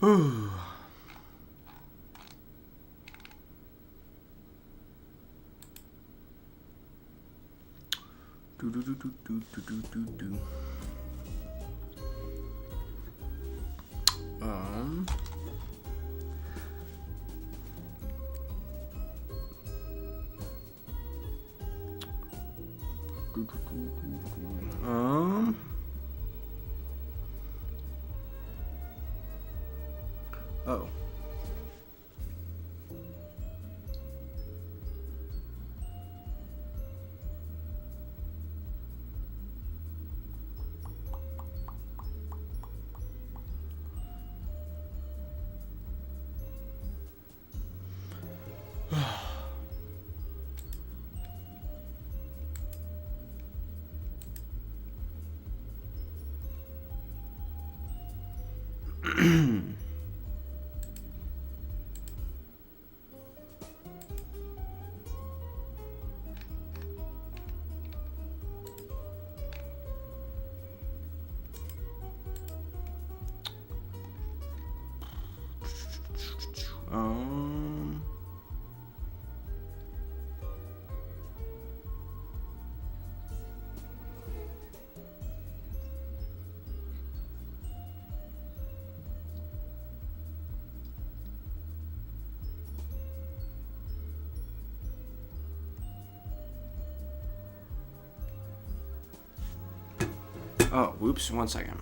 Whew. Do do do do do do do do do. Um. Oh. Um. Oh, whoops, 1 second.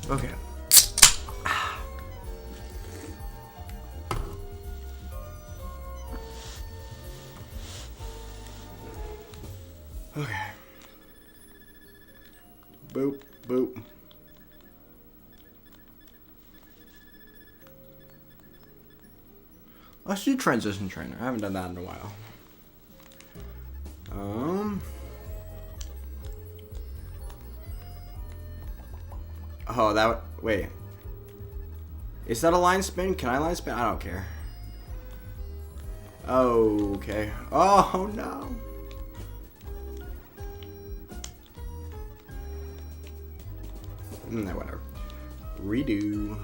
Okay. Okay. Boop, boop. Let's do transition trainer. I haven't done that in a while. Oh, that. Wait. Is that a line spin? Can I line spin? I don't care. Okay. Oh, no. No, whatever. Redo.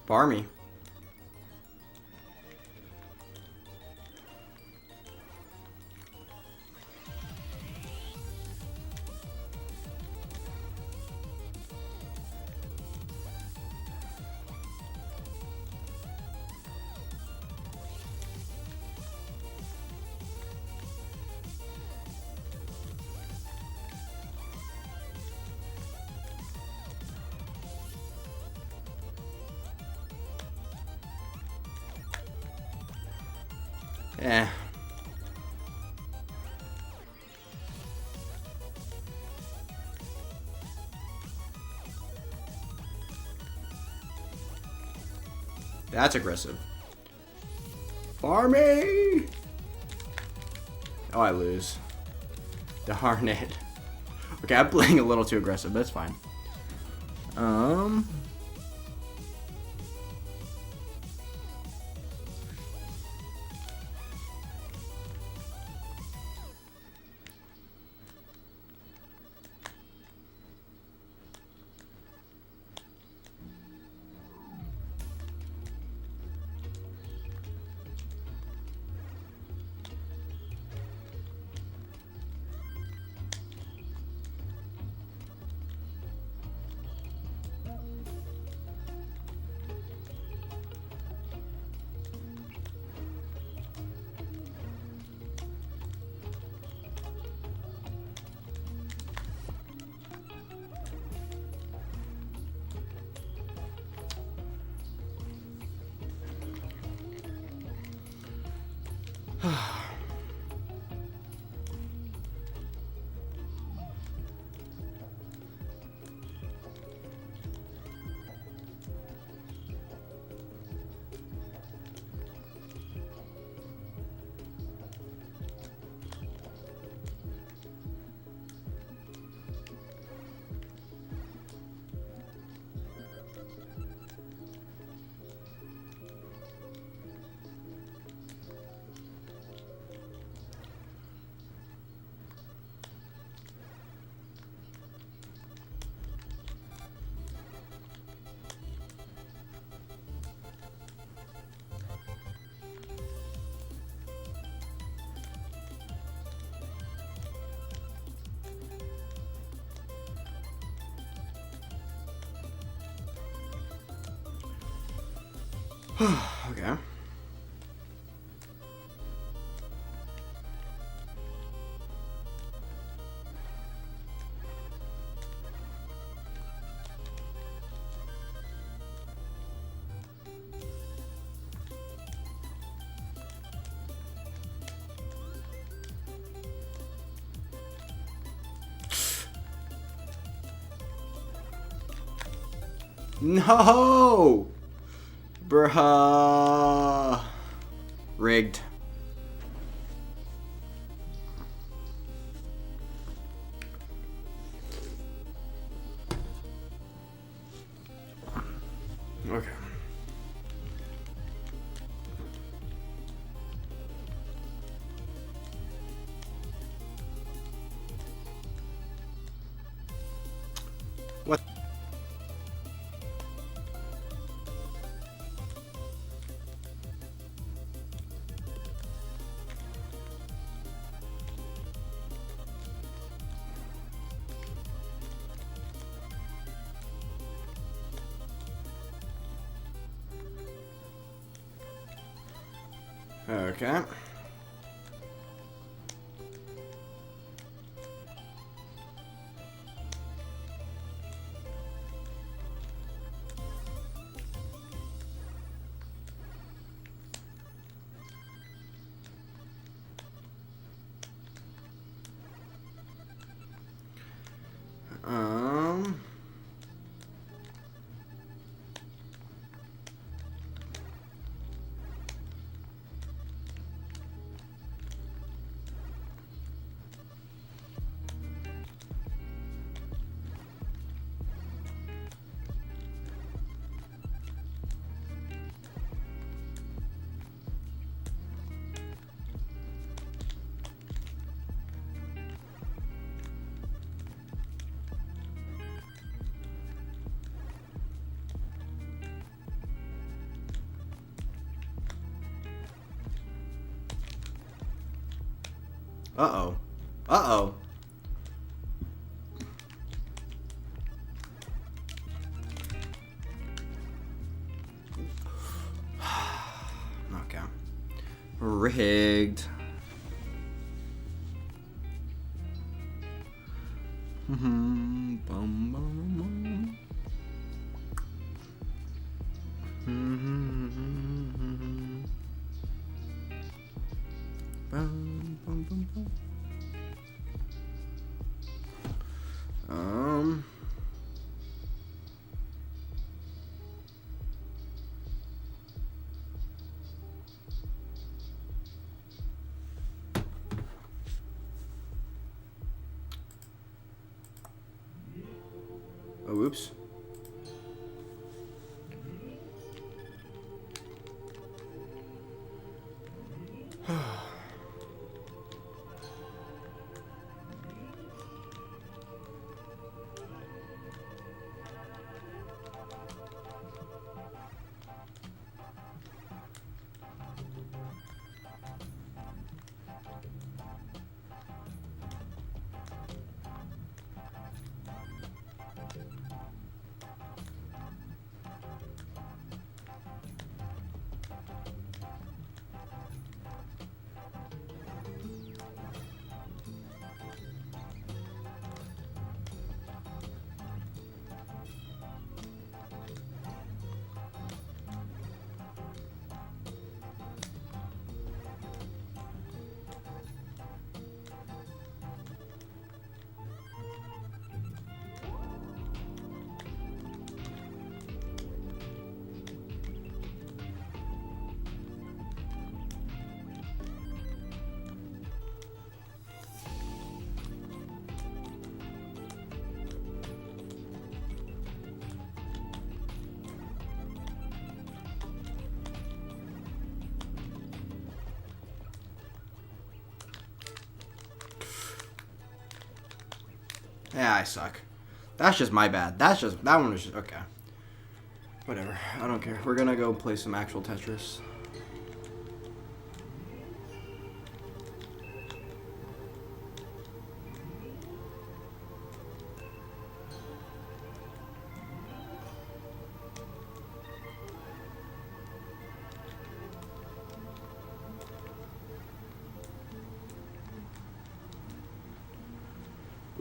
Barmy. Eh. That's aggressive. Farmy! Oh, I lose. Darn it. Okay, I'm playing a little too aggressive. That's fine. Okay. No! Bruh. Rigged. Okay. What? Okay. Um. Uh-oh. Uh-oh. Okay. Rigged. Bum, bum, bum. Bum, bum, bum, bum. Oh, oops. Yeah, I suck. That's just my bad. That one was just, okay. Whatever, I don't care. We're gonna go play some actual Tetris.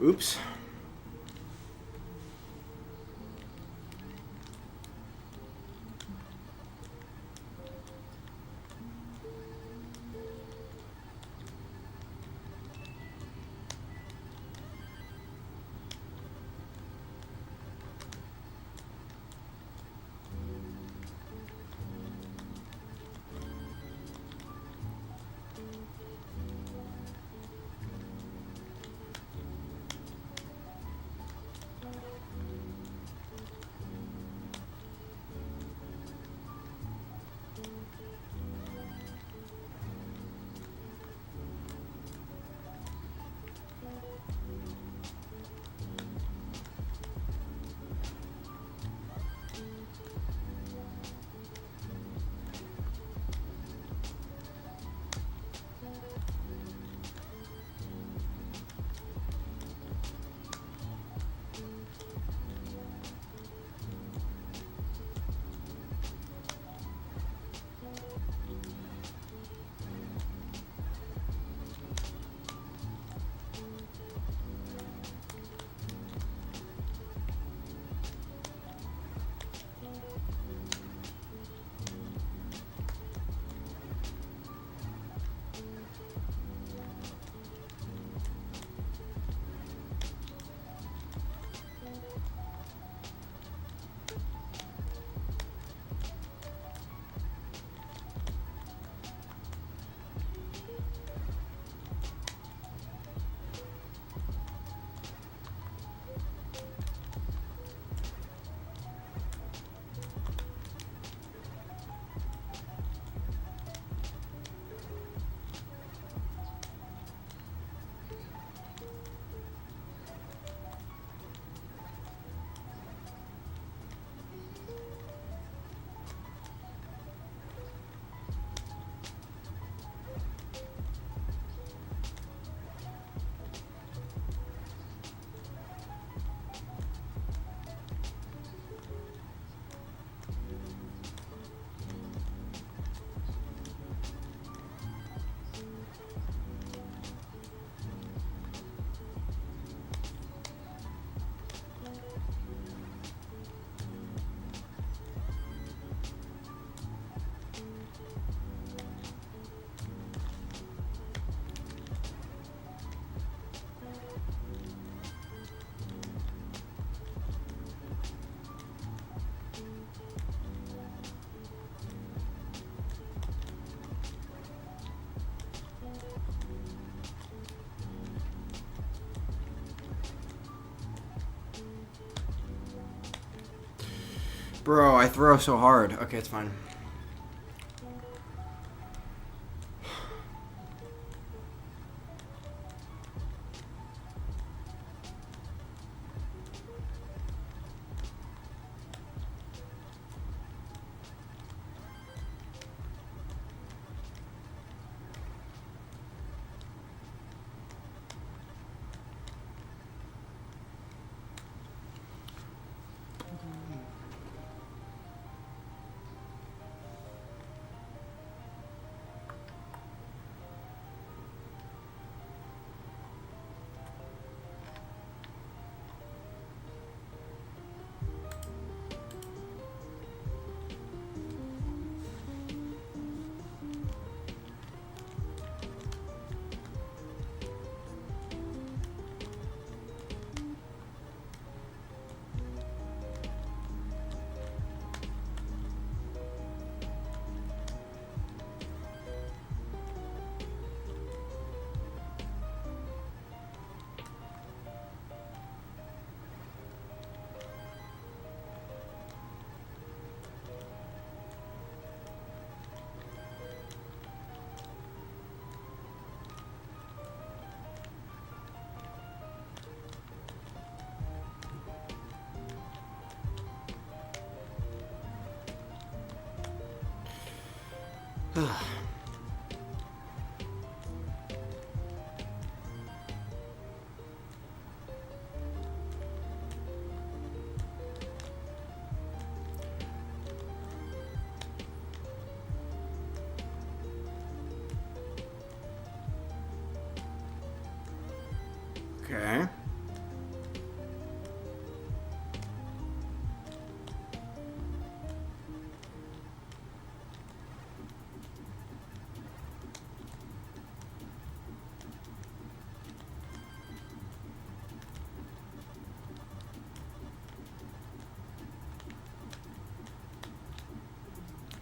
Oops. Bro, I throw so hard. Okay, it's fine. Okay.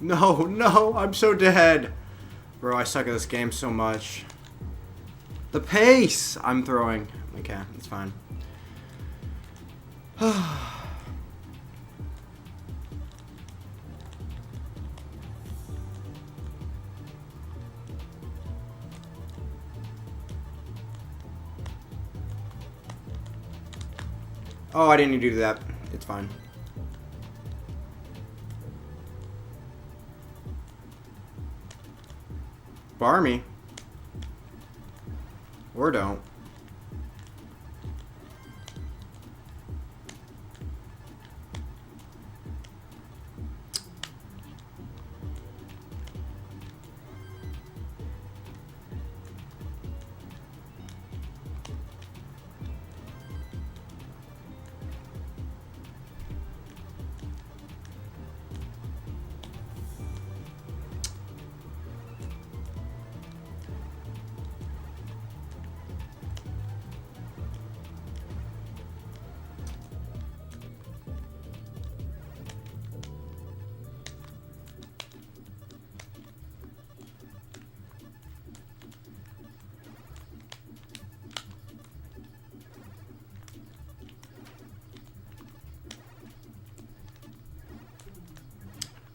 No, no, I'm so dead. Bro, I suck at this game so much. The pace I'm throwing. Okay, it's fine. Oh, I didn't do that. It's fine. Bar me. Or don't.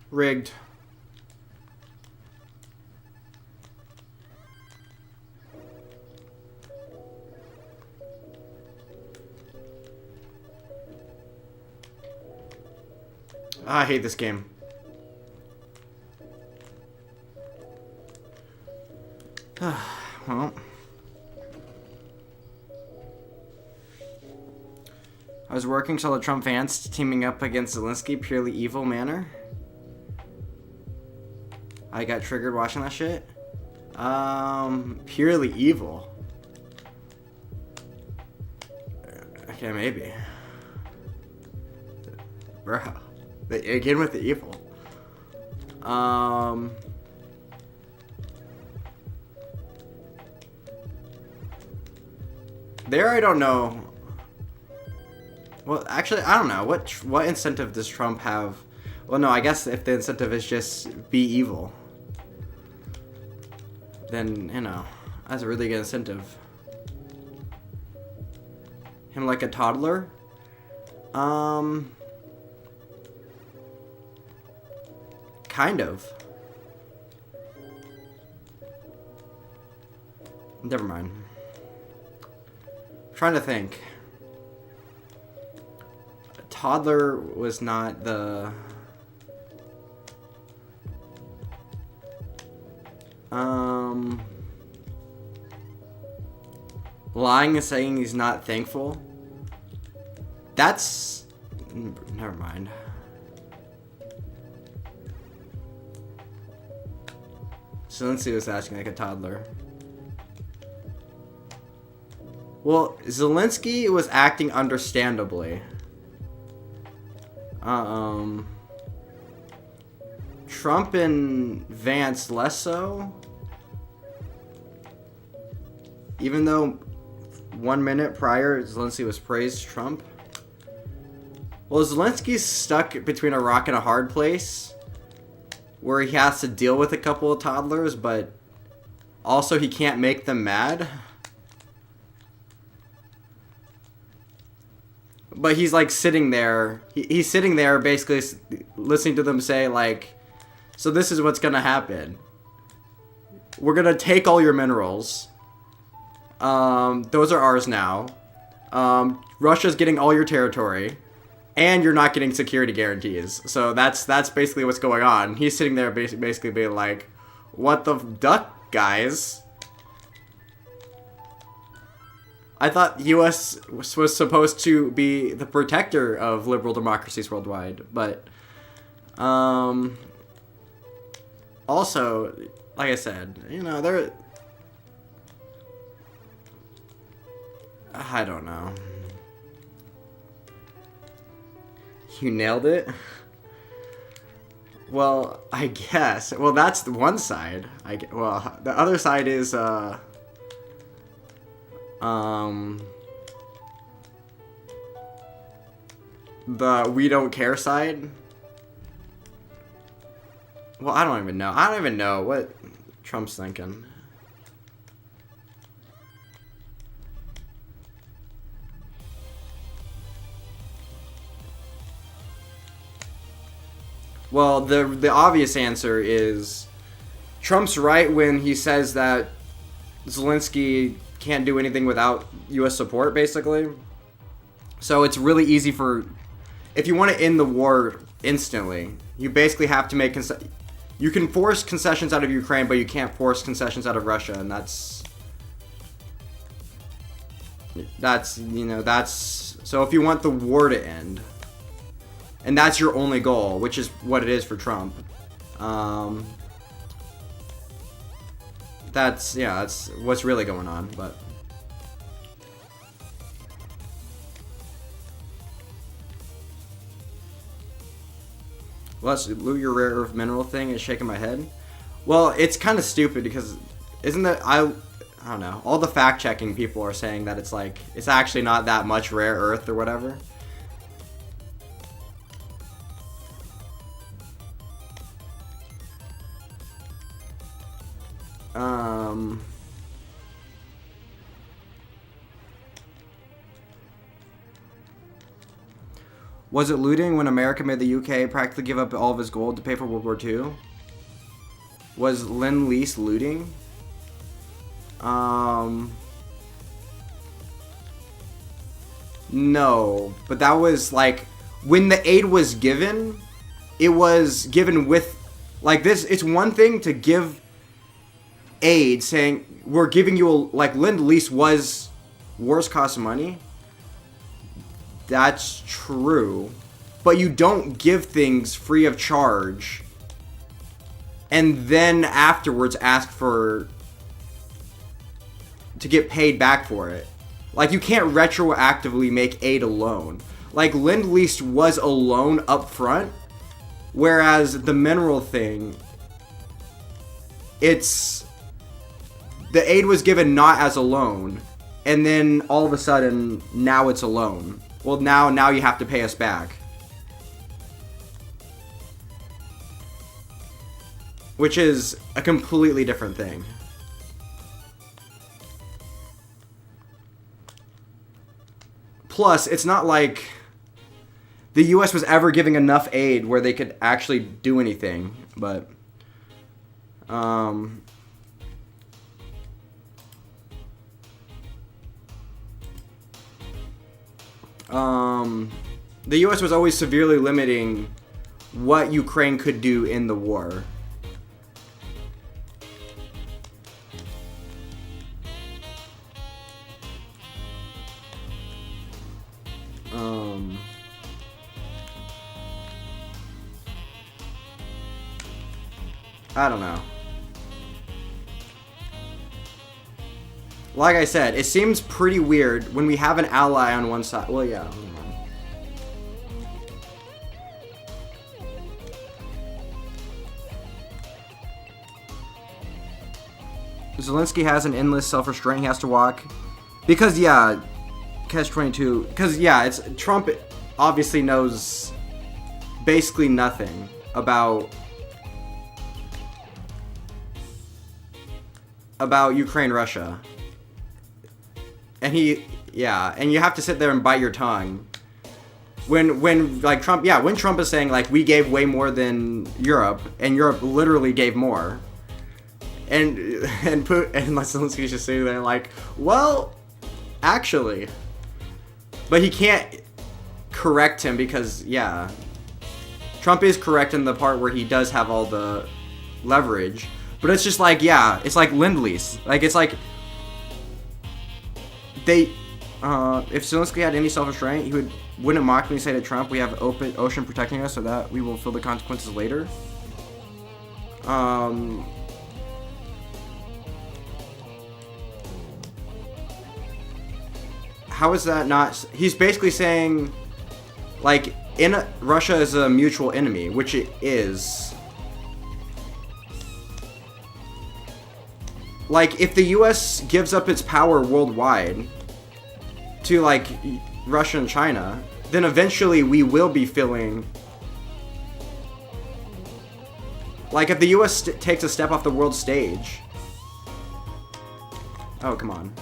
Rigged. I hate this game. Well. I was working, saw the Trump fans teaming up against Zelensky, purely evil manner. I got triggered watching that shit. Purely evil. Okay, maybe. Bro. Again with the evil. There I don't know. Well, actually, I don't know. What incentive does Trump have? Well, no, I guess if the incentive is just be evil, then, you know, that's a really good incentive. Him like a toddler? Kind of. Never mind. I'm trying to think. A toddler was not the... Lying and saying he's not thankful. That's... Never mind. Zelensky was acting like a toddler. Well, Zelensky was acting understandably. Trump and Vance less so. Even though 1 minute prior, Zelensky was praised Trump. Well, Zelensky's stuck between a rock and a hard place, where he has to deal with a couple of toddlers, but also he can't make them mad. But he's like sitting there. He's sitting there basically listening to them say like, so this is what's gonna happen. We're gonna take all your minerals. Those are ours now. Russia's getting all your territory. And you're not getting security guarantees. So that's basically what's going on. He's sitting there basically being like, What the duck, guys? I thought U.S. was supposed to be the protector of liberal democracies worldwide, but also, like I said, you know, I don't know. You nailed it? Well, I guess. Well, that's the one side. Well, the other side is, the we don't care side. Well, I don't even know. I don't even know what Trump's thinking. Well, the obvious answer is Trump's right when he says that Zelensky can't do anything without U.S. support, basically. So it's really easy if you want to end the war instantly, you basically have to make you can force concessions out of Ukraine, but you can't force concessions out of Russia, and that's so if you want the war to end, and that's your only goal, which is what it is for Trump, that's what's really going on. But let's loot your rare earth mineral thing is shaking my head. Well, it's kind of stupid because isn't that I don't know, all the fact checking people are saying that it's like it's actually not that much rare earth or whatever. Was it looting when America made the UK practically give up all of his gold to pay for World War II? Was Lend-Lease looting? No, but that was like when the aid was given, it was given with like this. It's one thing to give aid saying we're giving you like Lend-Lease was wars cost money. That's true, but you don't give things free of charge and then afterwards ask to get paid back for it. Like, you can't retroactively make aid a loan. Like, Lend-Lease was a loan up front, whereas the mineral thing, the aid was given not as a loan, and then all of a sudden, now it's a loan. Well, now you have to pay us back. Which is a completely different thing. Plus, it's not like the US was ever giving enough aid where they could actually do anything, but the US was always severely limiting what Ukraine could do in the war. I don't know. Like I said, it seems pretty weird when we have an ally on one side. Well, yeah. Zelensky has an endless self-restraint he has to walk. Because, yeah, Catch-22. Because, yeah, it's Trump obviously knows basically nothing about Ukraine-Russia. And and you have to sit there and bite your tongue. When like Trump, when Trump is saying like we gave way more than Europe, and Europe literally gave more. And Zelensky's just sitting there like, well, actually. But he can't correct him because, Trump is correct in the part where he does have all the leverage. But it's just like, yeah, it's like Lend-Lease. Like, it's like they if Zelensky had any self-restraint, he wouldn't mockingly say to Trump, we have open ocean protecting us so that we will feel the consequences later. How is that not... He's basically saying, like, Russia is a mutual enemy, which it is. Like, if the US gives up its power worldwide to, like, Russia and China, then eventually we will be feeling... Like, if the US takes a step off the world stage... Oh, come on.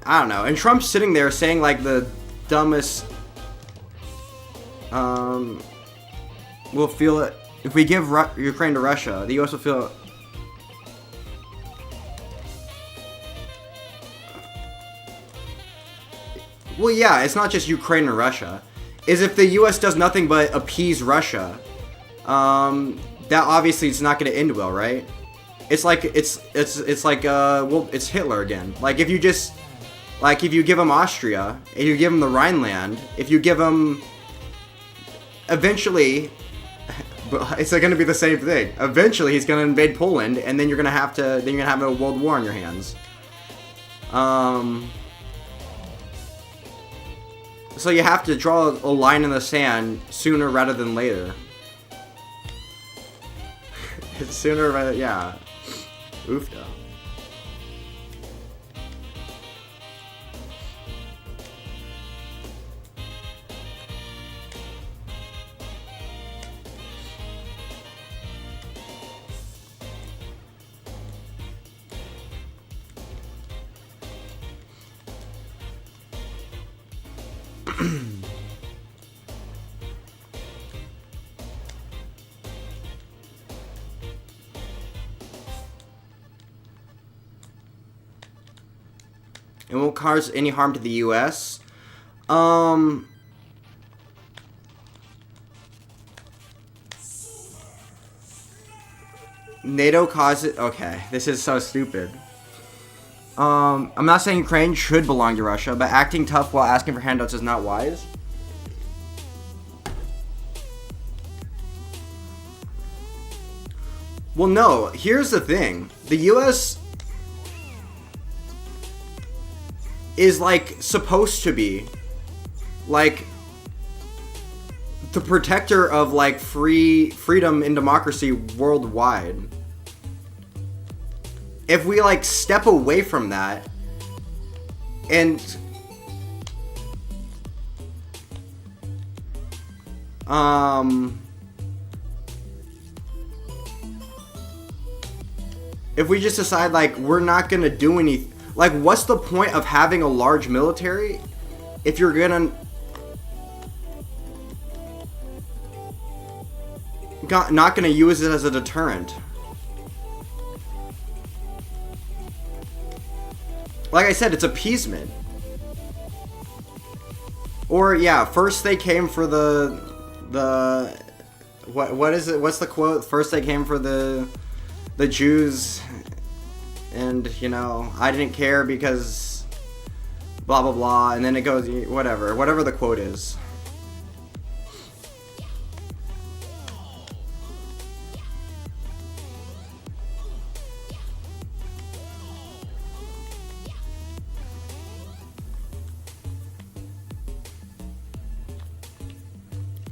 I don't know. And Trump's sitting there saying, like, the dumbest, we'll feel it. If we give Ukraine to Russia, the US will feel it. Well, yeah, it's not just Ukraine and Russia. Is if the US does nothing but appease Russia, that obviously it's not going to end well, right? It's like, it's like, well, it's Hitler again. Like, if you just... Like, if you give him Austria, if you give him the Rhineland, if you give him... Eventually, it's going to be the same thing. Eventually, he's going to invade Poland, and then you're going to have to... Then you're going to have a world war on your hands. So you have to draw a line in the sand sooner rather than later. Sooner rather... Yeah. Oofda. It won't cause any harm to the U.S. NATO causes... Okay, this is so stupid. I'm not saying Ukraine should belong to Russia, but acting tough while asking for handouts is not wise. Well, no. Here's the thing. The U.S. is, like, supposed to be, like, the protector of, like, freedom and democracy worldwide. If we, like, step away from that and if we just decide, like, we're not gonna do anything, like, what's the point of having a large military if you're gonna not gonna use it as a deterrent? Like I said, it's appeasement. Or, yeah, first they came for what is it? What's the quote? First they came for the Jews, and, you know, I didn't care because blah blah blah, and then it goes whatever the quote is.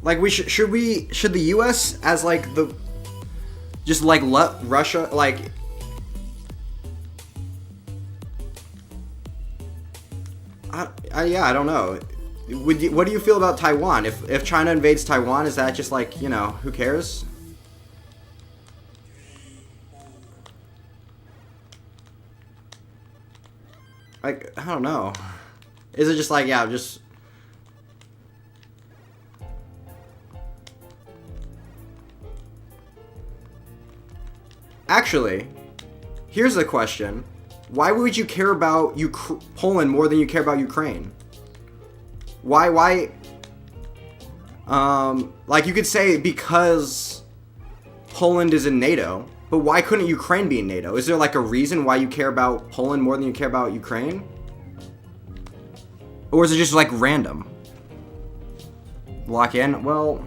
Like, should the U.S. as, like, Just like let Russia like. Yeah, I don't know. What do you feel about Taiwan? If China invades Taiwan, is that just like, you know, who cares? Like, I don't know. Is it just like, yeah, just... Actually, here's the question. Why would you care about Poland more than you care about Ukraine? Why, like you could say because Poland is in NATO, but why couldn't Ukraine be in NATO? Is there like a reason why you care about Poland more than you care about Ukraine? Or is it just like random? Lock in? Well,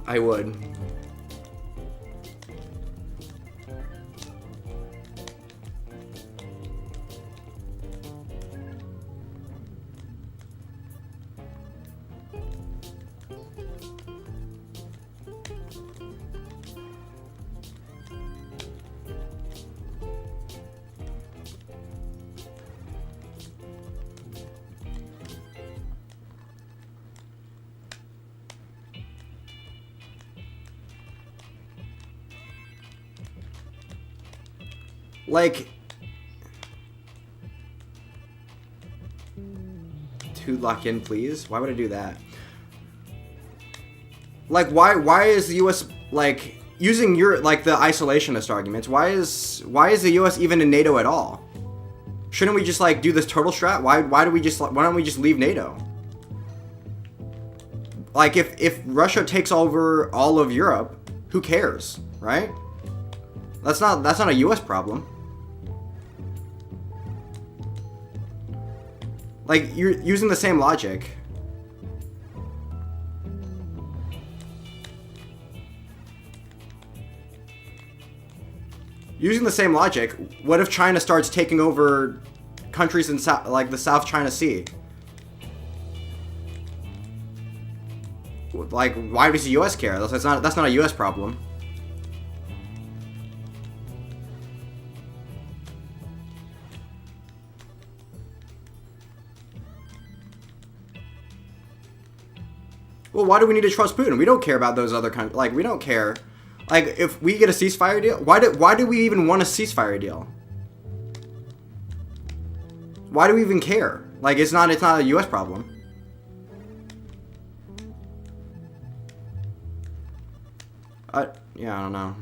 I would. Like, to lock in, please. Why would I do that? Like, why is the U.S. like using your like the isolationist arguments? Why is the U.S. even in NATO at all? Shouldn't we just like do this turtle strat? Why don't we just leave NATO? Like, if Russia takes over all of Europe, who cares, right? That's not a U.S. problem. Like, you're using the same logic. Using the same logic, what if China starts taking over countries in like the South China Sea? Like, why does the U.S. care? That's not a U.S. problem. Well, why do we need to trust Putin? We don't care about those other countries. Like, we don't care. Like, if we get a ceasefire deal, why do we even want a ceasefire deal? Why do we even care? Like, it's not a U.S. problem. Yeah, I don't know.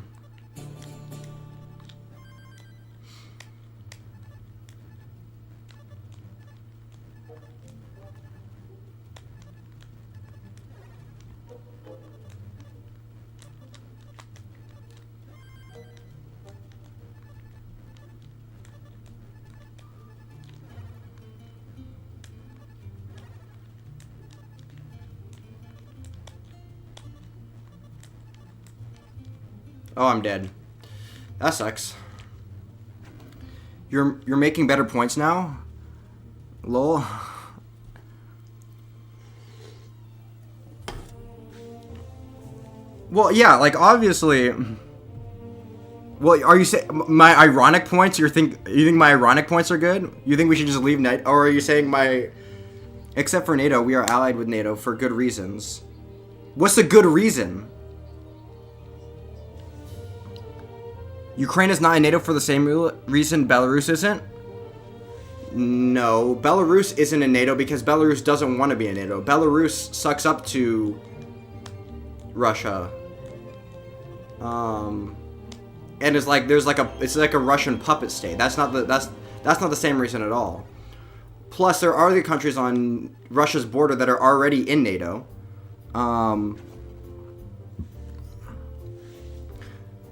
Oh, I'm dead. That sucks. You're making better points now? Lol. Well, yeah, like obviously. Well, are you saying my ironic points? You think my ironic points are good? You think we should just leave NATO, or are you saying my? Except for NATO, we are allied with NATO for good reasons. What's the good reason? Ukraine is not in NATO for the same reason Belarus isn't? No, Belarus isn't in NATO because Belarus doesn't want to be in NATO. Belarus sucks up to Russia. And it's like it's like a Russian puppet state. That's not the same reason at all. Plus, there are other countries on Russia's border that are already in NATO.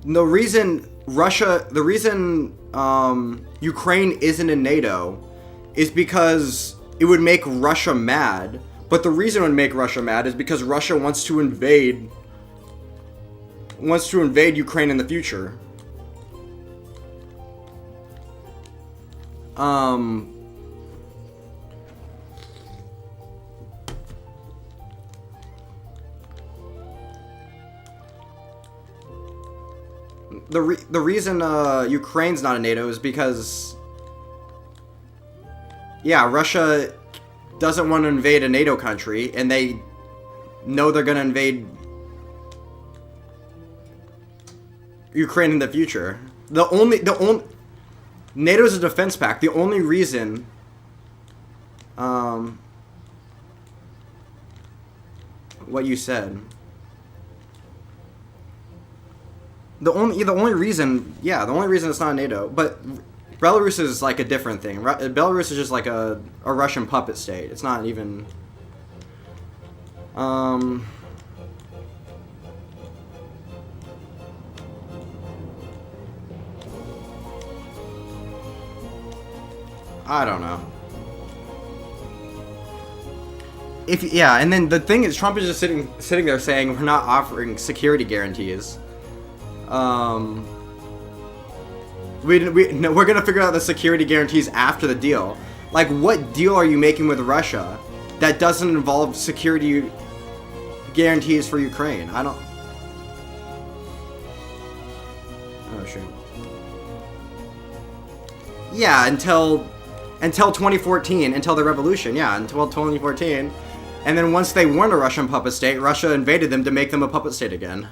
The reason Ukraine isn't in NATO is because it would make Russia mad. But the reason it would make Russia mad is because Russia wants to invade Ukraine in the future. the reason Ukraine's not in NATO is because, yeah, Russia doesn't want to invade a NATO country, and they know they're gonna invade Ukraine in the future. The only NATO is a defense pact. The only reason, what you said. The only reason it's not NATO, but Belarus is like a different thing. Belarus is just like a Russian puppet state. It's not even. I don't know. And then the thing is, Trump is just sitting there saying we're not offering security guarantees. We're gonna figure out the security guarantees after the deal. Like, what deal are you making with Russia that doesn't involve security guarantees for Ukraine? I don't. Oh shoot. Yeah, until 2014, until the revolution. Yeah, until 2014, and then once they weren't a Russian puppet state, Russia invaded them to make them a puppet state again.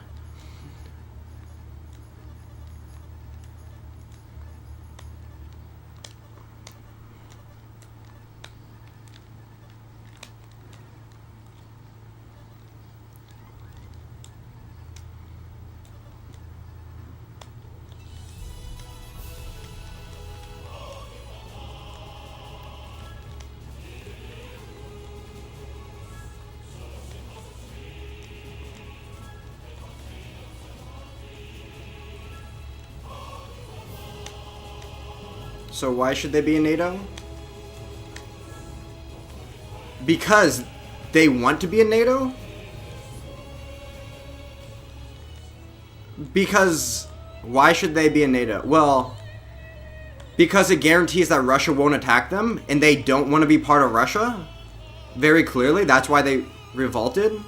So why should they be in NATO? Because they want to be in NATO? Because why should they be in NATO? Well, because it guarantees that Russia won't attack them, and they don't want to be part of Russia. Very clearly, that's why they revolted.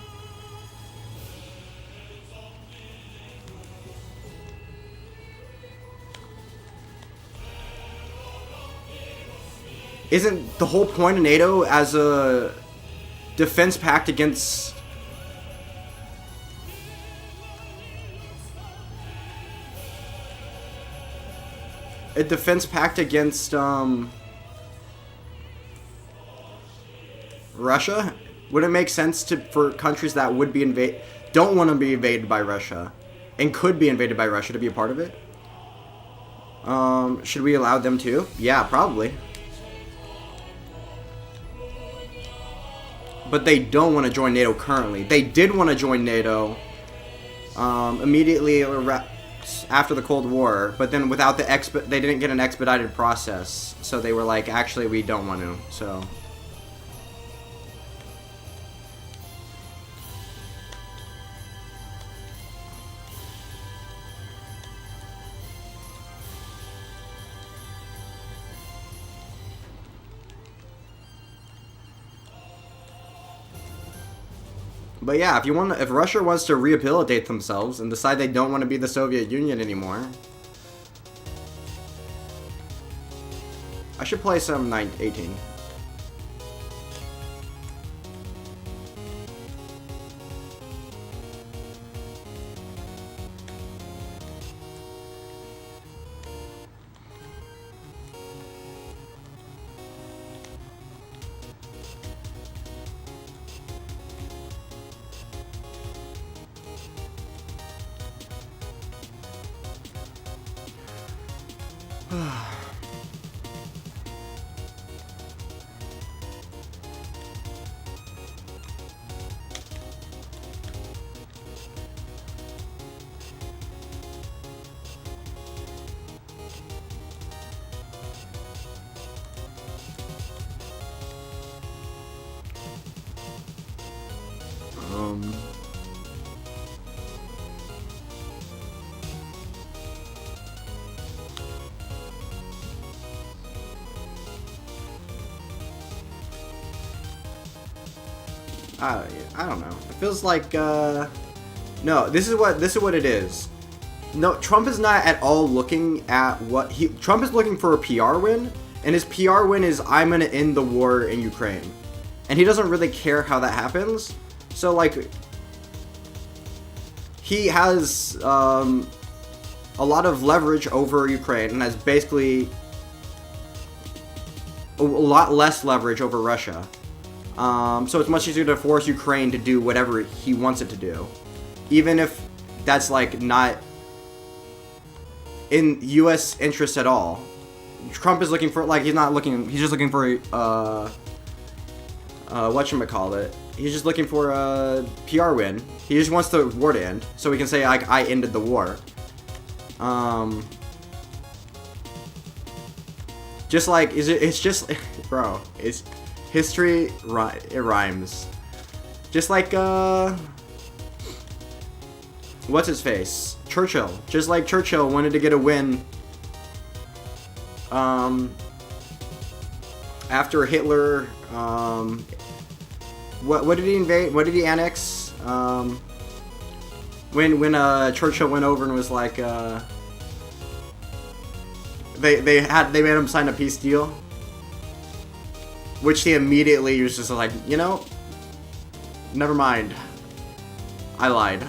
Isn't the whole point of NATO as a defense pact against Russia? Would it make sense for countries that would be don't want to be invaded by Russia and could be invaded by Russia to be a part of it? Should we allow them to? Yeah, probably. But they don't want to join NATO currently. They did want to join NATO immediately after the Cold War, but then without they didn't get an expedited process, so they were like, actually, we don't want to. So. But yeah, if Russia wants to rehabilitate themselves and decide they don't want to be the Soviet Union anymore, I should play some 18. I don't know. It feels like no. This is what it is. No, Trump is not at all looking at what he... Trump is looking for a PR win, and his PR win is, I'm gonna end the war in Ukraine. And he doesn't really care how that happens. So, like, he has a lot of leverage over Ukraine and has basically a lot less leverage over Russia. So it's much easier to force Ukraine to do whatever he wants it to do. Even if that's, like, not in U.S. interest at all. Trump is looking for, like, he's just looking for, whatchamacallit. He's just looking for a PR win. He just wants the war to end, so he can say, like, I ended the war. Just like, it's just, bro, it's, history, it rhymes. Just like, what's his face? Churchill. Just like Churchill wanted to get a win, after Hitler, what did he invade? What did he annex? When Churchill went over and was like, they made him sign a peace deal, which he immediately was just like, you know, never mind, I lied.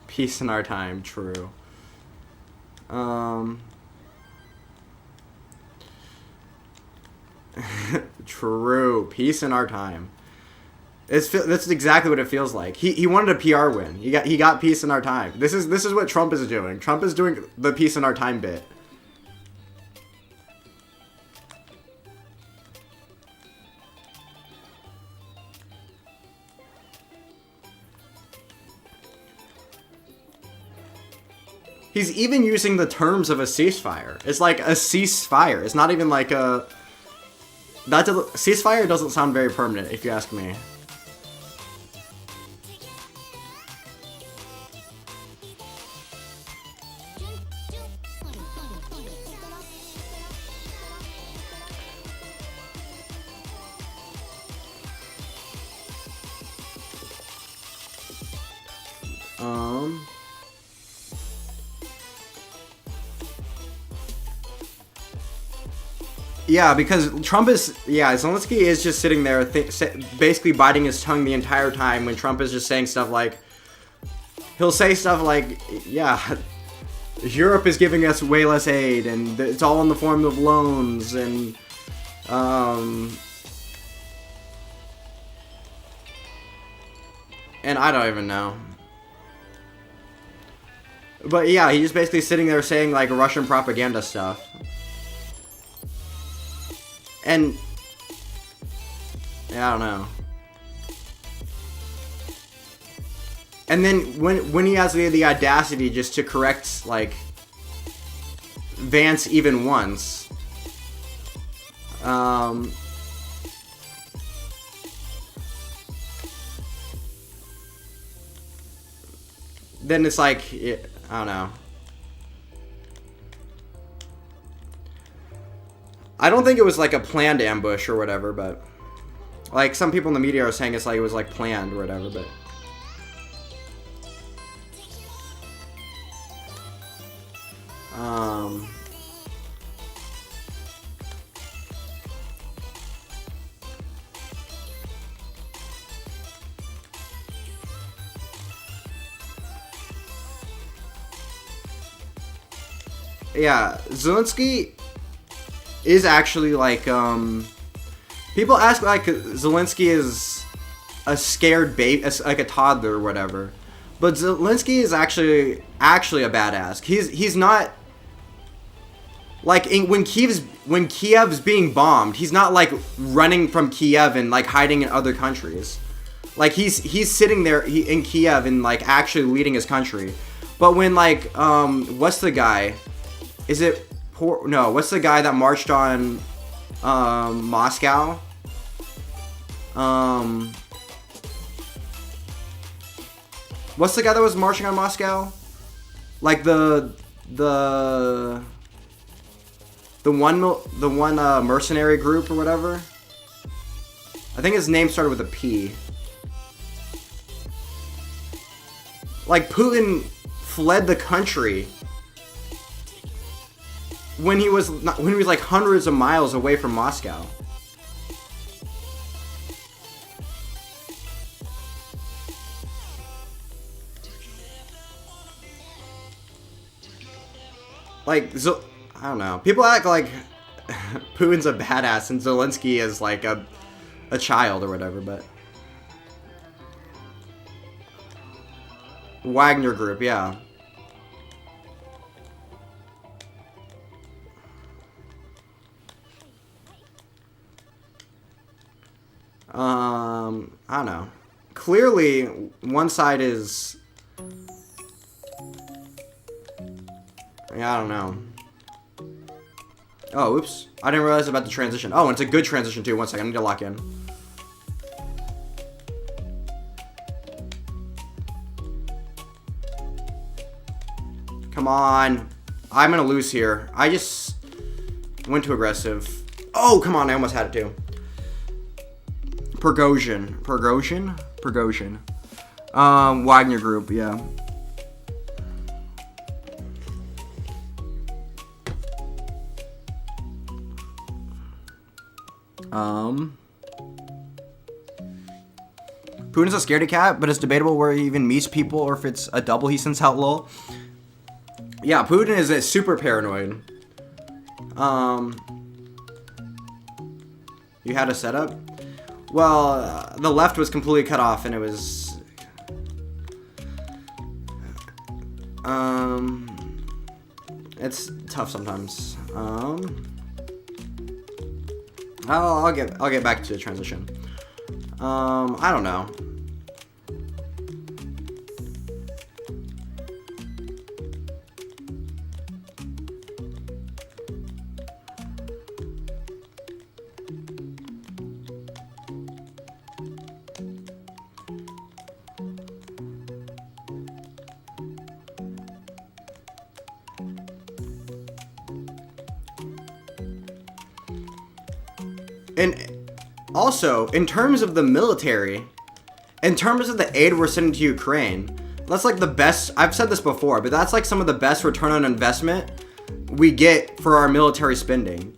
Peace in our time, true. True, peace in our time. That's exactly what it feels like. He wanted a PR win. He got peace in our time. This is what Trump is doing. Trump is doing the peace in our time bit. He's even using the terms of a ceasefire. It's like a ceasefire. It's not even like a... ceasefire doesn't sound very permanent, if you ask me. Yeah, because Zelensky is just sitting there basically biting his tongue the entire time when Trump is just saying stuff like, he'll say stuff like, yeah, Europe is giving us way less aid, and it's all in the form of loans, and, and I don't even know. But yeah, he's just basically sitting there saying, like, Russian propaganda stuff. And yeah, I don't know. And then when he has the audacity just to correct, like, Vance even once, then it's like, I don't know. I don't think it was like a planned ambush or whatever, but like some people in the media are saying it's like it was like planned or whatever, but yeah, Zelensky is actually like, people ask like Zelensky is a scared baby, like a toddler or whatever, but Zelensky is actually a badass. He's not like when Kiev's being bombed, he's not like running from Kiev and like hiding in other countries. Like he's sitting there in Kiev and like actually leading his country. But when like what's the guy? Is it no, what's the guy that marched on Moscow? What's the guy that was marching on Moscow? Like the one mercenary group or whatever. I think his name started with a P. Like Putin fled the country when he was like hundreds of miles away from Moscow. Like, I don't know. People act like Putin's a badass and Zelensky is like a child or whatever, but... Wagner Group, yeah. I don't know. Clearly, one side is... Yeah, I don't know. Oh, oops. I didn't realize about the transition. Oh, and it's a good transition, too. One second. I need to lock in. Come on. I'm going to lose here. I just went too aggressive. Oh, come on. I almost had it, too. Prigozhin. Wagner Group, yeah. Putin's a scaredy cat, but it's debatable where he even meets people or if it's a double he sends out, lol. Yeah, Putin is super paranoid. You had a setup? Well, the left was completely cut off and it was... It's tough sometimes. I'll get back to the transition. I don't know. And also, in terms of the military, in terms of the aid we're sending to Ukraine, that's like the best, I've said this before, but that's like some of the best return on investment we get for our military spending.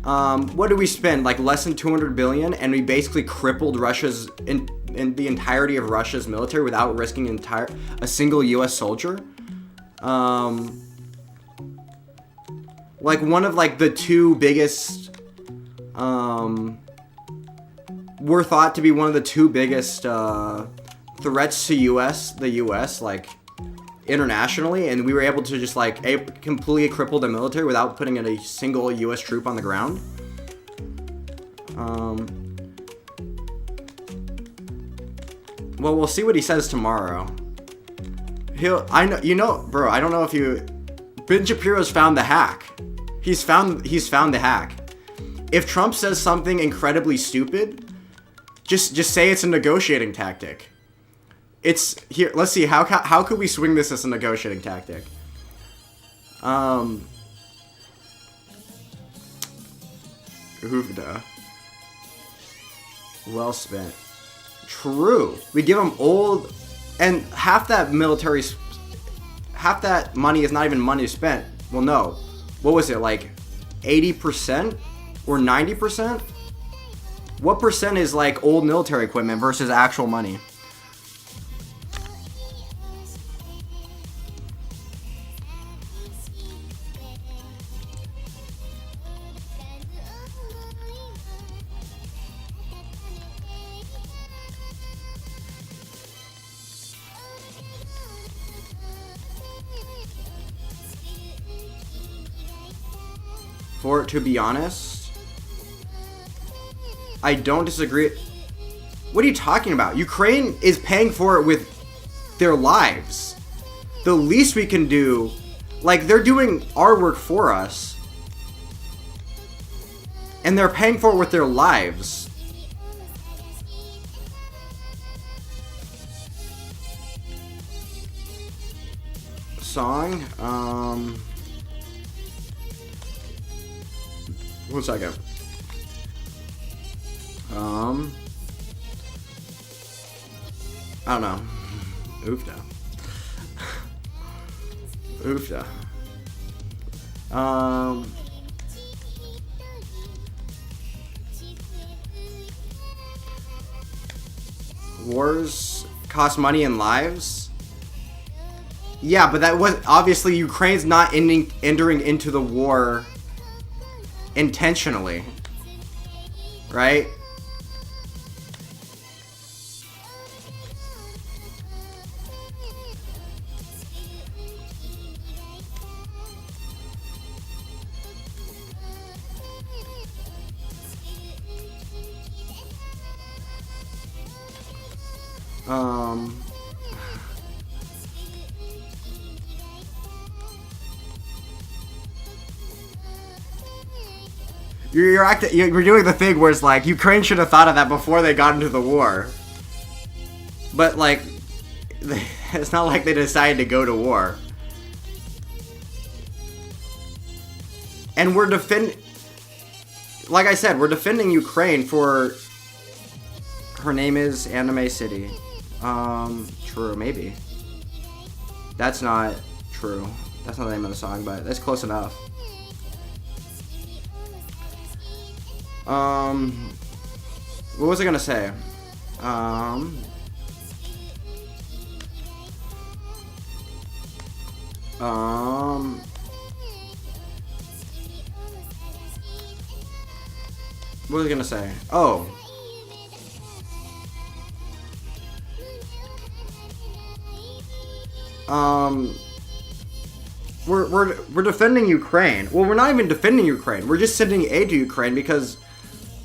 What do we spend? Like less than 200 billion, and we basically crippled Russia's, in the entirety of Russia's military without risking a single US soldier. Like one of like the two biggest, we're thought to be one of the two biggest threats to the US, like internationally, and we were able to just like completely cripple the military without putting in a single US troop on the ground. Well, we'll see what he says tomorrow. Bro, I don't know if Ben Shapiro's found the hack. He's found the hack. If Trump says something incredibly stupid, just say it's a negotiating tactic. It's here. Let's see how could we swing this as a negotiating tactic. Hoofda. Well spent. True. We give them old, and half that money is not even money spent. Well, no. What was it, like 80% or 90%? What percent is like old military equipment versus actual money? To be honest, I don't disagree. What are you talking about? Ukraine is paying for it with their lives. The least we can do, like, they're doing our work for us, and they're paying for it with their lives. song. 1 second. I don't know. Oofda. Oofda. Wars cost money and lives? Yeah, but that was obviously Ukraine's not entering into the war intentionally. Right? You're doing the thing where it's like Ukraine should have thought of that before they got into the war, but like it's not like they decided to go to war. And we're like I said, we're defending Ukraine for. Her name is Anime City. True, maybe. That's not true. That's not the name of the song, but that's close enough. What was I gonna say? What was I gonna say? Oh. We're defending Ukraine. Well, we're not even defending Ukraine. We're just sending aid to Ukraine because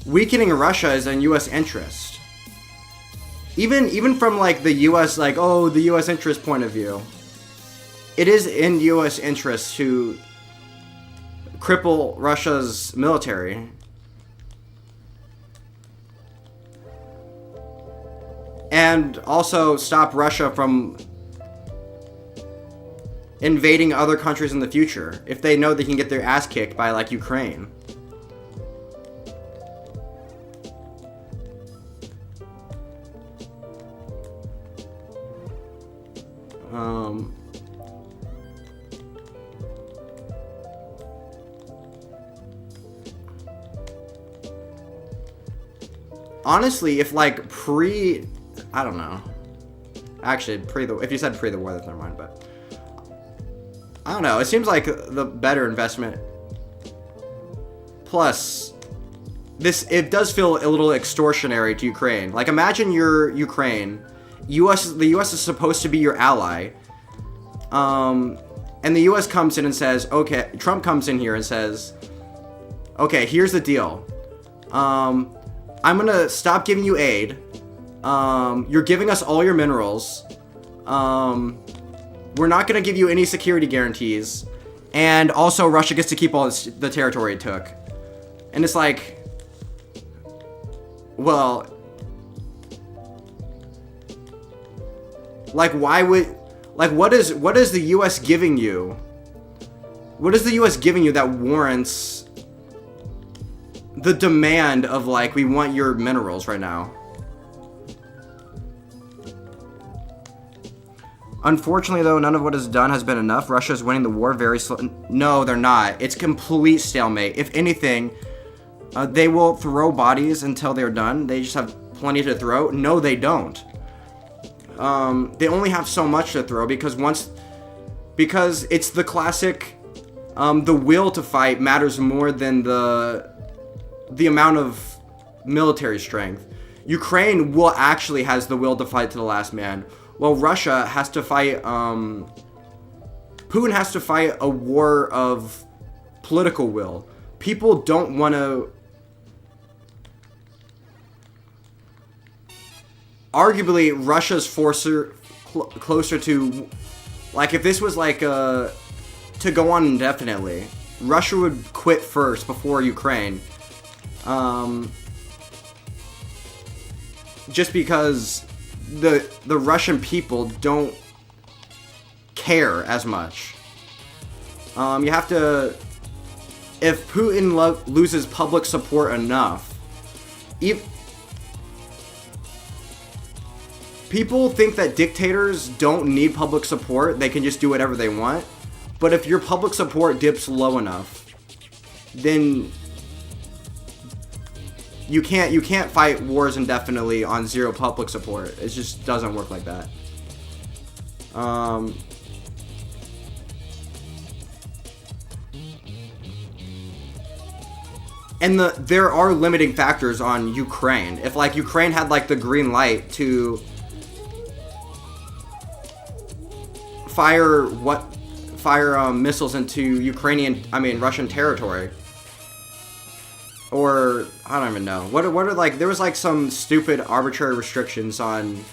weakening Russia is in U.S. interest. Even from like the U.S. like, oh, the U.S. interest point of view, it is in U.S. interest to cripple Russia's military. And also stop Russia from invading other countries in the future if they know they can get their ass kicked by like Ukraine. Honestly, if like I don't know. Actually, if you said pre the war, that's never mind, but I don't know. It seems like the better investment. Plus, it does feel a little extortionary to Ukraine. Like, imagine you're Ukraine. The U.S. is supposed to be your ally. And the U.S. comes in and says, okay, Trump comes in here and says, okay, here's the deal. I'm going to stop giving you aid. You're giving us all your minerals. We're not going to give you any security guarantees. And also, Russia gets to keep all the territory it took. And it's like, well, like, why would, like, what is the U.S. giving you? What is the U.S. giving you that warrants the demand of, like, we want your minerals right now? Unfortunately, though, none of what is done has been enough. Russia is winning the war very slowly. No, they're not. It's complete stalemate. If anything, they will throw bodies until they're done. They just have plenty to throw. No, they don't. They only have so much to throw because it's the classic, the will to fight matters more than the amount of military strength. Ukraine actually has the will to fight to the last man. Well, Russia has to fight, Putin has to fight a war of political will. People don't want to, arguably, Russia's closer to, like, if this was like, to go on indefinitely, Russia would quit first before Ukraine. Just because the Russian people care as much. You have to... If Putin loses public support enough... People think that dictators don't need public support. They can just do whatever they want. But if your public support dips low enough, then you can't fight wars indefinitely on zero public support. It just doesn't work like that. And there are limiting factors on Ukraine. If like Ukraine had like the green light to fire missiles into Russian territory, or I don't even know what are like, there was like some stupid arbitrary restrictions on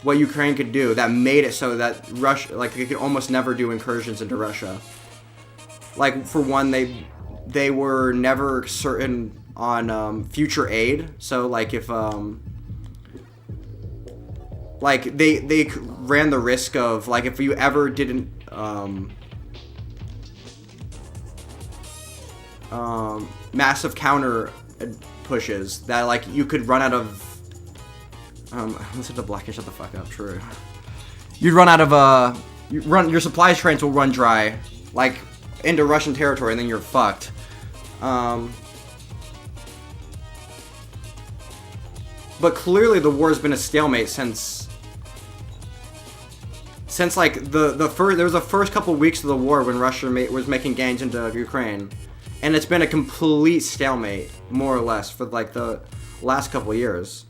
what Ukraine could do that made it so that Russia, like, they could almost never do incursions into Russia. Like, for one, they were never certain on future aid. So like if like they ran the risk of like if you ever didn't massive counter pushes that like you could run out of listen to Blackish, shut the fuck up, true. You'd run out of your supply trains will run dry like into Russian territory, and then you're fucked. But clearly the war has been a stalemate since like there was the first couple weeks of the war when Russia was making gains into Ukraine, and it's been a complete stalemate more or less for like the last couple years.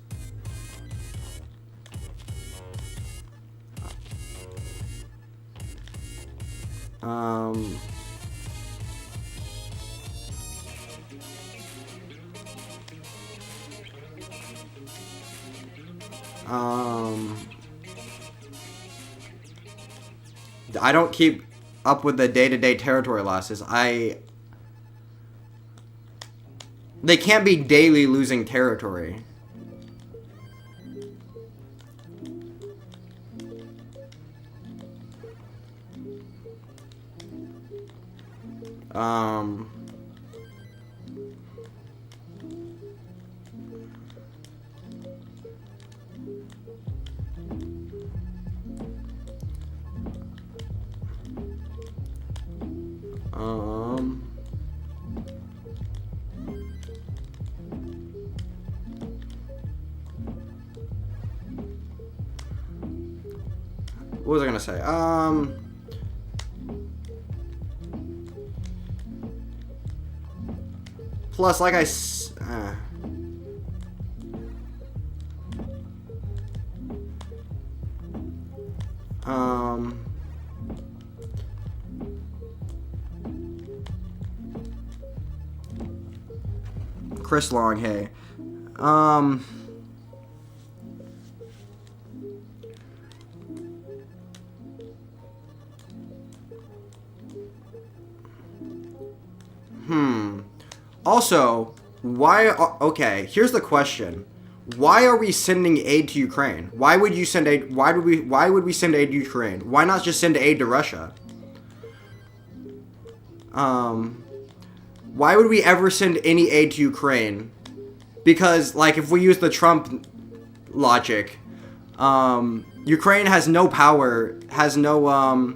I don't keep up with the day-to-day territory losses. They can't be daily losing territory. What was I gonna say? Plus, like Chris Long, hey. Also, okay, here's the question. Why are we sending aid to Ukraine? Why would you send aid? Why would we send aid to Ukraine? Why not just send aid to Russia? Why would we ever send any aid to Ukraine? Because, like, if we use the Trump logic, Ukraine has no power, has no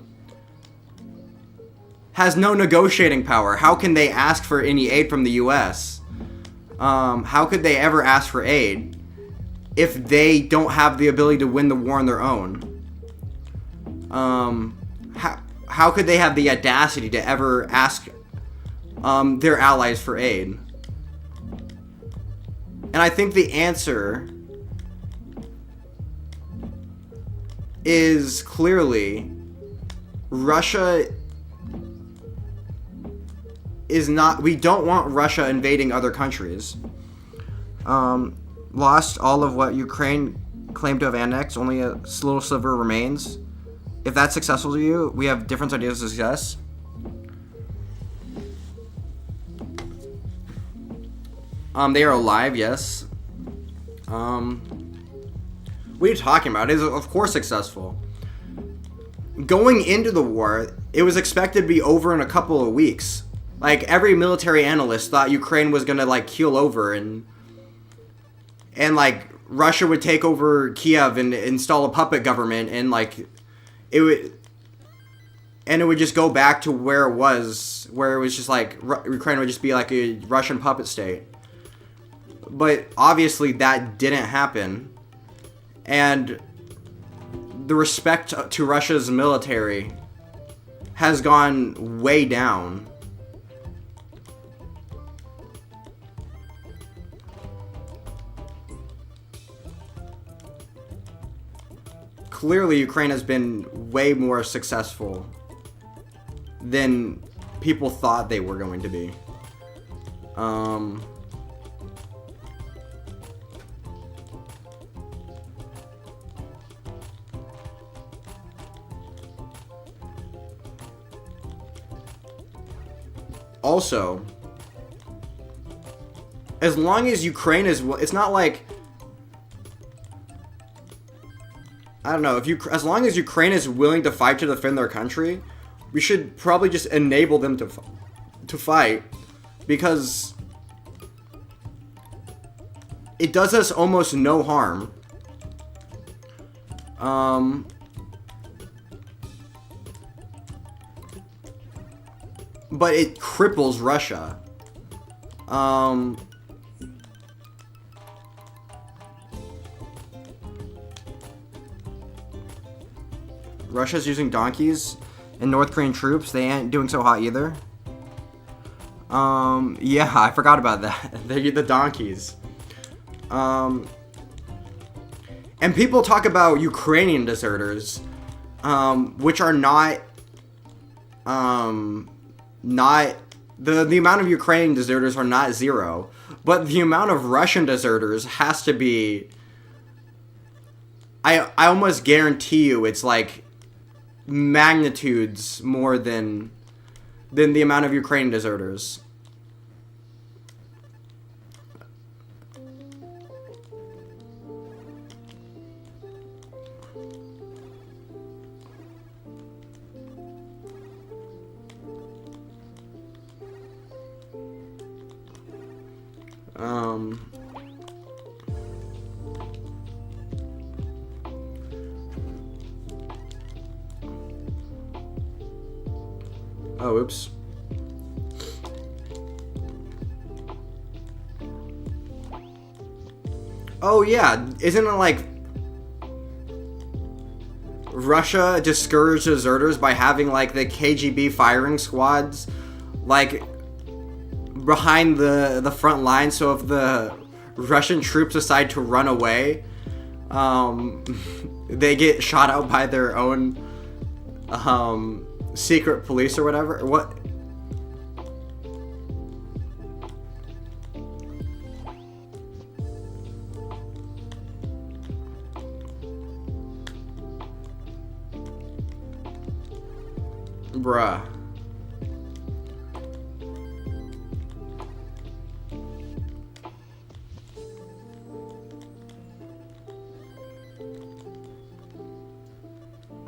negotiating power. How can they ask for any aid from the U.S.? How could they ever ask for aid if they don't have the ability to win the war on their own? How could they have the audacity to ever ask their allies for aid? And I think the answer is clearly Russia is not. We don't want Russia invading other countries. Lost all of what Ukraine claimed to have annexed. Only a little sliver remains. If that's successful to you, we have different ideas of success. They are alive, yes. What are you talking about? It is, of course, successful. going into the war, it was expected to be over in a couple of weeks. Like, every military analyst thought Ukraine was gonna, like, keel over, and like, Russia would take over Kiev and install a puppet government, and, like, it would just go back to where it was just, like, Ukraine would just be, like, a Russian puppet state. But, obviously, that didn't happen. And the respect to Russia's military has gone way down. Clearly, Ukraine has been way more successful than people thought they were going to be. Also, as long as Ukraine is, it's not like, I don't know, as long as Ukraine is willing to fight to defend their country, we should probably just enable them to fight, because it does us almost no harm. But it cripples Russia. Russia's using donkeys and North Korean troops. They ain't doing so hot either. Yeah, I forgot about that. They the donkeys. And people talk about Ukrainian deserters, which are not the amount of Ukrainian deserters are not zero, but the amount of Russian deserters has to be, I almost guarantee you it's like magnitudes more than the amount of Ukrainian deserters. Oh, oops. Oh, yeah. Isn't it like Russia discouraged deserters by having like the KGB firing squads like behind the front line, so if the Russian troops decide to run away, they get shot out by their own secret police or whatever. What? Bruh.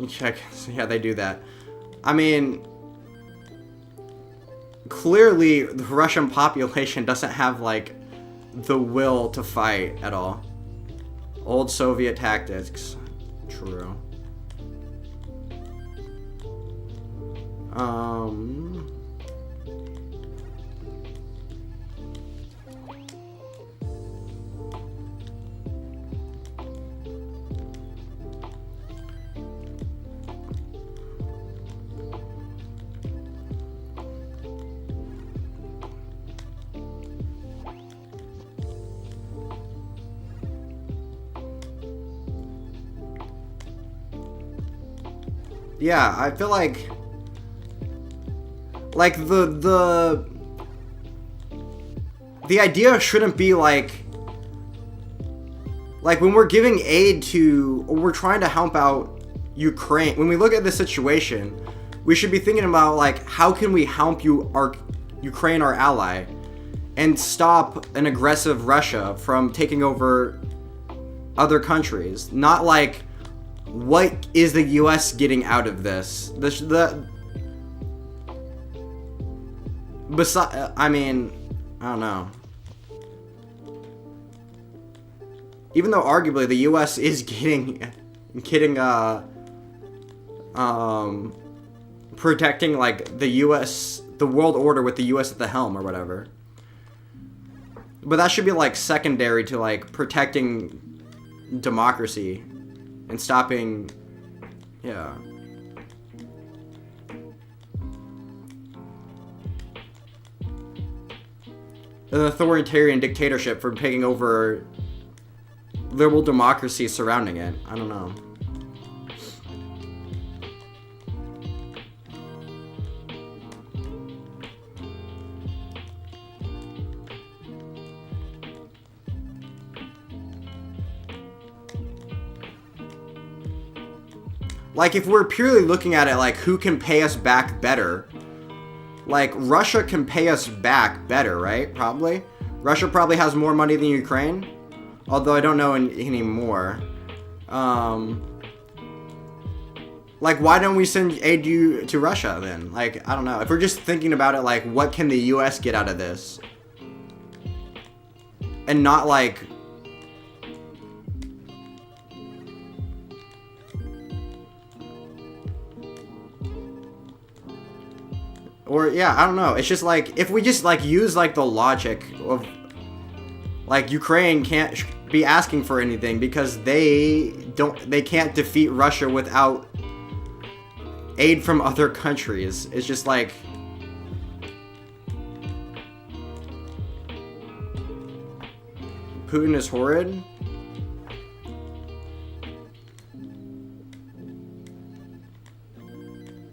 Check. Yeah, they do that. I mean, clearly the Russian population doesn't have, like, the will to fight at all. Old Soviet tactics. True. Yeah, I feel like the idea shouldn't be like when we're giving aid to, or we're trying to help out Ukraine, when we look at the situation, we should be thinking about like, how can we help Ukraine, our ally, and stop an aggressive Russia from taking over other countries? Not like, what is the U.S. getting out of this? I mean, I don't know. Even though arguably the U.S. is getting protecting like the U.S. the world order with the U.S. at the helm or whatever. But that should be like secondary to like protecting democracy and stopping, yeah. An authoritarian dictatorship from taking over liberal democracy surrounding it. I don't know. Like, if we're purely looking at it like who can pay us back better, like Russia can pay us back better, right? Probably. Russia probably has more money than Ukraine, although I don't know anymore. Like, why don't we send aid to Russia then? Like, I don't know. If we're just thinking about it, like, what can the U.S. get out of this? And not like... Or, yeah, I don't know. It's just like, if we just like use like the logic of like Ukraine can't be asking for anything because they can't defeat Russia without aid from other countries. It's just like, Putin is horrid.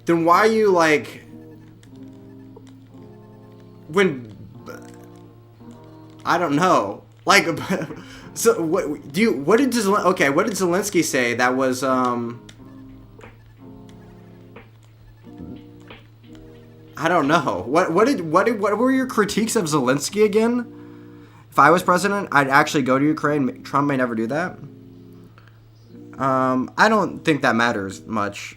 Then why are you like, when, I don't know, like, so what did Zelensky say that was I don't know, what were your critiques of Zelensky again? If I was president, I'd actually go to Ukraine. Trump may never do that. I don't think that matters much.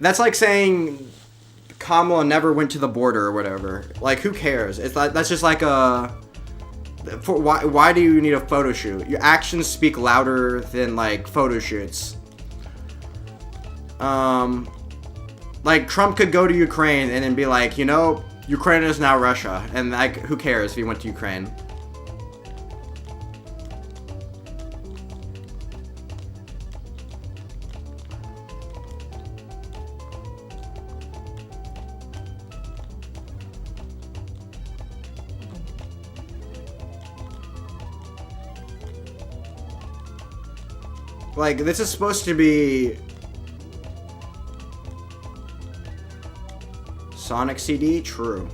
That's like saying Kamala never went to the border or whatever. Like, who cares? It's like, that's just like why do you need a photo shoot? Your actions speak louder than like photo shoots. Like, Trump could go to Ukraine and then be like, you know, Ukraine is now Russia, and like, who cares if he went to Ukraine? Like, this is supposed to be Sonic CD? True.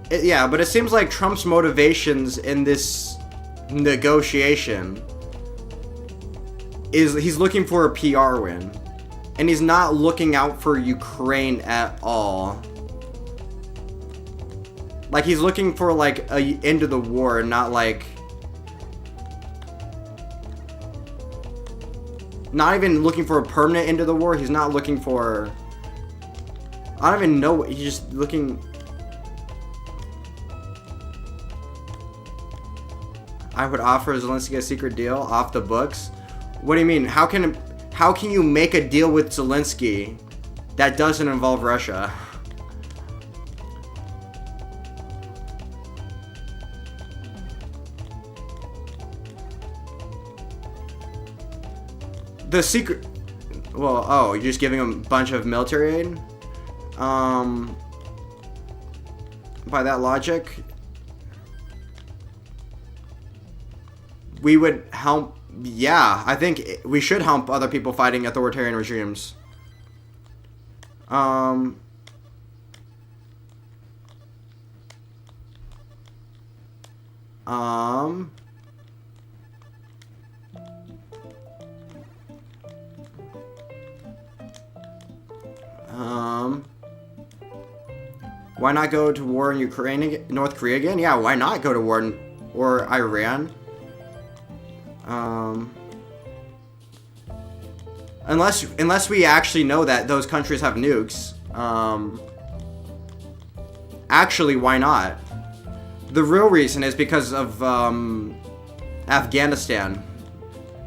Yeah, but it seems like Trump's motivations in this negotiation is he's looking for a PR win. And he's not looking out for Ukraine at all. Like, he's looking for, like, a end of the war, not, like... Not even looking for a permanent end of the war. He's not looking for... I don't even know. He's just looking... I would offer Zelensky a secret deal off the books. What do you mean? How can you make a deal with Zelensky that doesn't involve Russia? The secret... Well, oh, you're just giving him a bunch of military aid? By that logic, we would help... Yeah, I think we should help other people fighting authoritarian regimes. Why not go to war in Ukraine, North Korea again? Yeah, why not go to war or Iran? Unless we actually know that those countries have nukes. Actually, why not? The real reason is because of Afghanistan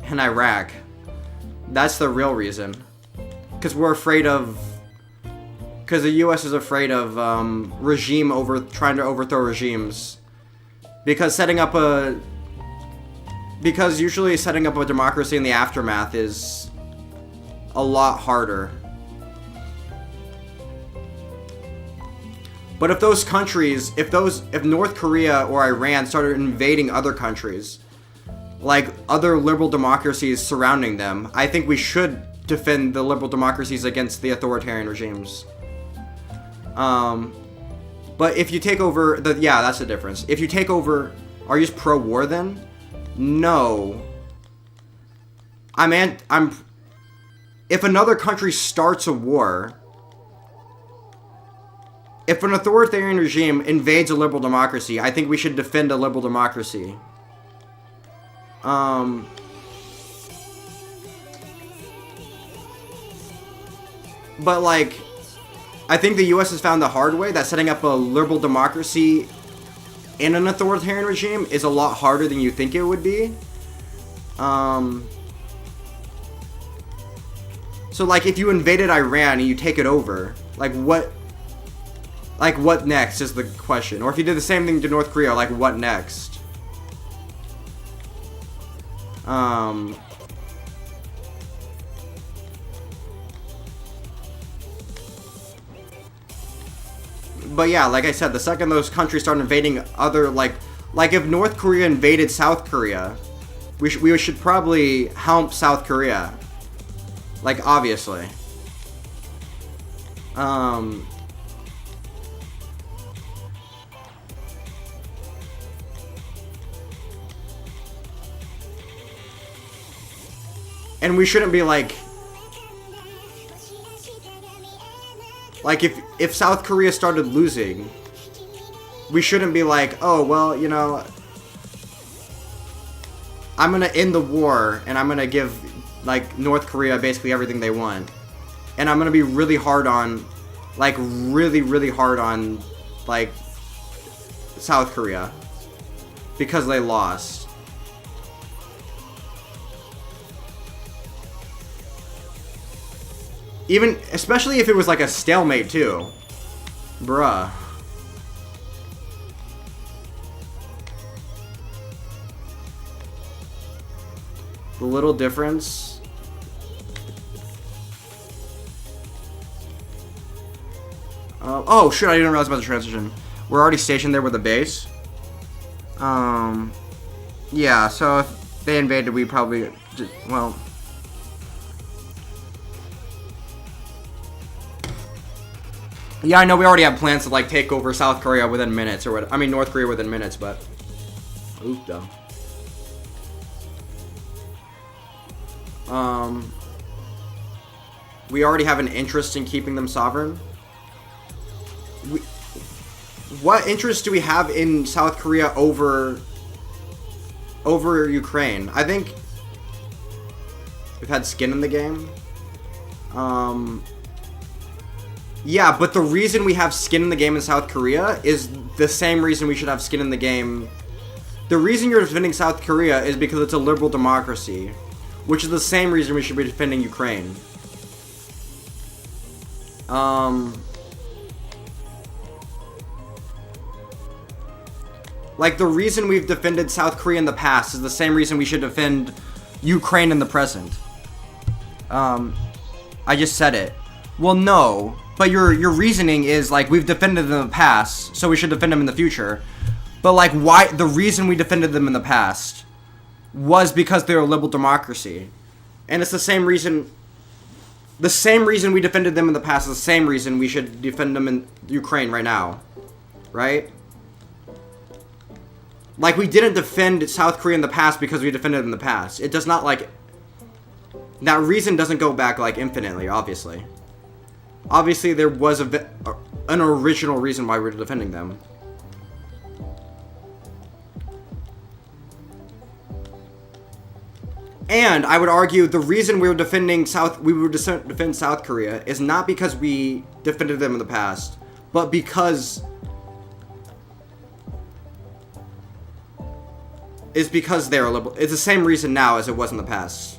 and Iraq. That's the real reason. Because we're afraid of... Because the U.S. is afraid of trying to overthrow regimes. Because usually setting up a democracy in the aftermath is a lot harder. But if those countries, if North Korea or Iran started invading other countries, like other liberal democracies surrounding them, I think we should defend the liberal democracies against the authoritarian regimes. But if you take over yeah, that's the difference. If you take over, are you just pro-war then? No. If another country starts a war, if an authoritarian regime invades a liberal democracy, I think we should defend a liberal democracy. But like, I think the U.S. has found the hard way that setting up a liberal democracy in an authoritarian regime is a lot harder than you think it would be. So like, if you invaded Iran and you take it over, what next is the question. Or if you did the same thing to North Korea, like, what next? But yeah, like I said, the second those countries start invading other, like if North Korea invaded South Korea, we should probably help South Korea. Like, obviously. And we shouldn't be like if South Korea started losing, we shouldn't be like, oh, well, you know, I'm gonna end the war and I'm gonna give, like, North Korea basically everything they want. And I'm gonna be really hard on, like, really hard on, like, South Korea. Because they lost. Even, especially if it was like a stalemate too. Bruh. The little difference. Oh shit, I didn't realize about the transition. We're already stationed there with a base. Yeah, so if they invaded, we probably just, well... Yeah, I know we already have plans to, like, take over South Korea within minutes, or what? I mean, North Korea within minutes, but... Oof, though. We already have an interest in keeping them sovereign. What interest do we have in South Korea over Ukraine? I think we've had skin in the game. Yeah, but the reason we have skin in the game in South Korea is the same reason we should have skin in the game. The reason you're defending South Korea is because it's a liberal democracy, which is the same reason we should be defending Ukraine. Like, the reason we've defended South Korea in the past is the same reason we should defend Ukraine in the present. I just said it. Well, no. But your reasoning is, like, we've defended them in the past, so we should defend them in the future. But, like, why? The reason we defended them in the past was because they're a liberal democracy. And it's the same reason... The same reason we defended them in the past is the same reason we should defend them in Ukraine right now. Right? Like, we didn't defend South Korea in the past because we defended them in the past. It does not, like... That reason doesn't go back, like, infinitely, obviously. Obviously, there was an original reason why we're defending them. And I would argue the reason we were defending defend South Korea is not because we defended them in the past, but because they're liberal. It's the same reason now as it was in the past.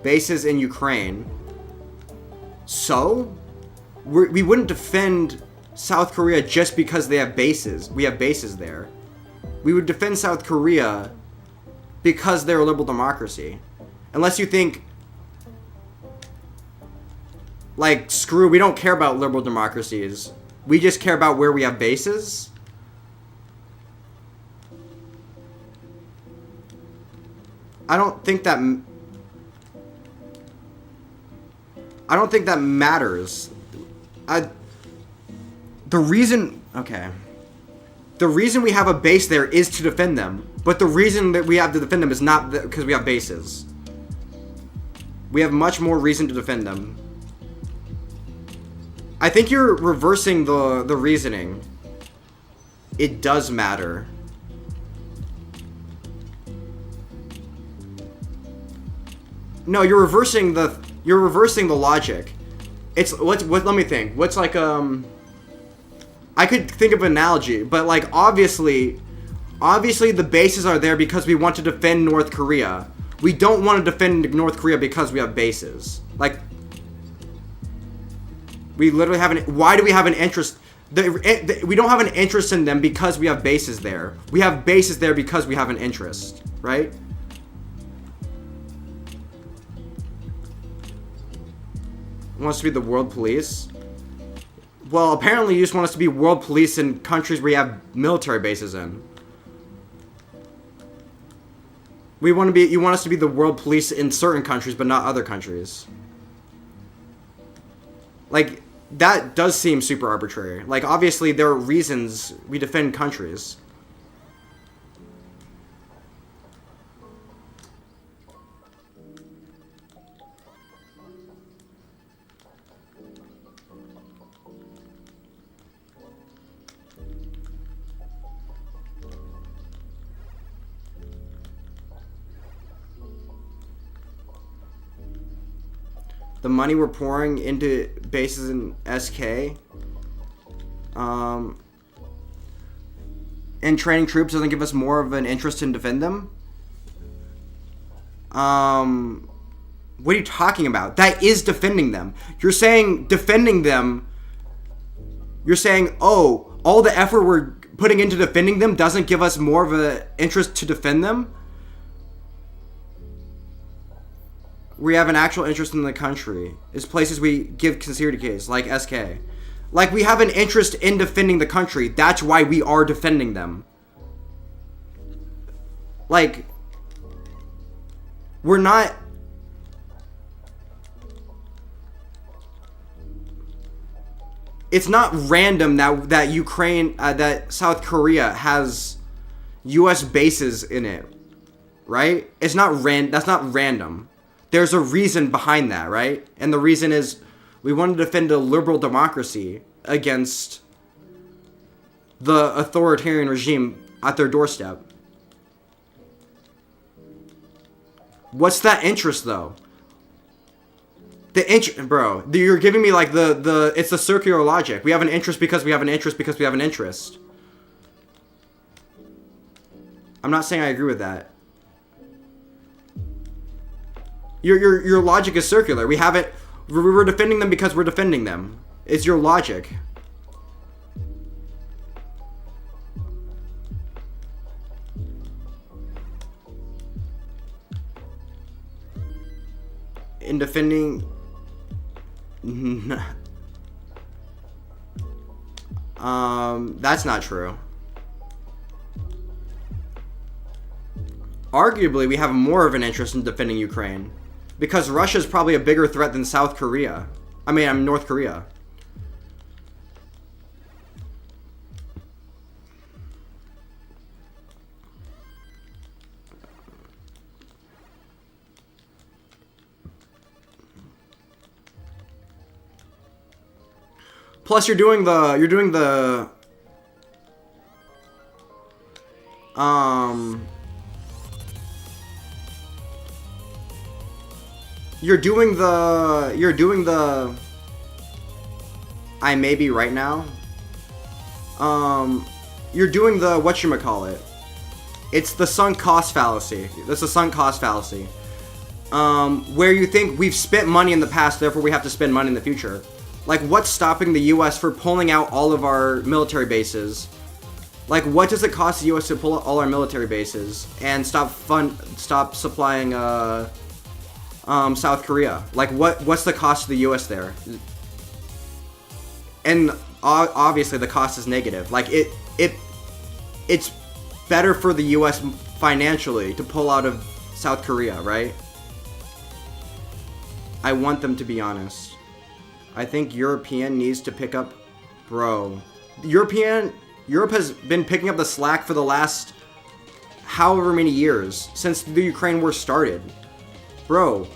Bases in Ukraine. So we wouldn't defend South Korea just because they have bases. We have bases there. We would defend South Korea because they're a liberal democracy. Unless you think, like, screw, we don't care about liberal democracies. We just care about where we have bases. I don't think that matters. The reason we have a base there is to defend them. But the reason that we have to defend them is not because we have bases. We have much more reason to defend them. I think you're reversing the reasoning. It does matter. No, you're reversing the logic. It's let me think. What's like I could think of an analogy, but like obviously the bases are there because we want to defend North Korea. We don't want to defend North Korea because we have bases. Like, we literally have why do we have an interest? We don't have an interest in them because we have bases there. We have bases there because we have an interest, right? Wants to be the world police? Well, apparently you just want us to be world police in countries where you have military bases in. You want us to be the world police in certain countries, but not other countries. Like, that does seem super arbitrary. Like, obviously there are reasons we defend countries. The money we're pouring into bases in SK and training troops doesn't give us more of an interest in defend them? What are you talking about? That is defending them. You're saying defending them. You're saying, oh, all the effort we're putting into defending them doesn't give us more of an interest to defend them? We have an actual interest in the country. It's places we give considered case, like SK. Like, we have an interest in defending the country. That's why we are defending them. Like, we're not... It's not random that Ukraine, that South Korea has U.S. bases in it, right? It's not that's not random. There's a reason behind that, right? And the reason is we want to defend a liberal democracy against the authoritarian regime at their doorstep. What's that interest, though? The interest, bro. You're giving me like it's the circular logic. We have an interest because we have an interest because we have an interest. I'm not saying I agree with that. Your logic is circular. We're defending them because we're defending them. It's your logic. In defending... that's not true. Arguably, we have more of an interest in defending Ukraine. Because Russia is probably a bigger threat than South Korea. I'm North Korea. Plus, you're doing the you're doing the I may be right now. You're doing the whatchamacallit. It's the sunk cost fallacy. That's the sunk cost fallacy. Where you think we've spent money in the past, therefore we have to spend money in the future. Like, what's stopping the U.S. for pulling out all of our military bases? Like, what does it cost the U.S. to pull out all our military bases and stop supplying South Korea? Like, what's the cost to the U.S. there? And obviously the cost is negative. Like, it's better for the U.S. financially to pull out of South Korea, right? I want them to be honest. I think European needs to pick up... Bro. Europe has been picking up the slack for the last however many years, since the Ukraine war started. Bro,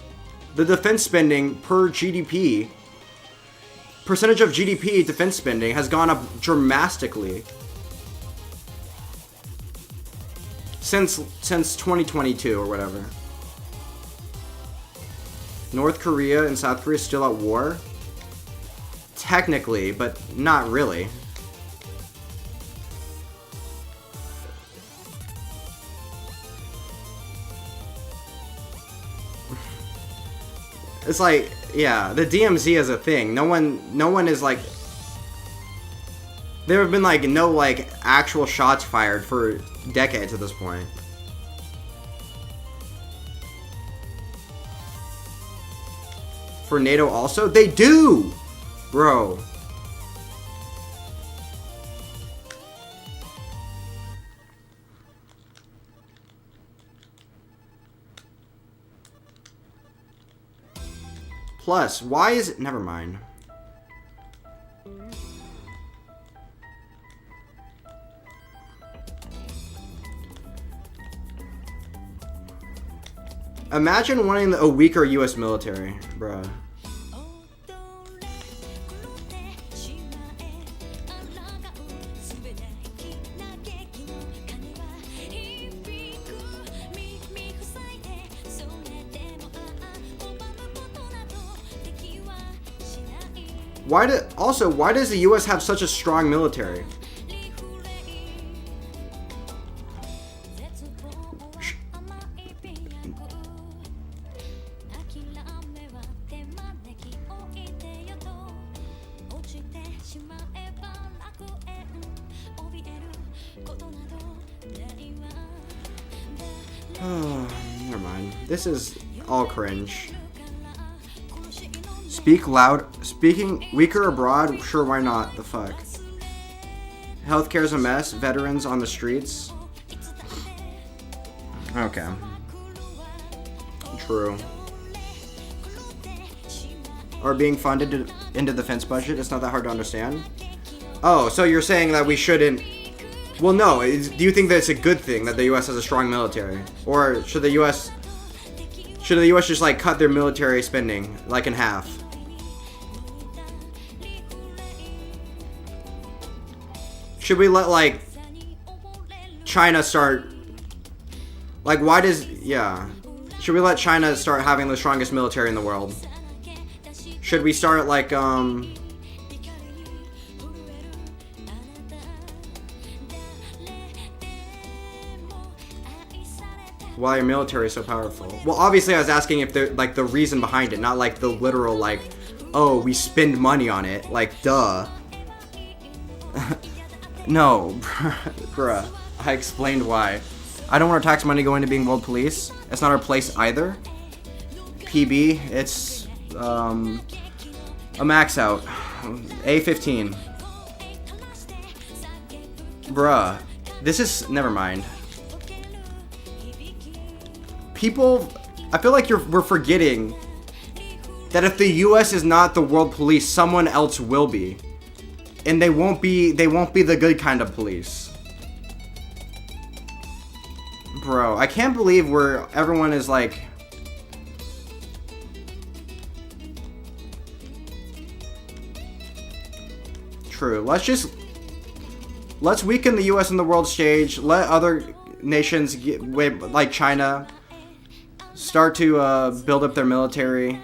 the defense spending per GDP, percentage of GDP defense spending has gone up dramatically. Since 2022 or whatever. North Korea and South Korea still at war? Technically, but not really. It's like, yeah, the DMZ is a thing. No one is like... There have been like no like actual shots fired for decades at this point. For NATO also? They do! Bro. Plus, why is it... Never mind. Imagine wanting a weaker US military, bruh. Why does the US have such a strong military? Never mind. This is all cringe. Speak loud. Speaking weaker abroad? Sure, why not? The fuck? Healthcare's a mess. Veterans on the streets. Okay. True. Or being funded into the defense budget. It's not that hard to understand. Oh, so you're saying that we shouldn't... Well, no. Do you think that it's a good thing that the U.S. has a strong military? Or should the U.S. just, like, cut their military spending, like, in half? Should we let, like, China start... Like, why does... Yeah. Should we let China start having the strongest military in the world? Should we start, like, why your military is so powerful? Well, obviously I was asking if the like the reason behind it, not like the literal like, oh, we spend money on it. Like, duh. No, bruh. I explained why. I don't want our tax money going to being world police. It's not our place either. PB, it's a max out. A15. Bruh. This is... Never mind. People... I feel like we're forgetting that if the US is not the world police, someone else will be. And they won't be the good kind of police. Bro, I can't believe everyone is like... True. Let's weaken the U.S. in the world stage. Let other nations, like China, start to build up their military.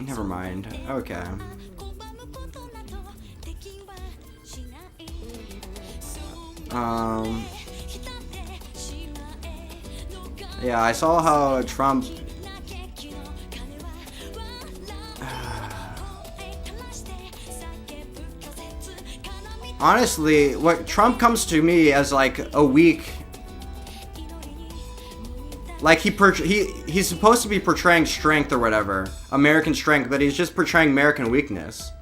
Never mind. Okay. Yeah, I saw how Trump... Honestly, what Trump comes to me as like a weak... Like he's supposed to be portraying strength or whatever. American strength, but he's just portraying American weakness.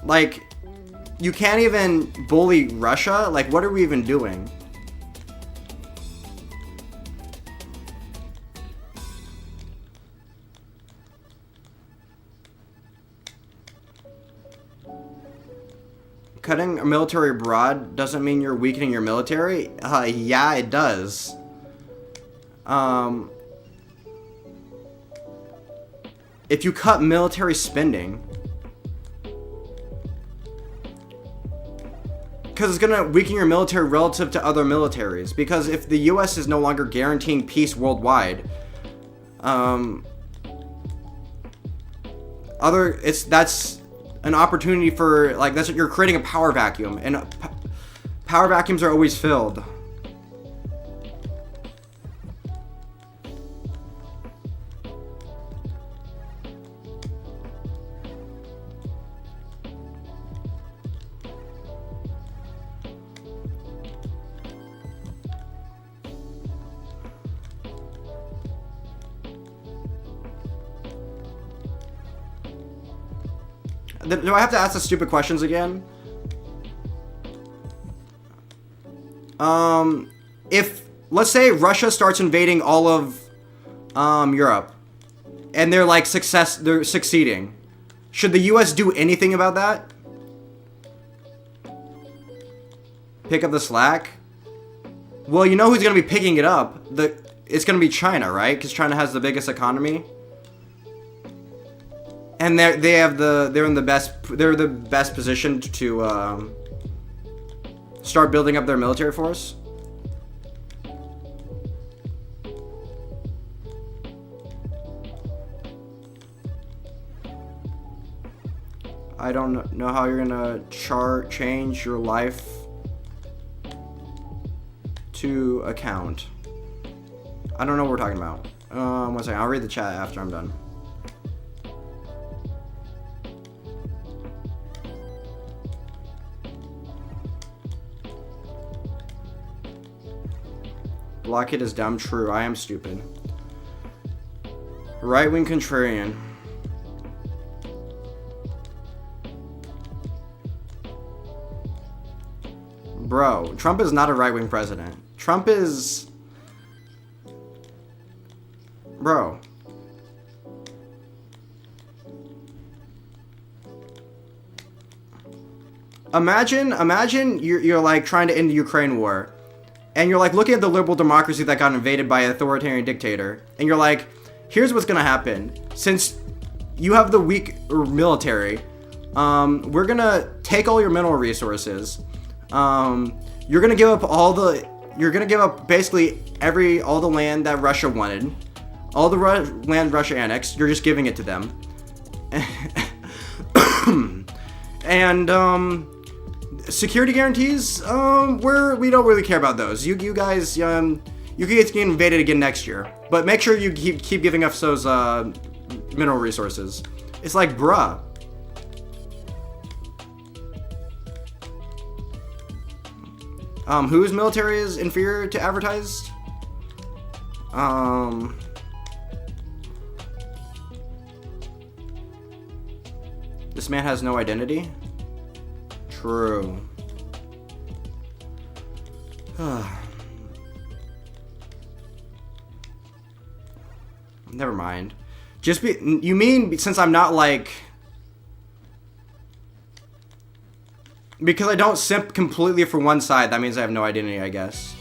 Like, you can't even bully Russia? Like, what are we even doing? Cutting a military abroad doesn't mean you're weakening your military? Yeah, it does. If you cut military spending... Because it's going to weaken your military relative to other militaries. Because if the U.S. is no longer guaranteeing peace worldwide, that's an opportunity for, like, you're creating a power vacuum, and power vacuums are always filled. Do I have to ask the stupid questions again? If, let's say Russia starts invading all of, Europe, and they're succeeding, should the US do anything about that? Pick up the slack? Well, you know who's gonna be picking it up? It's gonna be China, right? Because China has the biggest economy. And they're the best position to start building up their military force. I don't know how you're gonna change your life to account. I don't know what we're talking about. 1 second, I'll read the chat after I'm done. Blockade is dumb. True, I am stupid. Right-wing contrarian. Bro, Trump is not a right-wing president. Trump is... Bro. Imagine you're like trying to end the Ukraine war. And you're like looking at the liberal democracy that got invaded by an authoritarian dictator. And you're like, here's what's gonna happen. Since you have the weak military, we're gonna take all your mineral resources. You're gonna give up basically all the land that Russia wanted. All the land Russia annexed, you're just giving it to them. And, security guarantees, we don't really care about those. You guys, you can get invaded again next year. But make sure you keep giving us those, mineral resources. It's like, bruh. Whose military is inferior to advertised? This man has no identity? True. Never mind. You mean since I'm not like... Because I don't simp completely for one side, that means I have no identity, I guess.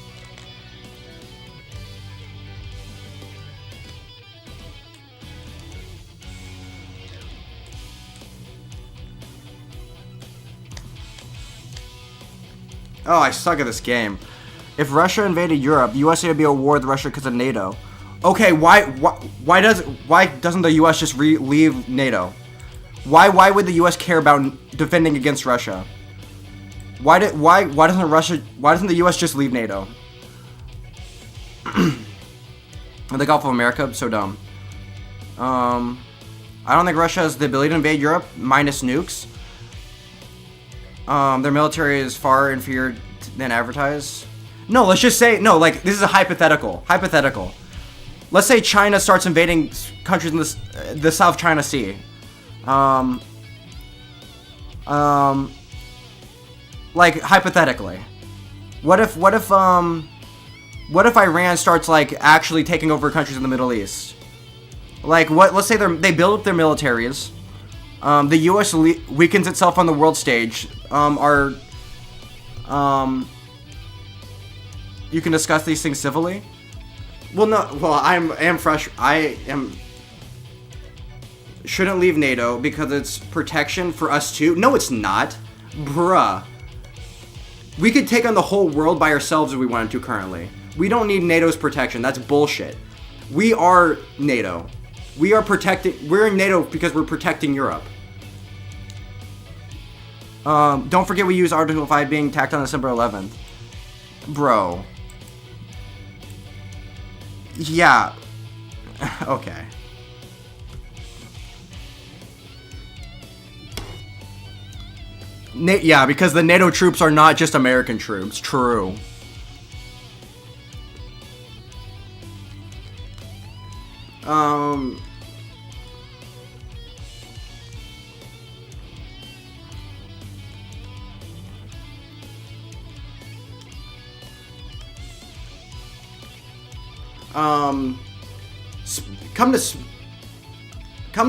Oh, I suck at this game. If Russia invaded Europe, the USA would be at war with Russia because of NATO. Okay, why doesn't the US just leave NATO? Why would the US care about defending against Russia? Why doesn't the US just leave NATO? The Gulf of America, so dumb. I don't think Russia has the ability to invade Europe minus nukes. Their military is far inferior than advertised. No, let's just say no. Like this is a hypothetical. Hypothetical. Let's say China starts invading countries in the South China Sea. Like hypothetically, what if Iran starts like actually taking over countries in the Middle East? Like let's say they build up their militaries. The U.S. weakens itself on the world stage. You can discuss these things civilly. Well, no. Well, I am fresh. I shouldn't leave NATO because it's protection for us too. No, it's not, bruh. We could take on the whole world by ourselves if we wanted to. Currently, we don't need NATO's protection. That's bullshit. We are NATO. We are protecting. We're in NATO because we're protecting Europe. Don't forget we use Article 5 being tacked on December 11th. Bro. Yeah. Okay. Yeah, because the NATO troops are not just American troops. True. Come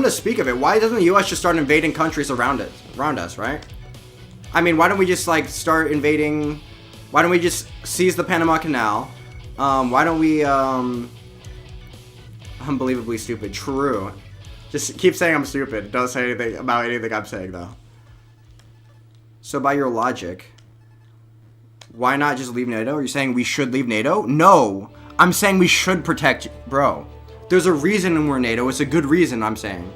to speak of it, why doesn't the U.S. just start invading countries around us, right? I mean, why don't we just like start invading? Why don't we just seize the Panama Canal? Why don't we unbelievably stupid. True. Just keep saying I'm stupid. Don't say anything about anything I'm saying though. So by your logic, why not just leave NATO? Are you saying we should leave NATO? No. I'm saying we should protect, bro. There's a reason we're NATO. It's a good reason, I'm saying.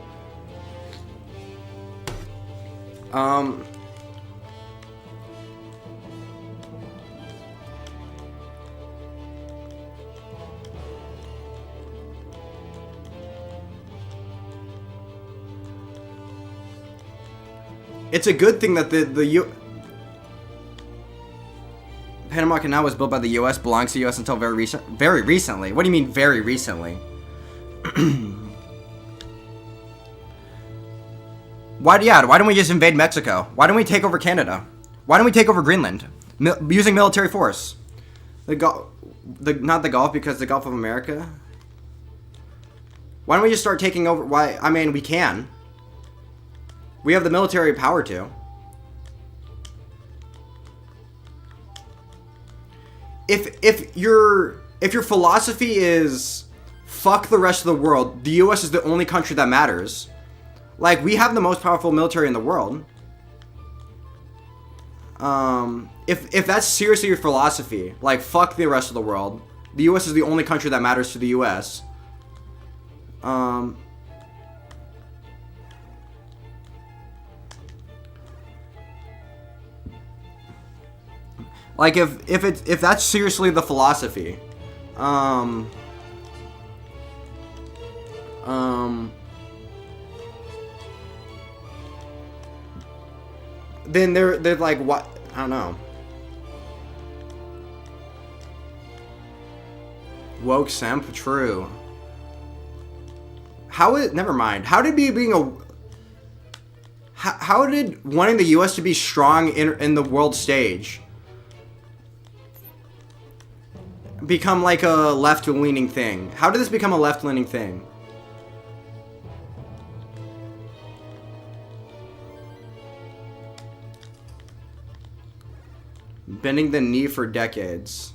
It's a good thing that the Panama Canal was built by the U.S., belongs to the U.S. until very recently. What do you mean very recently? Why don't we just invade Mexico? Why don't we take over Canada? Why don't we take over Greenland? Using military force. Not the Gulf, because the Gulf of America. Why don't we just start taking over? Why? I mean, we can. We have the military power to. If your philosophy is fuck the rest of the world, the US is the only country that matters. Like, we have the most powerful military in the world. If that's seriously your philosophy, like fuck the rest of the world, the US is the only country that matters to the US. Like if that's seriously the philosophy, then they're like, what? I don't know. Woke simp, true. Never mind. How did wanting the U.S. to be strong in the world stage become like a left-leaning thing? How did this become a left-leaning thing? Bending the knee for decades.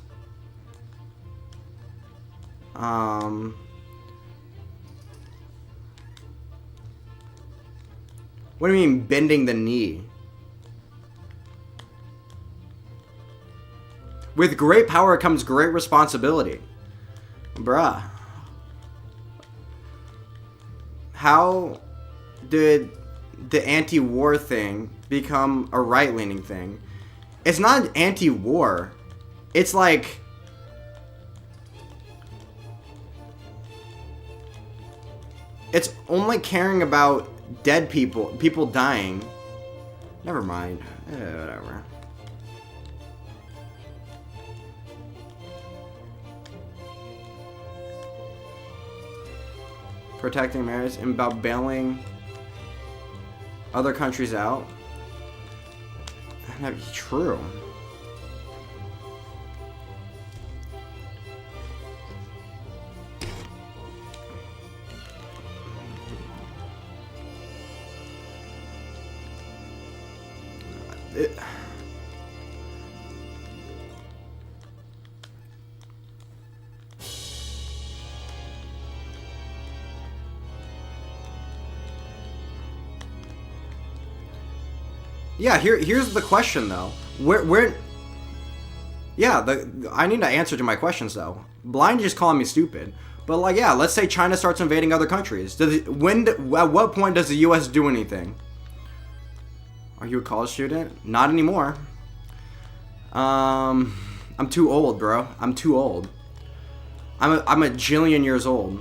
What do you mean bending the knee? With great power comes great responsibility. Bruh. How did the anti-war thing become a right-leaning thing? It's not anti-war. It's like... It's only caring about dead people, people dying. Never mind. Whatever. Protecting marriage and about bailing other countries out. That'd be true. Yeah, here's the question though. Where yeah, I need an answer to my questions though. Blind just calling me stupid. But like, yeah, let's say China starts invading other countries. At what point does the US do anything? Are you a college student? Not anymore. I'm too old, bro. I'm too old. I'm a jillion years old.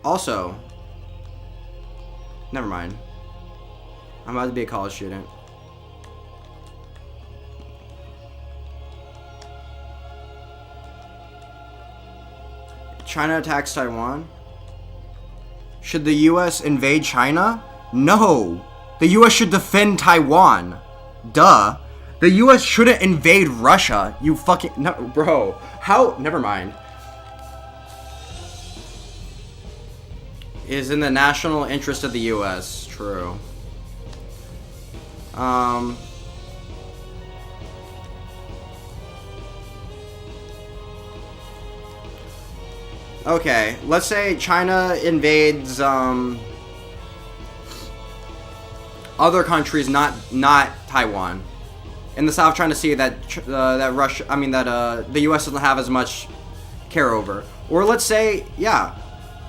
Also, never mind. I'm about to be a college student. China attacks Taiwan. Should the US invade China? No. The US should defend Taiwan. Duh. The US shouldn't invade Russia. You fucking... No, bro. How... Never mind. Is in the national interest of the US. True. Okay, let's say China invades other countries, not Taiwan. In the South China Sea that the US doesn't have as much care over. Or let's say, yeah,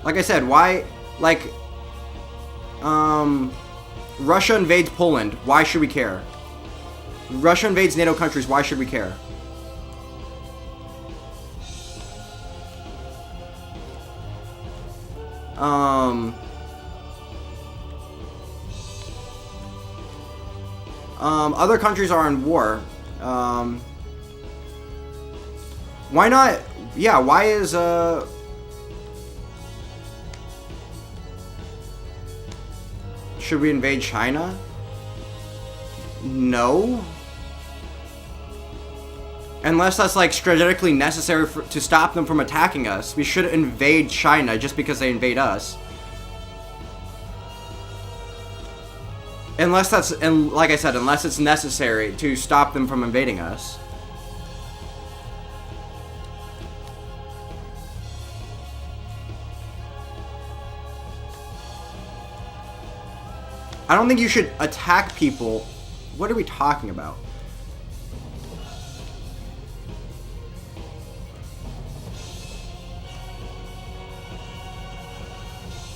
like I said, why, like, Russia invades Poland, why should we care? Russia invades NATO countries, why should we care? Other countries are in war. Why not? Yeah, why is, should we invade China? No. Unless that's like strategically necessary to stop them from attacking us. We should invade China just because they invade us. Unless that's, and like I said, unless it's necessary to stop them from invading us. I don't think you should attack people. What are we talking about?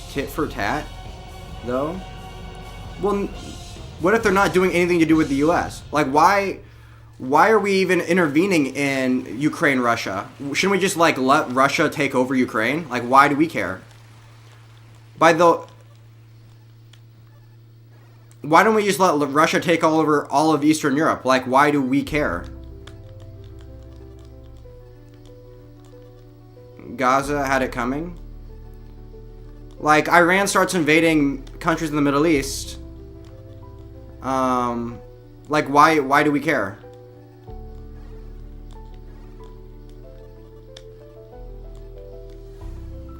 Tit for tat, though? Well, what if they're not doing anything to do with the U.S.? Like, why are we even intervening in Ukraine, Russia? Shouldn't we just, like, let Russia take over Ukraine? Like, why do we care? Why don't we just let Russia take over all of Eastern Europe? Like, why do we care? Gaza had it coming. Like, Iran starts invading countries in the Middle East. Like, why do we care?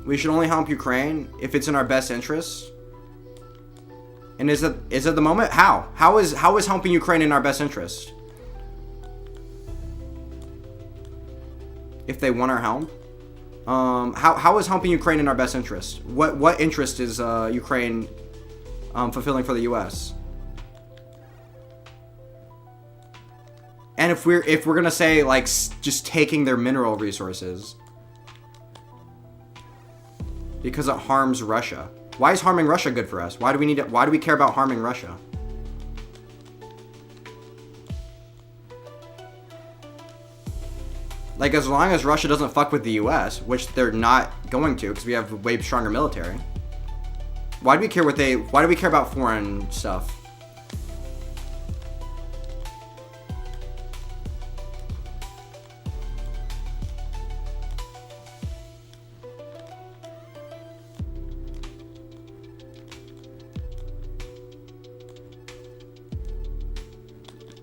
We should only help Ukraine if it's in our best interest. And is it the moment? How? How is helping Ukraine in our best interest? If they want our help? How is helping Ukraine in our best interest? What interest is Ukraine fulfilling for the U.S.? And if we're gonna say like just taking their mineral resources because it harms Russia, why is harming Russia good for us? Why do we care about harming Russia? Like, as long as Russia doesn't fuck with the U.S., which they're not going to, because we have a way stronger military. Why do we care why do we care about foreign stuff?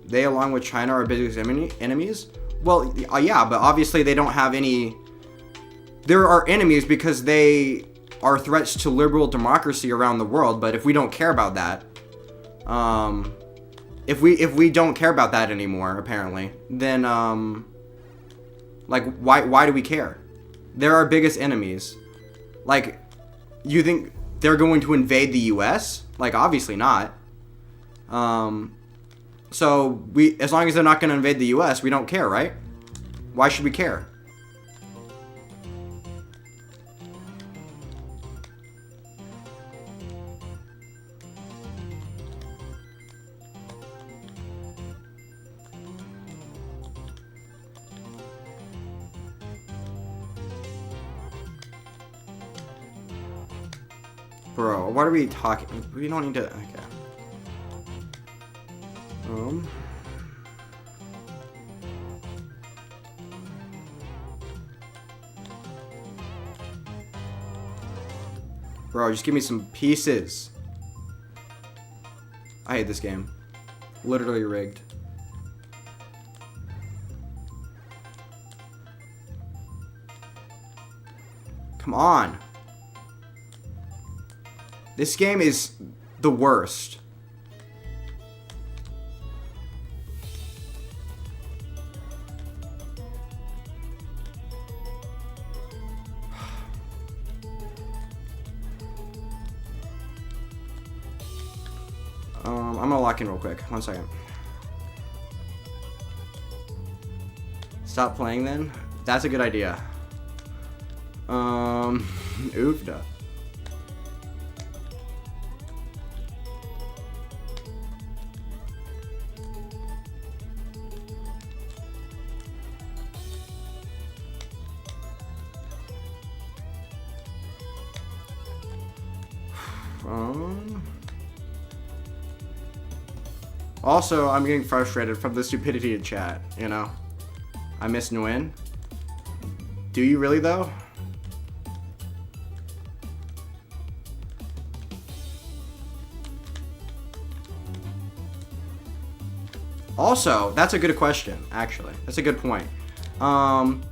They, along with China, are our biggest enemies? Well, yeah, but obviously they don't have any... There are enemies because they are threats to liberal democracy around the world, but if we don't care about that... If we don't care about that anymore, apparently, then, like, why do we care? They're our biggest enemies. Like, you think they're going to invade the U.S.? Like, obviously not. So, as long as they're not going to invade the U.S., we don't care, right? Why should we care? Bro, what are we talking? We don't need to... Okay. Bro, just give me some pieces. I hate this game. Literally rigged. Come on. This game is the worst. I'm gonna lock in real quick. 1 second. Stop playing then? That's a good idea. Oofda. Also, I'm getting frustrated from the stupidity in chat, you know? I miss Nguyen. Do you really, though? Also, that's a good question, actually. That's a good point. Come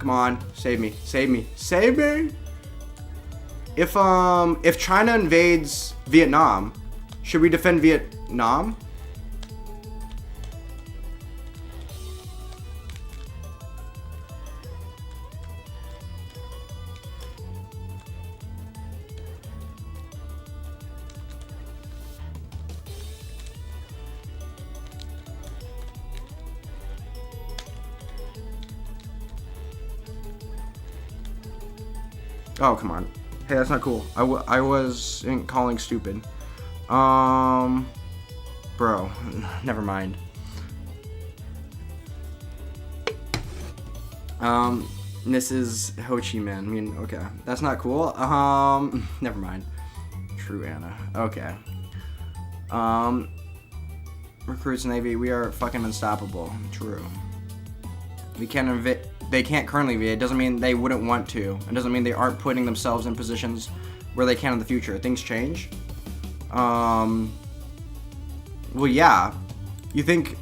on, save me, save me, save me! If China invades Vietnam, should we defend Vietnam? Oh, come on. Hey, that's not cool. I wasn't calling stupid. Bro, never mind. Mrs. Ho Chi Minh. I mean, okay. That's not cool. Never mind. True Anna. Okay. Recruits Navy, we are fucking unstoppable. True. We can't invade. They can't currently invade. It doesn't mean they wouldn't want to. It doesn't mean they aren't putting themselves in positions where they can in the future. Things change. Well, yeah. You think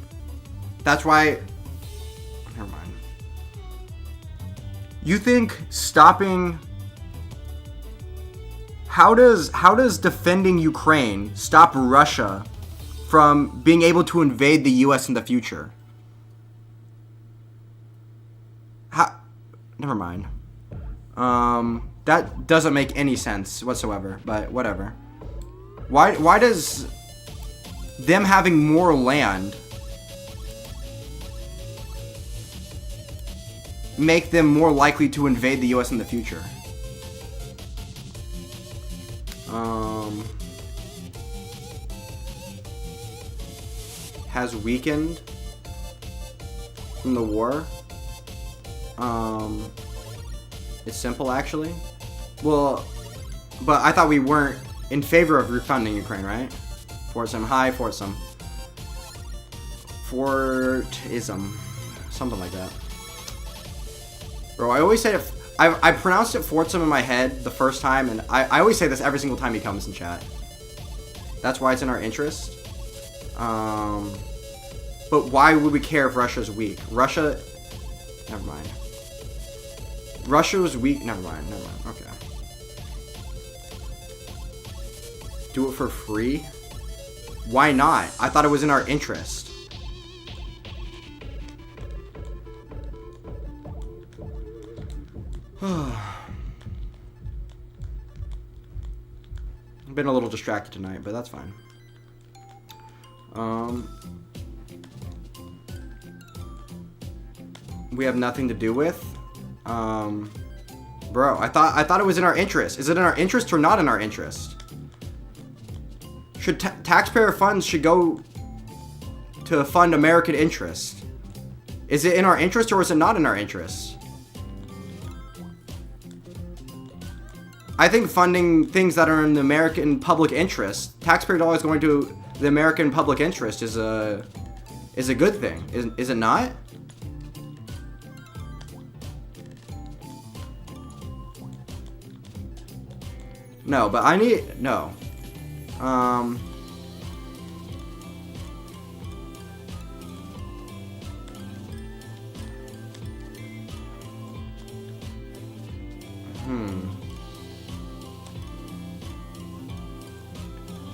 that's why... Never mind. You think stopping... How does defending Ukraine stop Russia from being able to invade the U.S. in the future? Never mind. That doesn't make any sense whatsoever, but whatever. Why does them having more land make them more likely to invade the U.S. in the future? Has weakened from the war. It's simple, actually. Well, but I thought we weren't in favor of refunding Ukraine, right? Fortsum. Hi, Fortsum. Fortism. Something like that. Bro, I always say it. I pronounced it Fortsum in my head the first time, and I always say this every single time he comes in chat. That's why it's in our interest. But why would we care if Russia's weak? Russia... Never mind. Russia was weak. Never mind. Okay. Do it for free? Why not? I thought it was in our interest. I've been a little distracted tonight, but that's fine. We have nothing to do with. Bro, I thought it was in our interest. Is it in our interest or not in our interest? Should taxpayer funds should go to fund American interest? Is it in our interest or is it not in our interest? I think funding things that are in the American public interest, taxpayer dollars going to the American public interest is a good thing. Is it not? No, but I need... No.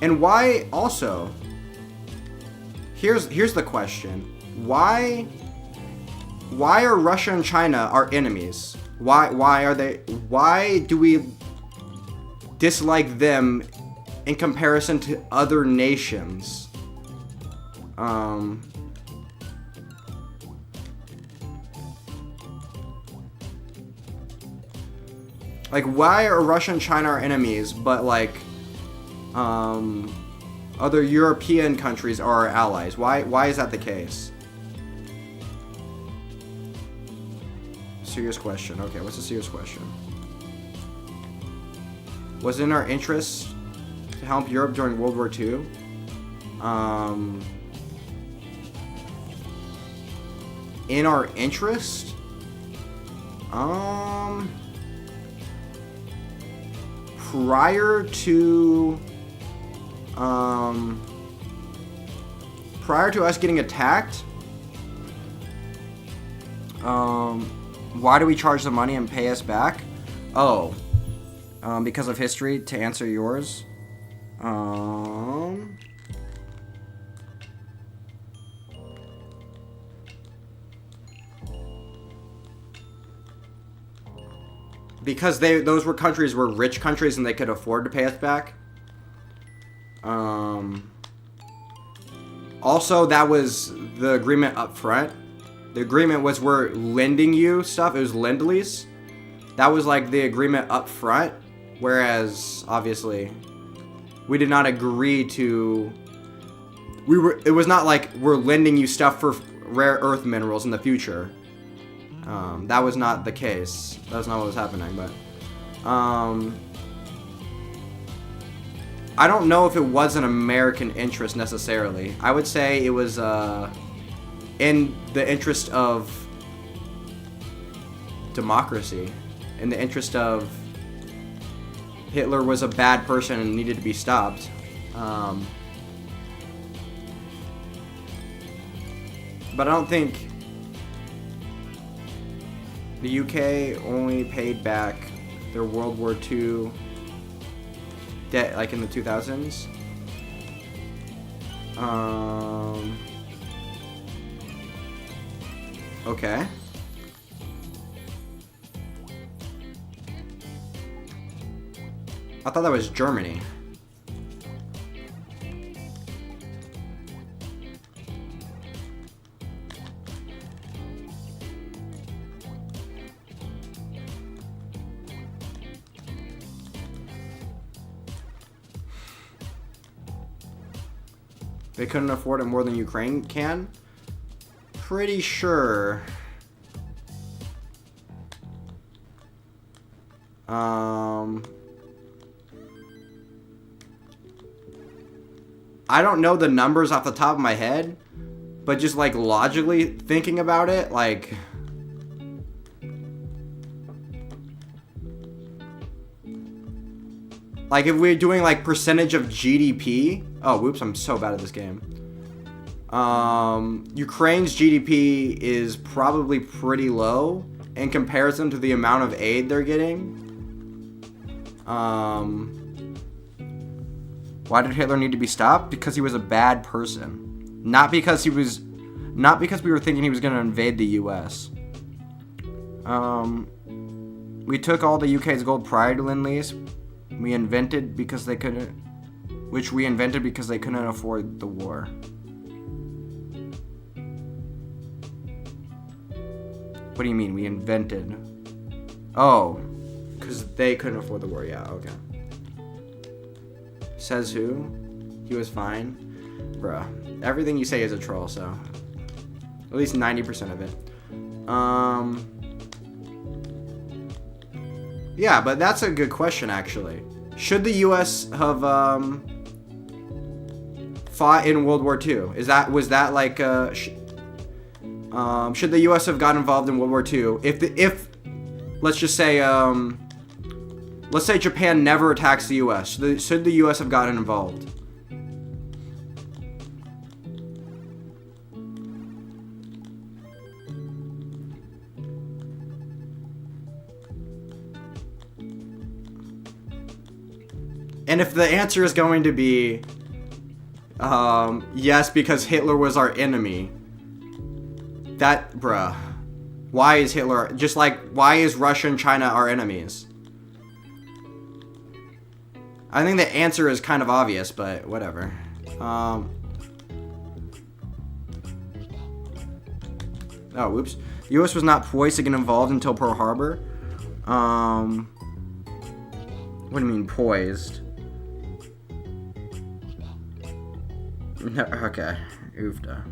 And why also... Here's the question. Why are Russia and China our enemies? Why are they... Why do we dislike them in comparison to other nations? Like, why are Russia and China our enemies, but like other European countries are our allies? Why is that the case? Serious question. Okay, what's the serious question? Was it in our interest to help Europe during World War II? In our interest? Prior to us getting attacked, why do we charge the money and pay us back? Oh, because of history, to answer yours. Because those were countries were rich countries and they could afford to pay us back. Also, that was the agreement up front. The agreement was we're lending you stuff. It was lend-lease. That was like the agreement up front. Whereas, obviously, we did not agree to... It was not like we're lending you stuff for rare earth minerals in the future. That was not the case. That's not what was happening, but... I don't know if it was an American interest necessarily. I would say it was in the interest of democracy. In the interest of Hitler was a bad person and needed to be stopped. But I don't think the UK only paid back their World War II debt like in the 2000s. Okay. I thought that was Germany. They couldn't afford it more than Ukraine can? Pretty sure. I don't know the numbers off the top of my head, but just like logically thinking about it, like if we're doing like percentage of GDP. Oh, whoops, I'm so bad at this game. Ukraine's GDP is probably pretty low in comparison to the amount of aid they're getting. Why did Hitler need to be stopped? Because he was a bad person. Not because we were thinking he was going to invade the US. We took all the UK's gold prior to Lend-Lease. We invented because they couldn't afford the war. What do you mean we invented? Oh, because they couldn't afford the war. Yeah, okay. Says who? He was fine. Bruh. Everything you say is a troll, so. At least 90% of it. Yeah, but that's a good question, actually. Should the U.S. have fought in World War II? Was that like should the U.S. have got involved in World War II? If let's just say let's say Japan never attacks the U.S. Should the U.S. have gotten involved? And if the answer is going to be yes, because Hitler was our enemy, that, bruh, why is Hitler, just like, why is Russia and China our enemies? I think the answer is kind of obvious, but whatever. Oh, whoops. The U.S. was not poised to get involved until Pearl Harbor. What do you mean, poised? No, okay. Oofda.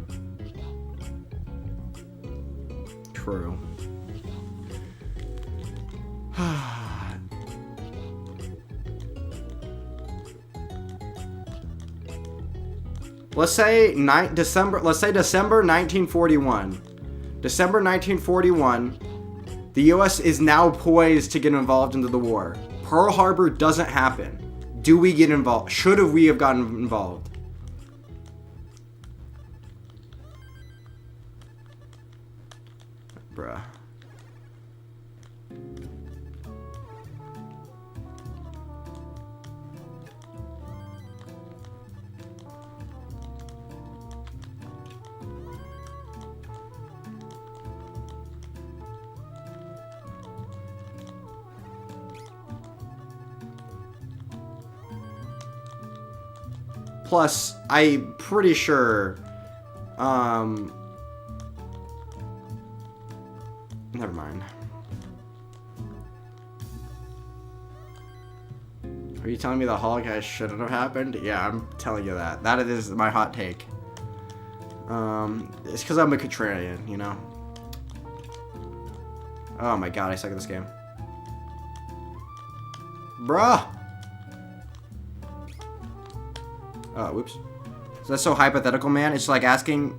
True. Let's say December 1941. December 1941, the US is now poised to get involved into the war. Pearl Harbor doesn't happen. Do we get involved? Should we have gotten involved? Bruh. Plus, I'm pretty sure, never mind. Are you telling me the Holocaust shouldn't have happened? Yeah, I'm telling you that. That is my hot take. It's because I'm a contrarian, you know? Oh my god, I suck at this game. Bruh! Oh, whoops. So that's so hypothetical, man. It's like asking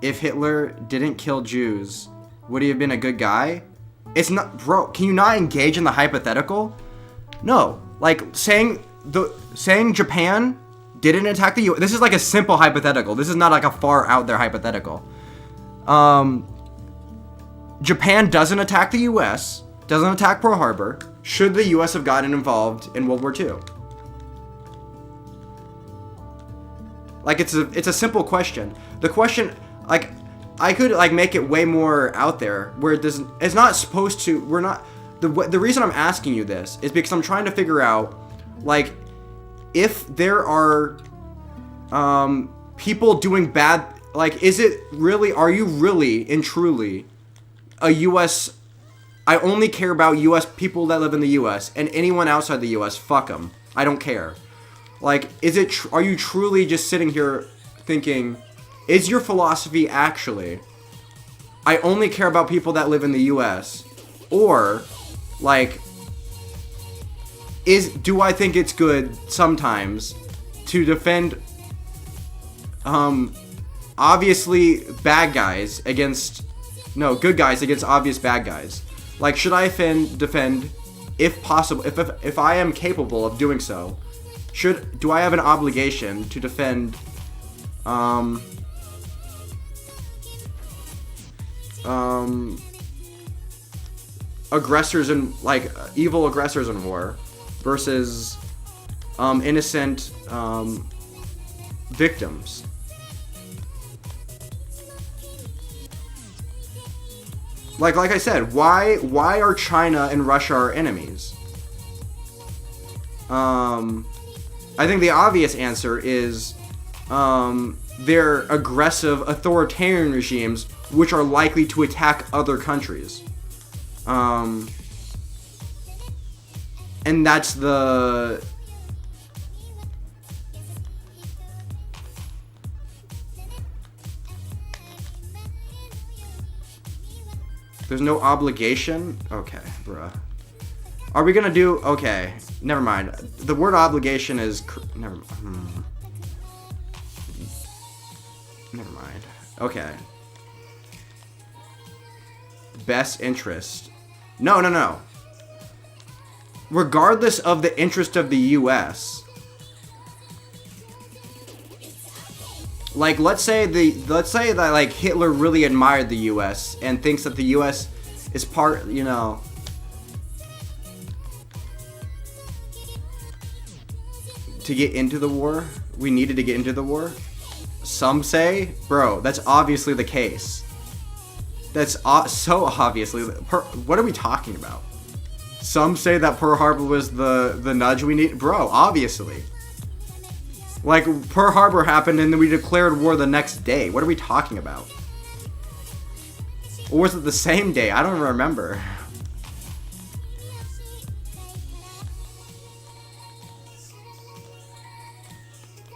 if Hitler didn't kill Jews, would he have been a good guy? It's not, bro, can you not engage in the hypothetical? No. Like, saying Japan didn't attack the U.S. This is like a simple hypothetical. This is not like a far out there hypothetical. Japan doesn't attack the U.S., doesn't attack Pearl Harbor. Should the U.S. have gotten involved in World War II? Like, it's a simple question. The question, like, I could, like, make it way more out there, where it's not supposed to, we're not, the reason I'm asking you this is because I'm trying to figure out, like, if there are, people doing bad, like, are you really and truly a U.S., I only care about U.S. people that live in the U.S., and anyone outside the U.S., fuck them. I don't care. Like, are you truly just sitting here thinking, is your philosophy actually, I only care about people that live in the U.S., or, like, do I think it's good sometimes to defend, obviously good guys against obvious bad guys? Like, should I defend, if possible, if I am capable of doing so, do I have an obligation to defend, aggressors in, like, evil aggressors in war versus, innocent, victims? Like I said, why are China and Russia our enemies? I think the obvious answer is, they're aggressive authoritarian regimes which are likely to attack other countries. And that's the... There's no obligation? Okay, bruh. Are we gonna do... Okay, never mind. The word obligation is... Never mind. Okay. Best interest. No. Regardless of the interest of the U.S., like, let's say that, like, Hitler really admired the U.S. and thinks that the U.S. is part, you know... To get into the war? We needed to get into the war? Some say? Bro, that's obviously the case. That's so obviously... What are we talking about? Some say that Pearl Harbor was the nudge we need? Bro, obviously. Like, Pearl Harbor happened and then we declared war the next day. What are we talking about? Or was it the same day? I don't even remember.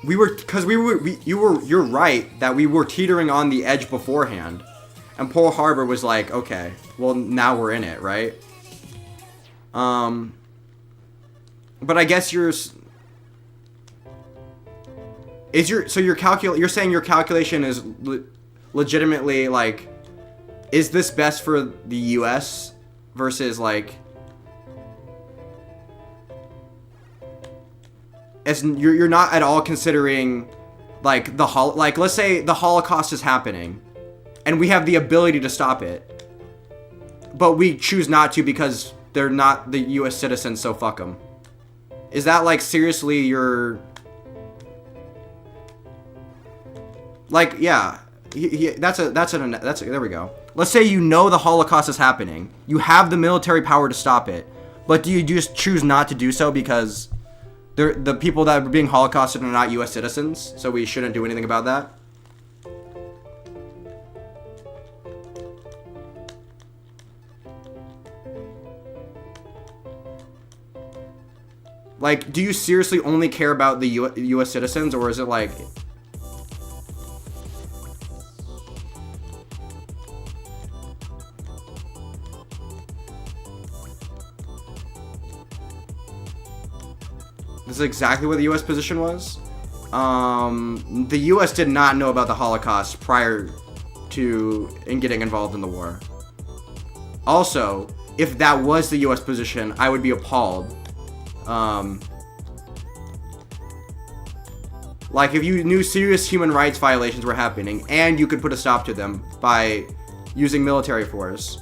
You're right that we were teetering on the edge beforehand. And Pearl Harbor was like, okay, well, now we're in it, right? But I guess you're saying your calculation is legitimately, like, is this best for the U.S. versus, like, as you're not at all considering, like, like, let's say the Holocaust is happening and we have the ability to stop it, but we choose not to because they're not the U.S. citizens, so fuck them. Is that, like, seriously your... Like, yeah, there we go. Let's say you know the Holocaust is happening. You have the military power to stop it, but do you just choose not to do so because the people that are being holocausted are not U.S. citizens, so we shouldn't do anything about that? Like, do you seriously only care about the U.S. citizens, or is it like... This is exactly what the U.S. position was? The U.S. did not know about the Holocaust prior to getting involved in the war. Also, if that was the U.S. position, I would be appalled. Like, if you knew serious human rights violations were happening and you could put a stop to them by using military force,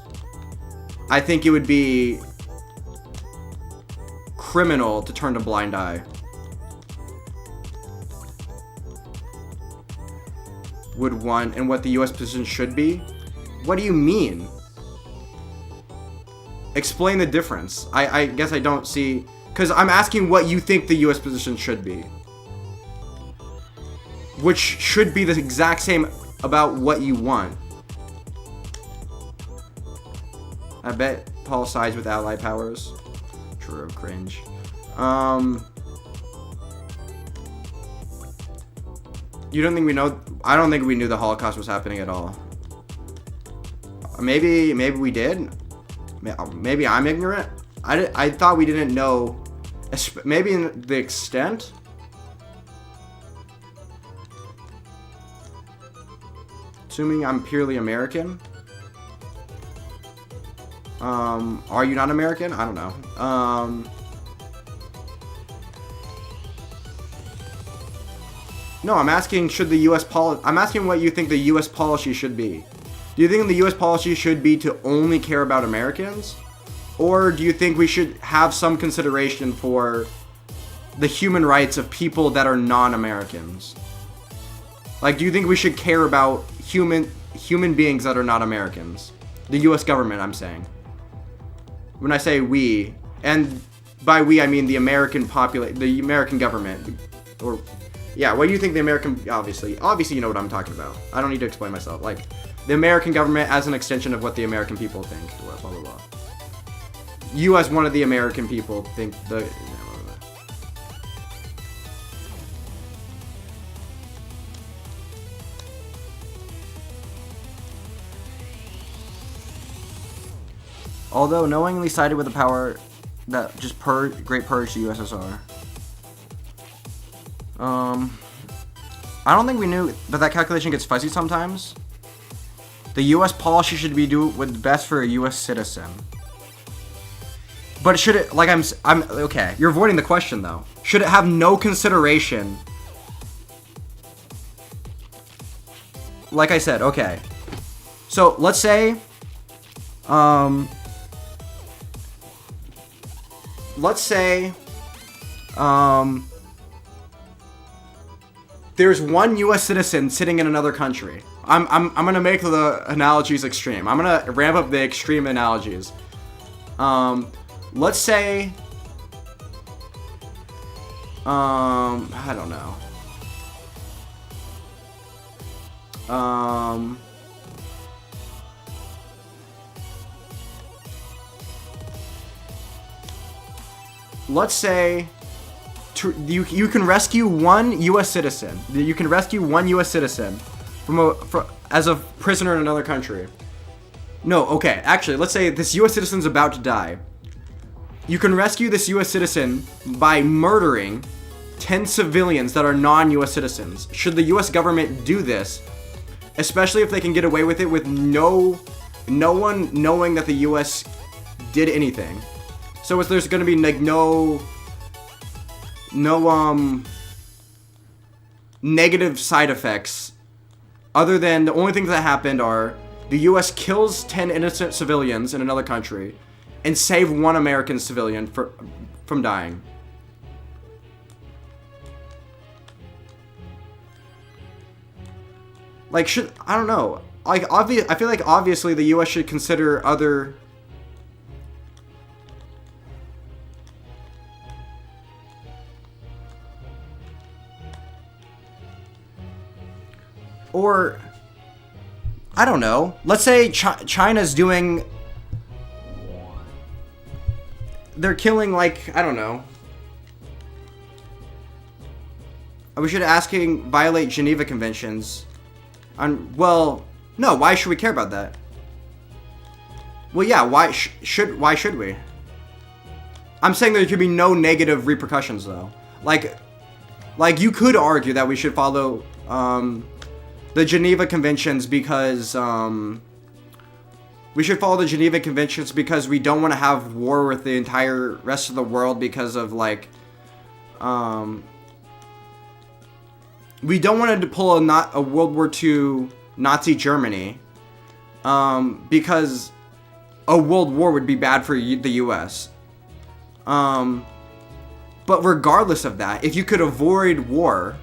I think it would be criminal to turn a blind eye. would want and what the U.S. position should be? What do you mean? Explain the difference. I guess I don't see... Because I'm asking what you think the U.S. position should be. Which should be the exact same about what you want. I bet Paul sides with Allied powers. True, cringe. You don't think we know? I don't think we knew the Holocaust was happening at all. Maybe we did. Maybe I'm ignorant. I thought we didn't know. Maybe in the extent. Assuming I'm purely American. Are you not American? I don't know. No, I'm asking should the U.S. I'm asking what you think the U.S. policy should be. Do you think the U.S. policy should be to only care about Americans? Or do you think we should have some consideration for the human rights of people that are non-Americans? Like, do you think we should care about human beings that are not Americans? The U.S. government, I'm saying. When I say we, and by we I mean the American government, or yeah, what do you think the American? Obviously, you know what I'm talking about. I don't need to explain myself. Like, the American government as an extension of what the American people think. Blah blah blah. You as one of the American people think the. Although knowingly sided with the power that just Great Purge the USSR. I don't think we knew, but that calculation gets fuzzy sometimes. The U.S. policy should be do what's best for a U.S. citizen. But should it, like I'm okay, you're avoiding the question though. Should it have no consideration? Like I said, okay. So let's say, there's one U.S. citizen sitting in another country. I'm gonna make the analogies extreme. I'm gonna ramp up the extreme analogies. Let's say, I don't know. Let's say you can rescue one U.S. citizen. You can rescue one U.S. citizen as a prisoner in another country. No, okay. Actually, let's say this U.S. citizen's about to die. You can rescue this U.S. citizen by murdering 10 civilians that are non-U.S. citizens. Should the U.S. government do this, especially if they can get away with it with no one knowing that the U.S. did anything? So there's going to be like no negative side effects other than the only things that happened are the U.S. kills 10 innocent civilians in another country and save one American civilian from dying. Like, I don't know. Like, I feel like obviously the U.S. should consider other. Or, I don't know. Let's say China's doing. They're killing, like, I don't know. We should violate Geneva Conventions. Well, no, why should we care about that? Well, yeah, why should we? I'm saying there should be no negative repercussions, though. Like you could argue that we should follow, the Geneva Conventions because, we should follow the Geneva Conventions because we don't want to have war with the entire rest of the world because of, like, we don't want to pull a World War II Nazi Germany, because a world war would be bad for the U.S. But regardless of that, if you could avoid war,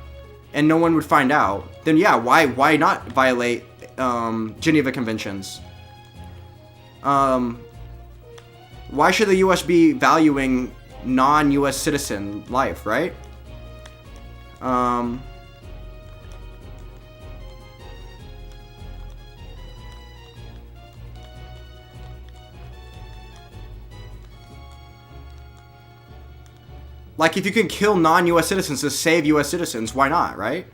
and no one would find out, then yeah, why not violate Geneva Conventions? Why should the U.S. be valuing non-U.S. citizen life, right? Like, if you can kill non-U.S. citizens to save U.S. citizens, why not, right?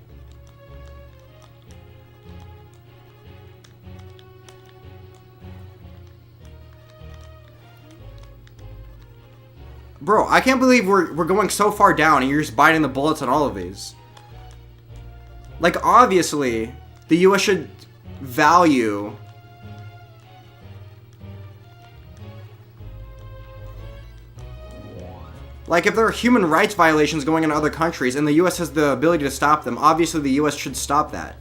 Bro, I can't believe we're going so far down and you're just biting the bullets on all of these. Like, obviously, the U.S. should value... Like, if there are human rights violations going on in other countries and the U.S. has the ability to stop them, obviously the U.S. should stop that.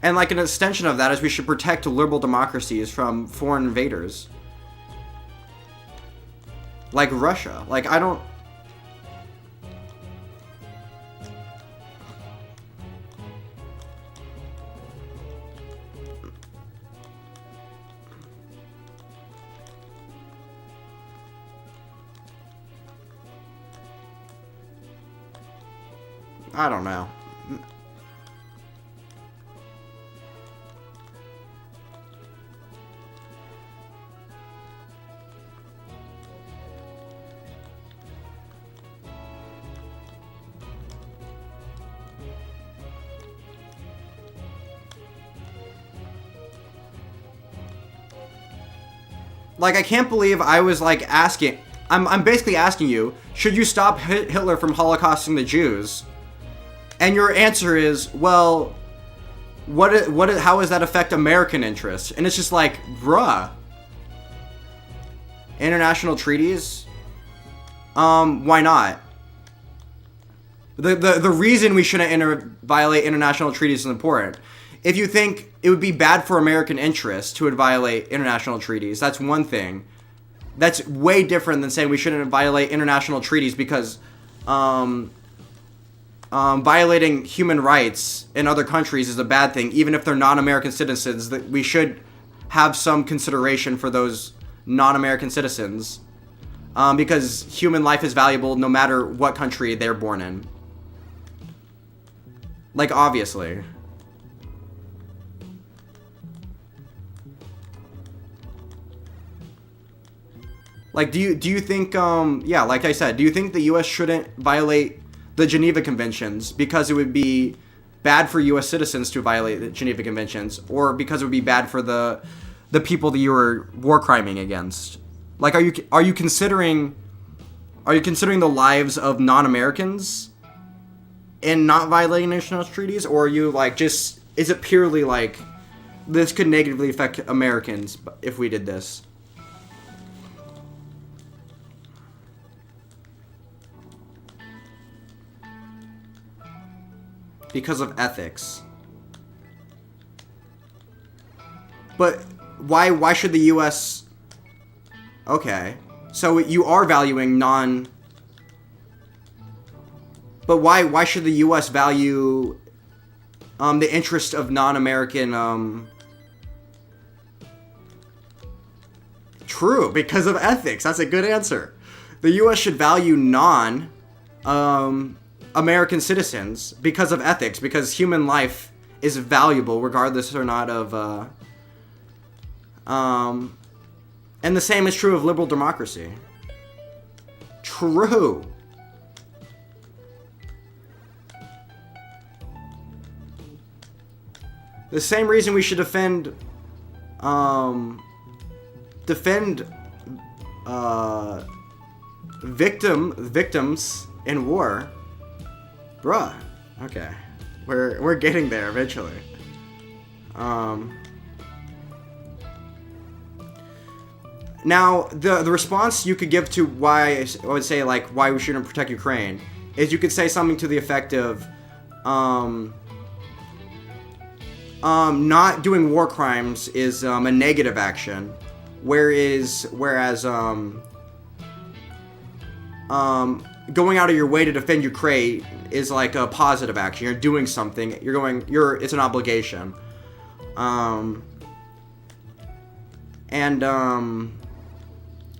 And, like, an extension of that is we should protect liberal democracies from foreign invaders. Like Russia. Like, I don't... I don't know. Like, I can't believe I was, like, asking... I'm basically asking you, should you stop Hitler from holocausting the Jews? And your answer is, well, how does that affect American interests? And it's just like, bruh. International treaties? Why not? The reason we shouldn't violate international treaties is important. If you think it would be bad for American interests to violate international treaties, that's one thing. That's way different than saying we shouldn't violate international treaties because violating human rights in other countries is a bad thing, even if they're non-American citizens. That we should have some consideration for those non-American citizens, because human life is valuable no matter what country they're born in. Like, obviously. Like, do you think, yeah, like I said, do you think the U.S. shouldn't violate the Geneva Conventions because it would be bad for U.S. citizens to violate the Geneva Conventions, or because it would be bad for the people that you were war criming against? Like, are you considering the lives of non-Americans in not violating international treaties, or are you like just, is it purely like this could negatively affect Americans if we did this? Because of ethics. But why should the U.S. Okay, so you are valuing non. But why should the U.S. value the interest of non-American? True, because of ethics. That's a good answer. The U.S. should value American citizens because of ethics, because human life is valuable regardless or not of and the same is true of liberal democracy. True. The same reason we should defend victims in war. Bruh. Okay. We're getting there eventually. Now, the response you could give to why I would say, like, why we shouldn't protect Ukraine is you could say something to the effect of not doing war crimes is a negative action, whereas going out of your way to defend Ukraine is like a positive action. You're doing something. It's an obligation.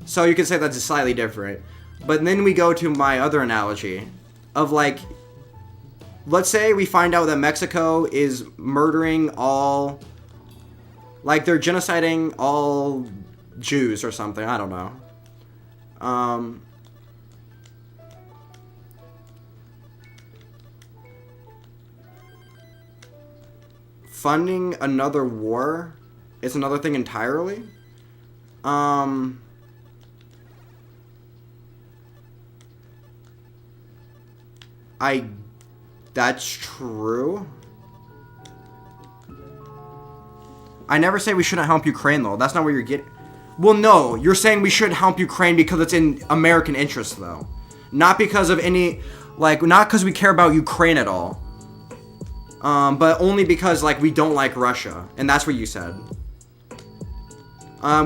So you can say that's slightly different. But then we go to my other analogy of like, let's say we find out that Mexico is murdering all, like they're genociding all Jews or something. I don't know. Funding another war is another thing entirely. That's true. I never say we shouldn't help Ukraine, though. That's not where you're getting... Well, no. You're saying we shouldn't help Ukraine because it's in American interest, though. Not because of any... Like, not because we care about Ukraine at all. But only because, like, we don't like Russia. And that's what you said.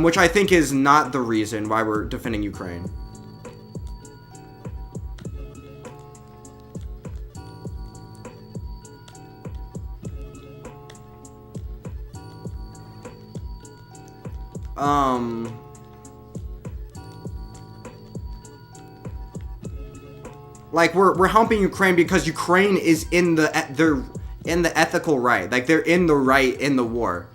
Which I think is not the reason why we're defending Ukraine. Like we're helping Ukraine because Ukraine is they're in the ethical right. Like they're in the right in the war.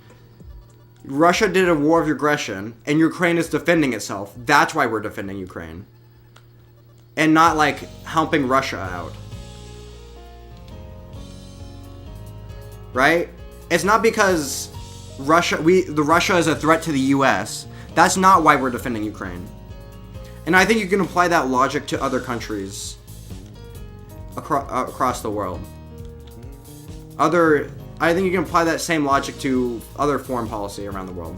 Russia did a war of aggression and Ukraine is defending itself. That's why we're defending Ukraine. And not like helping Russia out. Right? It's not because Russia is a threat to the US. That's not why we're defending Ukraine. And I think you can apply that logic to other countries across the world. I think you can apply that same logic to other foreign policy around the world.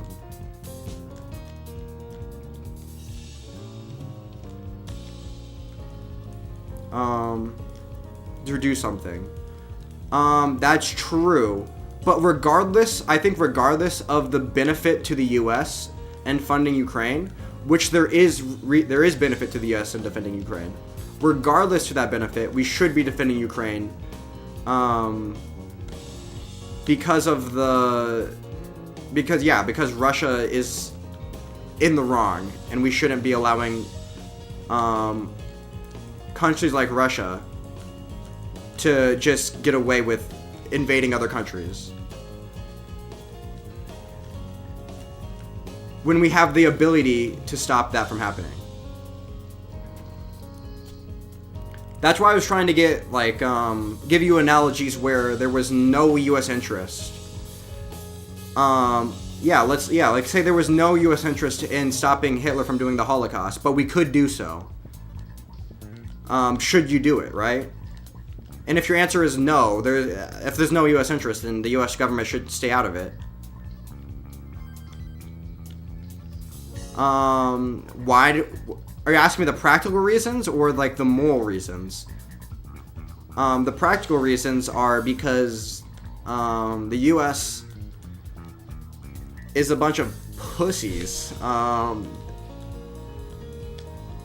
To do something. That's true. But I think regardless of the benefit to the U.S. and funding Ukraine, which there is benefit to the U.S. in defending Ukraine, regardless to that benefit, we should be defending Ukraine, because Russia is in the wrong, and we shouldn't be allowing countries like Russia to just get away with invading other countries when we have the ability to stop that from happening. That's why I was trying to get give you analogies where there was no U.S. interest. Like say there was no U.S. interest in stopping Hitler from doing the Holocaust, but we could do so. Should you do it, right? And if your answer is no, if there's no U.S. interest, then the U.S. government should stay out of it. Why? Are you asking me the practical reasons or like the moral reasons? The practical reasons are because the U.S. is a bunch of pussies.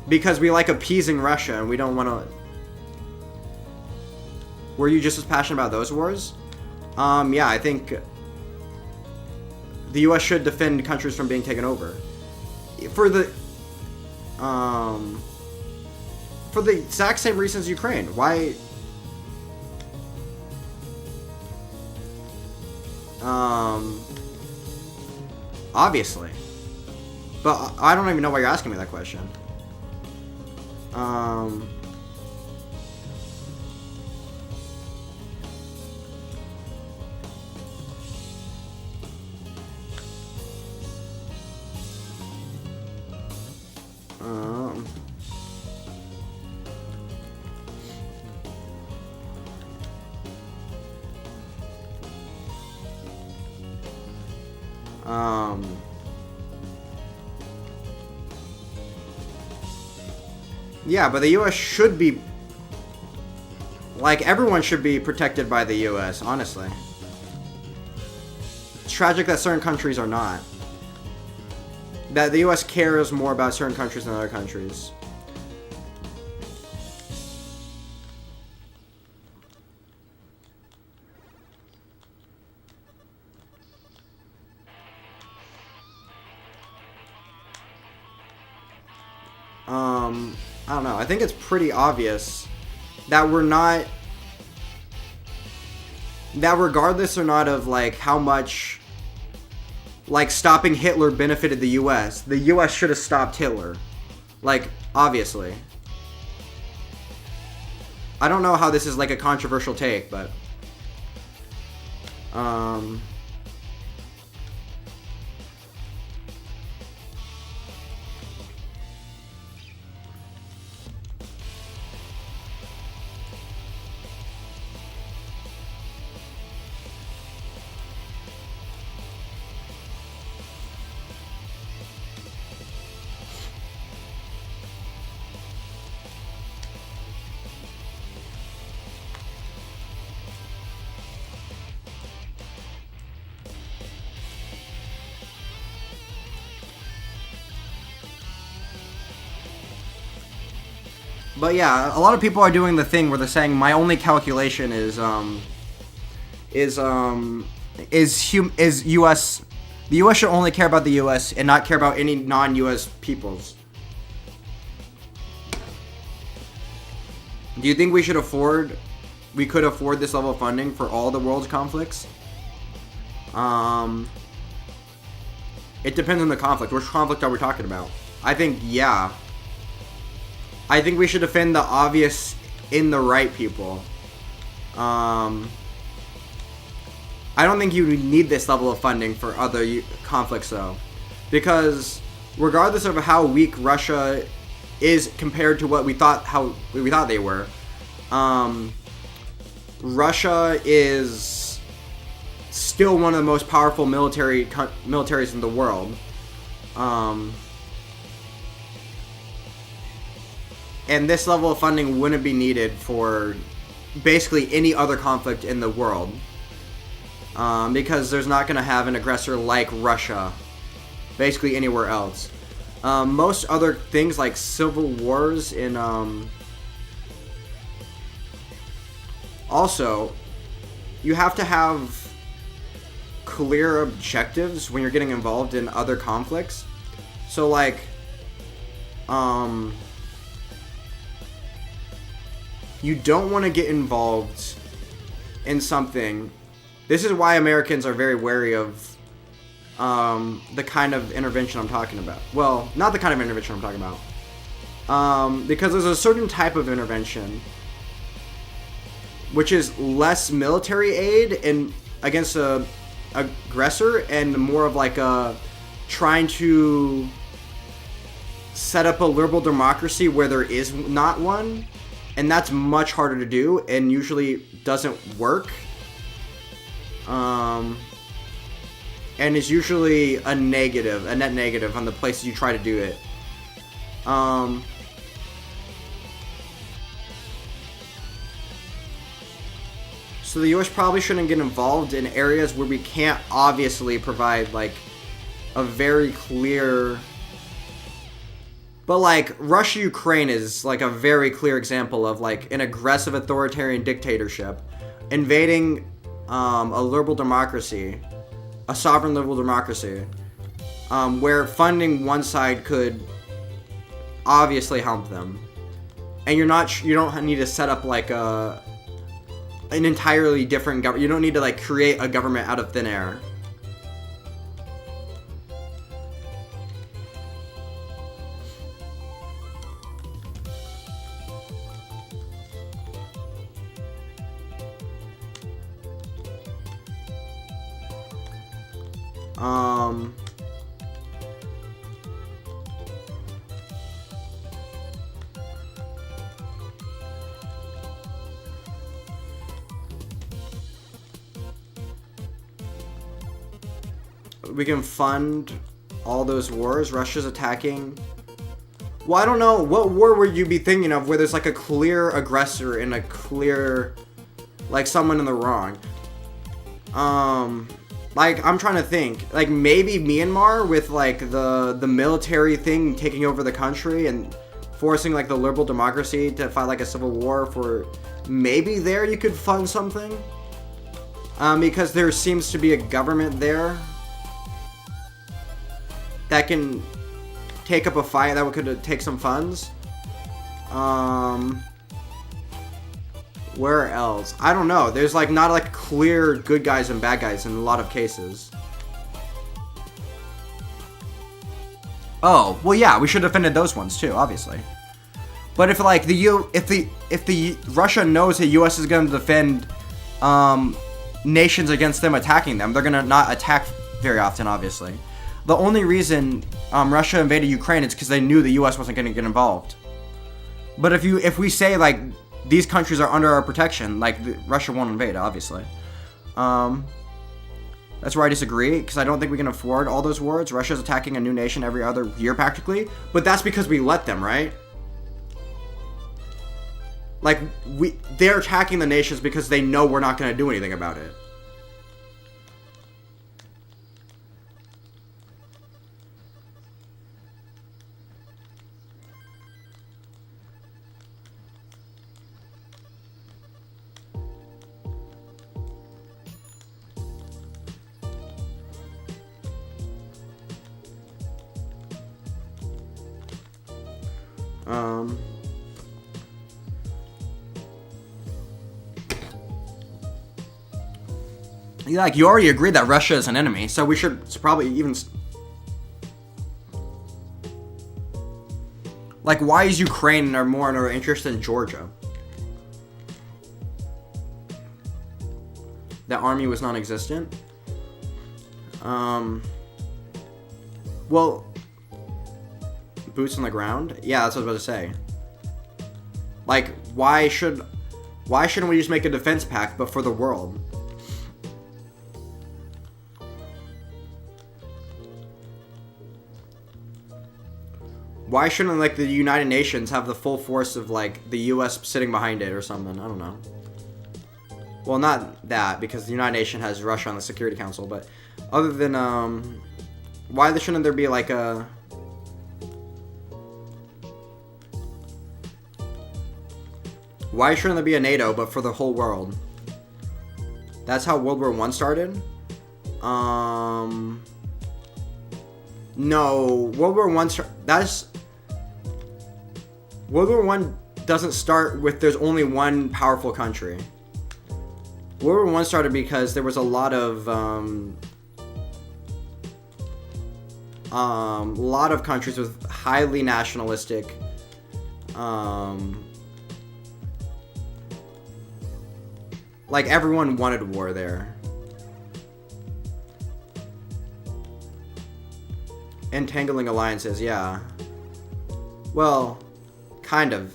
Because we like appeasing Russia and we don't want to... Were you just as passionate about those wars? Yeah, I think the U.S. should defend countries from being taken over. For the exact same reasons Ukraine. Why? Obviously. But I don't even know why you're asking me that question. Yeah, but the U.S. should be... Like, everyone should be protected by the U.S., honestly. It's tragic that certain countries are not. That the U.S. cares more about certain countries than other countries. I don't know. I think it's pretty obvious that we're not, that regardless or not of like how much like stopping Hitler benefited the US should have stopped Hitler. Like, obviously. I don't know how this is like a controversial take, but yeah, a lot of people are doing the thing where they're saying my only calculation is US. The US should only care about the US and not care about any non-US peoples. Do you think we could afford this level of funding for all the world's conflicts? It depends on the conflict. Which conflict are we talking about? I think, yeah. I think we should defend the obvious in the right people. I don't think you need this level of funding for other conflicts, though. Because regardless of how weak Russia is compared to what we thought they were, Russia is still one of the most powerful militaries in the world. And this level of funding wouldn't be needed for basically any other conflict in the world. Because there's not going to have an aggressor like Russia basically anywhere else. Most other things like civil wars in... Also, you have to have clear objectives when you're getting involved in other conflicts. So like... you don't want to get involved in something. This is why Americans are very wary of the kind of intervention I'm talking about. Well, not the kind of intervention I'm talking about. Because there's a certain type of intervention which is less military aid and against a aggressor and more of like a trying to set up a liberal democracy where there is not one. And that's much harder to do and usually doesn't work. And is usually a net negative on the places you try to do it. So the US probably shouldn't get involved in areas where we can't obviously provide like a very clear... But like Russia-Ukraine is like a very clear example of like an aggressive authoritarian dictatorship invading a liberal democracy, a sovereign liberal democracy, where funding one side could obviously help them, and you don't need to set up like an entirely different government. You don't need to like create a government out of thin air. We can fund all those wars. Russia's attacking. Well, I don't know. What war would you be thinking of where there's like a clear aggressor and a clear, like someone in the wrong? Like, I'm trying to think. Like, maybe Myanmar with, like, the military thing taking over the country and forcing, like, the liberal democracy to fight, like, a civil war for... Maybe there you could fund something? Because there seems to be a government there that can take up a fight that could take some funds. Where else? I don't know. There's like not like clear good guys and bad guys in a lot of cases. Oh, well, yeah, we should have defended those ones too, obviously. But if like if the Russia knows the U.S. is going to defend nations against them attacking them, they're going to not attack very often, obviously. The only reason Russia invaded Ukraine is because they knew the U.S. wasn't going to get involved. But if we say like these countries are under our protection, like Russia won't invade, obviously. That's where I disagree, because I don't think we can afford all those wars. Russia's attacking a new nation every other year, practically. But that's because we let them, right? Like, they're attacking the nations because they know we're not going to do anything about it. Yeah, like, you already agreed that Russia is an enemy, so we should probably even... Like, why is Ukraine more in our interest than Georgia? That army was non-existent? Well... Boots on the ground? Yeah, that's what I was about to say. Like, why shouldn't we just make a defense pact, but for the world? Why shouldn't, like, the United Nations have the full force of, like, the U.S. sitting behind it or something? I don't know. Well, not that, because the United Nations has Russia on the Security Council, but other than, why shouldn't there be, like, a... Why shouldn't there be a NATO, but for the whole world? That's how World War I started? No, World War I, World War I doesn't start with there's only one powerful country. World War I started because there was a lot of countries with highly nationalistic, like everyone wanted war there. Entangling alliances, yeah. Well, kind of.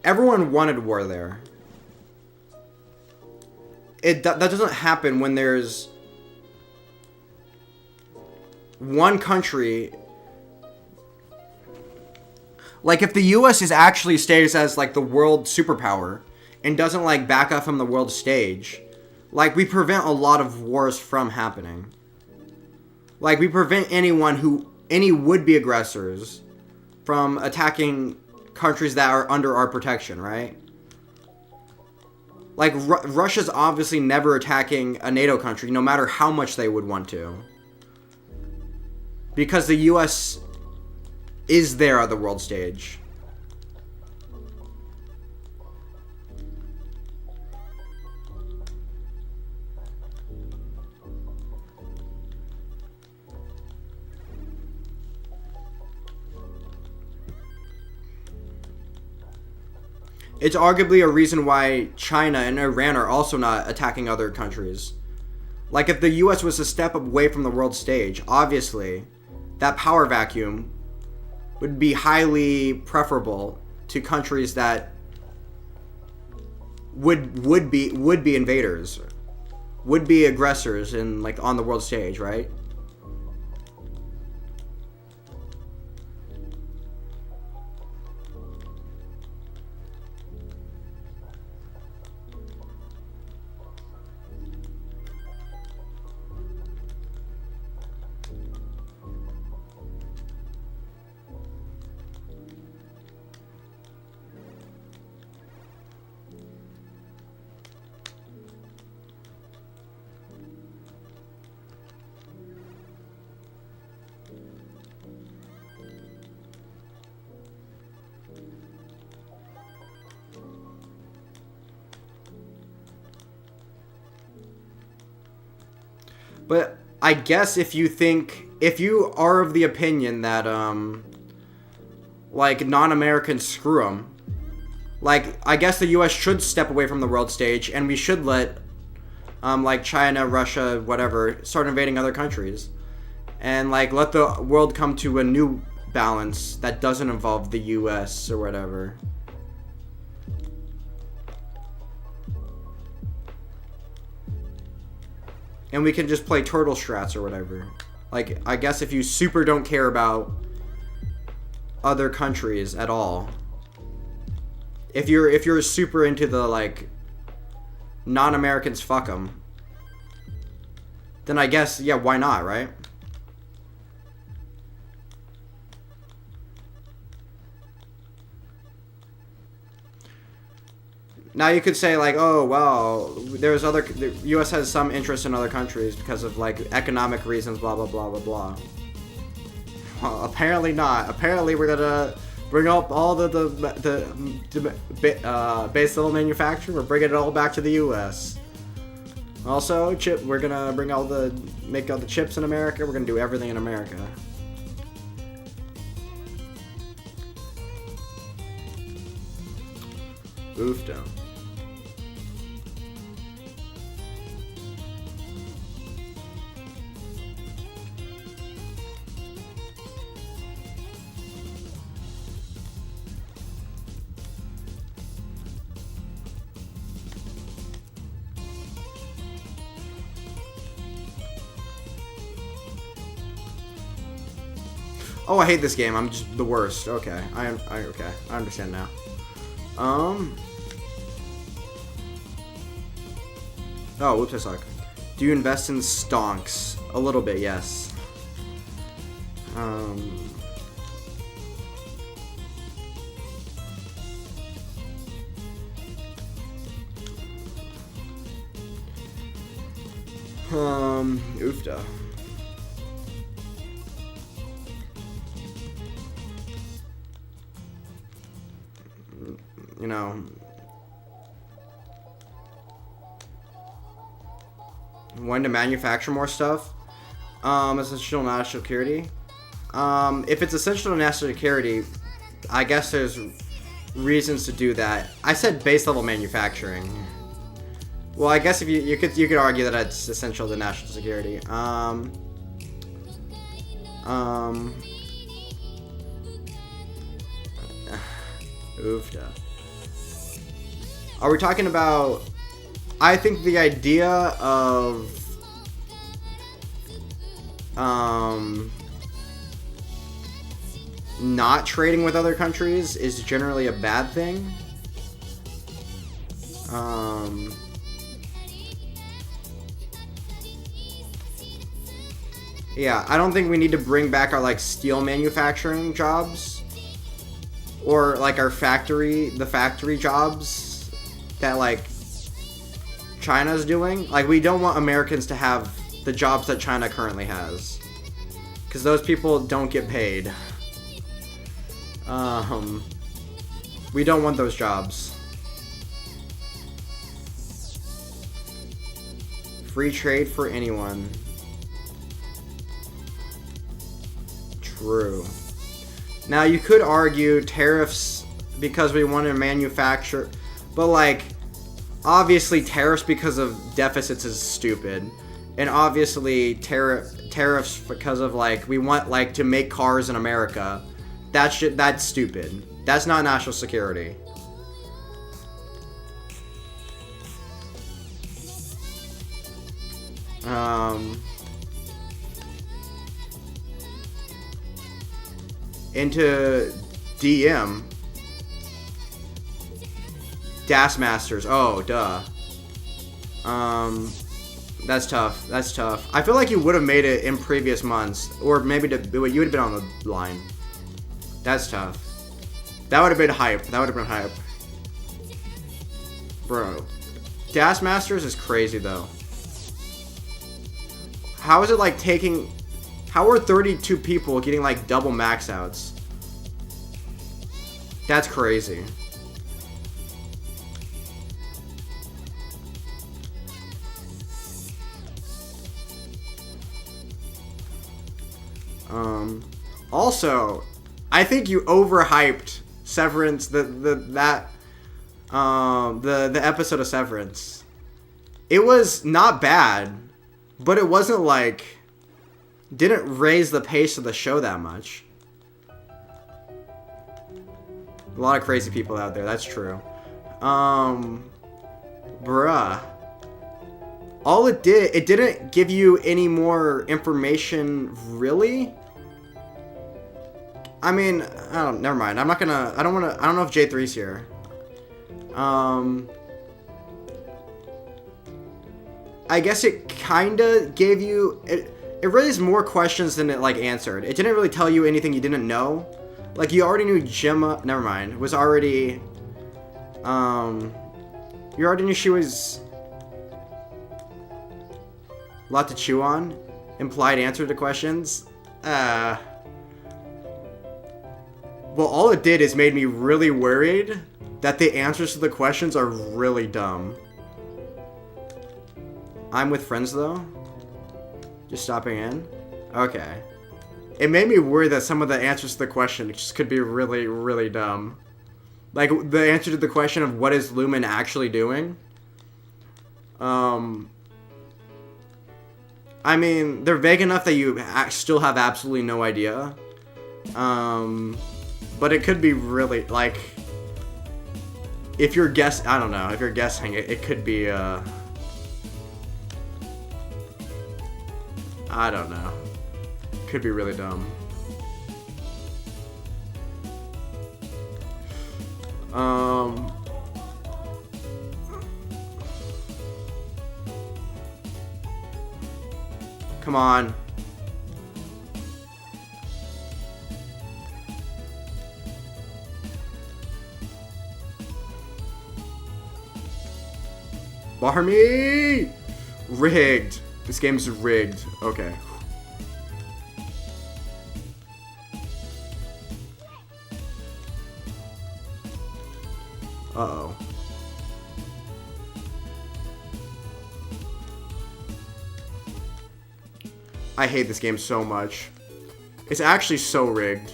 Everyone wanted war there. That doesn't happen when there's one country. Like, if the U.S. is actually stays as, like, the world superpower and doesn't, like, back up from the world stage, like, we prevent a lot of wars from happening. Like, we prevent any would-be aggressors from attacking countries that are under our protection, right? Like, Russia's obviously never attacking a NATO country, no matter how much they would want to. Because the U.S. is there at the world stage. It's arguably a reason why China and Iran are also not attacking other countries. Like, if the U.S. was a step away from the world stage, obviously, that power vacuum would be highly preferable to countries that would be invaders, would be aggressors in, like, on the world stage, right? But I guess if you are of the opinion that, like, non-Americans screw them, like, I guess the U.S. should step away from the world stage, and we should let, like, China, Russia, whatever, start invading other countries. And, like, let the world come to a new balance that doesn't involve the U.S. or whatever. And we can just play turtle strats or whatever. Like, I guess if you super don't care about other countries at all, if you're super into the, like, non-Americans fuck them, then I guess, yeah, why not, right? Now you could say, like, oh, well, the U.S. has some interest in other countries because of, like, economic reasons, blah, blah, blah, blah, blah. Well, apparently not. Apparently we're gonna bring up all the base level manufacturing. We're bringing it all back to the U.S. Also, we're gonna make all the chips in America. We're gonna do everything in America. Oofdo. Oh, I hate this game. I'm just the worst. Okay, okay. I understand now. Oh, whoops, I suck. Do you invest in stonks? A little bit, yes. Oofda. You know, when to manufacture more stuff, essential national security. If it's essential to national security, I guess there's reasons to do that. I said base level manufacturing. Well, I guess if you could argue that it's essential to national security. Oofda. Are we talking about... I think the idea of... not trading with other countries is generally a bad thing. Yeah, I don't think we need to bring back our, like, steel manufacturing jobs. Or, like, the factory jobs that, like, China's doing. Like, we don't want Americans to have the jobs that China currently has. Because those people don't get paid. We don't want those jobs. Free trade for anyone. True. Now, you could argue tariffs because we want to manufacture, but, like, obviously tariffs because of deficits is stupid. And obviously tariffs because of, like, we want, like, to make cars in America. That's stupid. That's not national security. Into DM. Das Masters. Oh, duh. That's tough. That's tough. I feel like you would have made it in previous months. Or maybe you would have been on the line. That's tough. That would have been hype. That would have been hype. Bro. Das Masters is crazy, though. How is it, like, taking... How are 32 people getting, like, double max outs? That's crazy. Also, I think you overhyped Severance, the episode of Severance. It was not bad, but it wasn't like, didn't raise the pace of the show that much. A lot of crazy people out there, that's true. Bruh. All it didn't give you any more information, really? I mean, never mind. I don't know if J3's here. I guess it kinda gave you, it raised more questions than it, like, answered. It didn't really tell you anything you didn't know. Like, you already knew Gemma, never mind, was already, you already knew she was a lot to chew on. Implied answer to questions. Well, all it did is made me really worried that the answers to the questions are really dumb. I'm with friends, though? Just stopping in? Okay. It made me worry that some of the answers to the question just could be really, really dumb. Like, the answer to the question of what is Lumen actually doing? I mean, they're vague enough that you still have absolutely no idea. But it could be really, like, if you're I don't know, if you're guessing, it could be, I don't know. Could be really dumb. Come on. Barmy! Rigged. This game's rigged. Okay. Uh-oh. I hate this game so much. It's actually so rigged.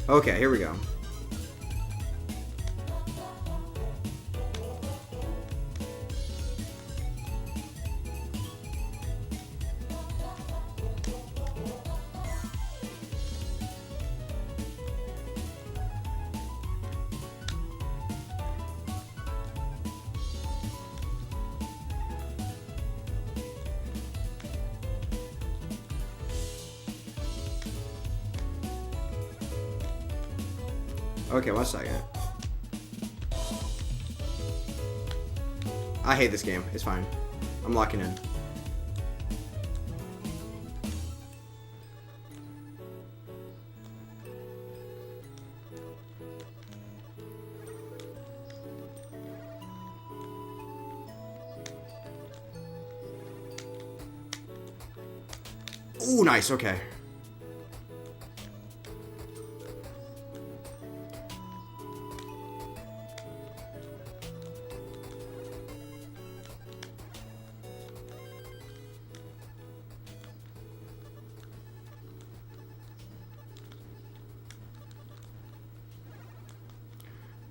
Okay, here we go. Okay, 1 second. I hate this game. It's fine. I'm locking in. Ooh, nice. Okay.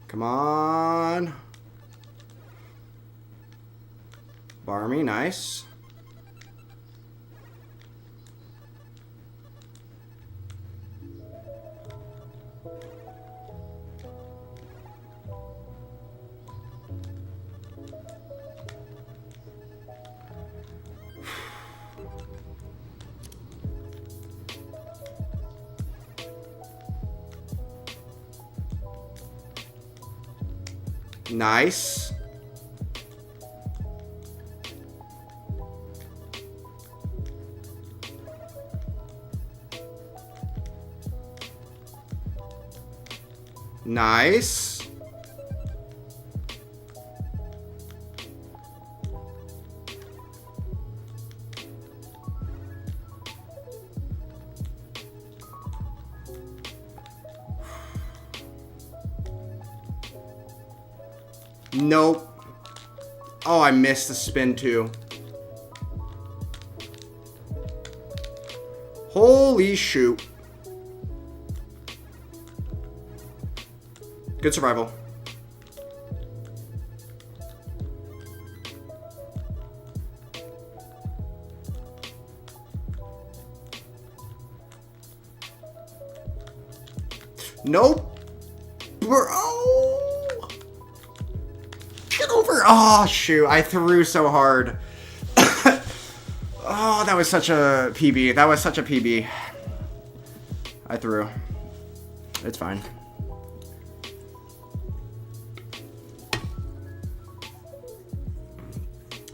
Come on. Barmy, nice. Nice. Nice. Nope. Oh, I missed the spin too. Holy shoot. Good survival. Nope. Bro. Get over. Oh, shoot. I threw so hard. Oh, that was such a PB. That was such a PB. I threw. It's fine.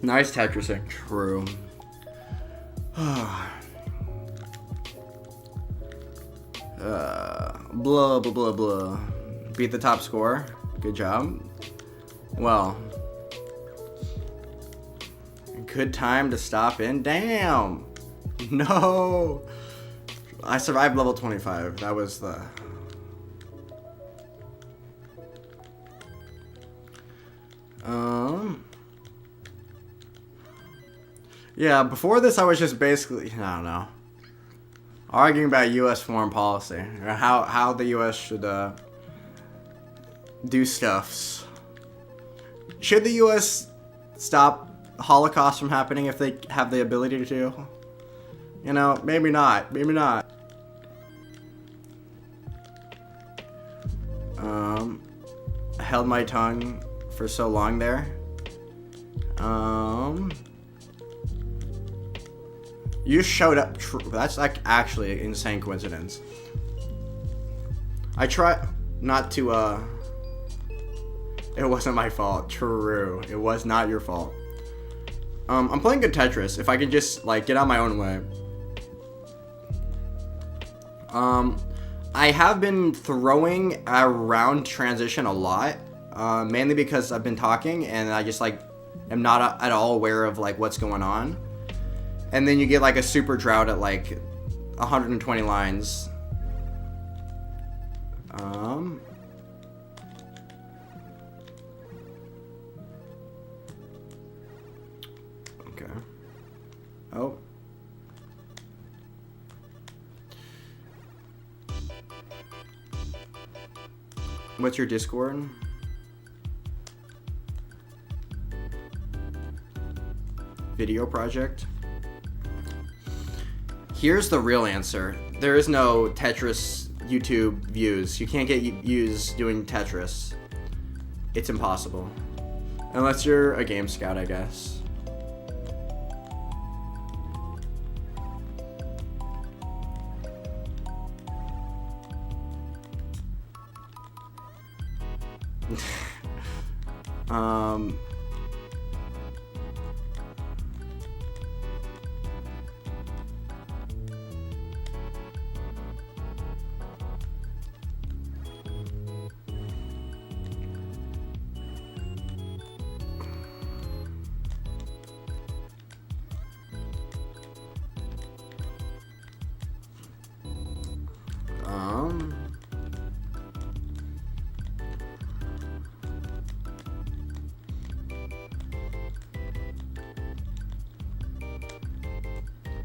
Nice Tetrising. True. Blah, blah, blah, blah. Beat the top score. Good job. Well. Good time to stop in. Damn. No. I survived level 25. That was the... Yeah, before this I was just basically, I don't know, arguing about U.S. foreign policy, or how the U.S. should do stuffs. Should the U.S. stop Holocaust from happening if they have the ability to? You know, maybe not. Maybe not. I held my tongue for so long there. You showed up. That's like actually an insane coincidence. I try not to. It wasn't my fault. True. It was not your fault. I'm playing good Tetris. If I could just like get out my own way. I have been throwing around transition a lot, mainly because I've been talking and I just like am not at all aware of like what's going on. And then you get like a super drought at like 120 lines. Okay. Oh. What's your Discord? Video project? Here's the real answer. There is no Tetris YouTube views. You can't get views doing Tetris. It's impossible. Unless you're a game scout, I guess.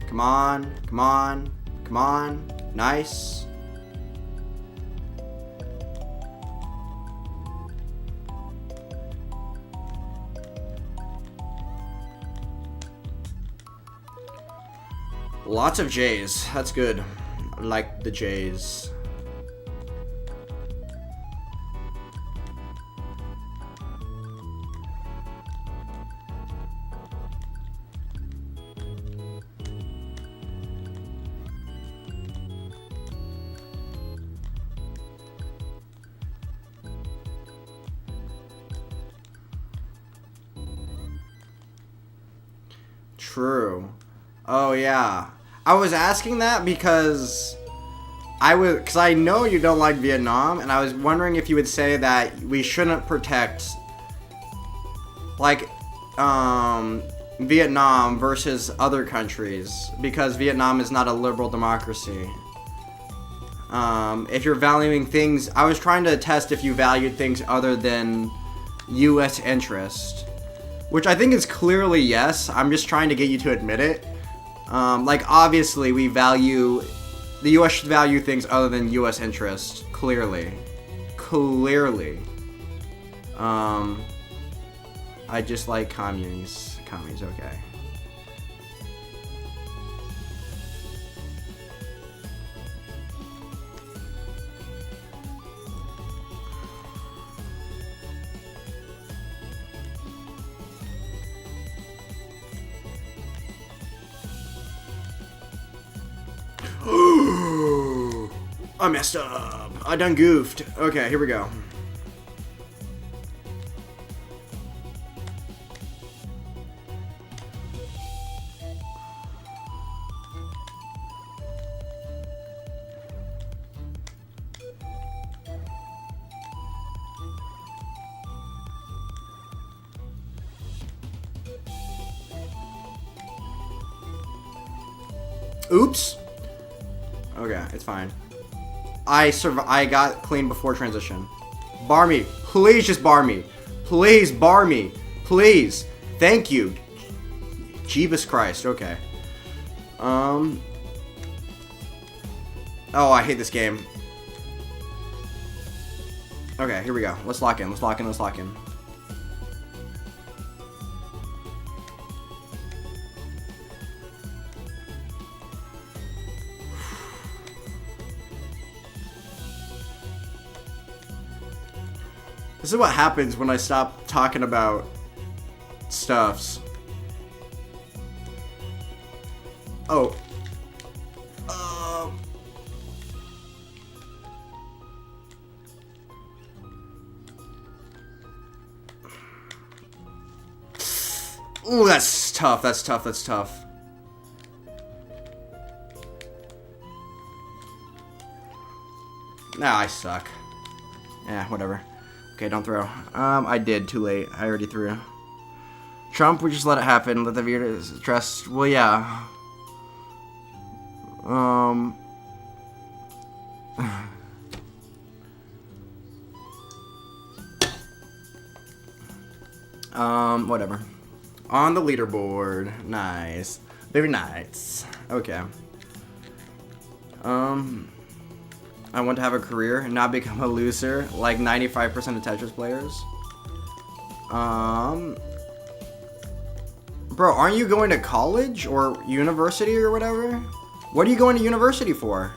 Come on, come on, come on. Nice. Lots of J's. That's good. I like the J's. True. Oh yeah. I was asking that because I know you don't like Vietnam, and I was wondering if you would say that we shouldn't protect like Vietnam versus other countries because Vietnam is not a liberal democracy. If you're valuing things, I was trying to test if you valued things other than U.S. interest. Which I think is clearly yes. I'm just trying to get you to admit it. Like, obviously, we value... The U.S. should value things other than U.S. interest. Clearly. Clearly. I just like communies. Commies, okay. I messed up. I done goofed. Okay, here we go. Oops. Okay, it's fine. I got clean before transition. Bar me. Please just bar me. Please bar me. Please. Thank you. Jeebus Christ. Okay. Oh, I hate this game. Okay, here we go. Let's lock in. Let's lock in. Let's lock in. This is what happens when I stop talking about stuffs. Oh. Ooh, that's tough. That's tough. That's tough. Nah, I suck. Yeah, whatever. Okay, don't throw. I did. Too late. I already threw. Trump would just let it happen. Let the viewers trust. Well, yeah. Whatever. On the leaderboard. Nice. Very nice. Okay. I want to have a career and not become a loser like 95% of Tetris players. Bro, aren't you going to college or university or whatever? What are you going to university for?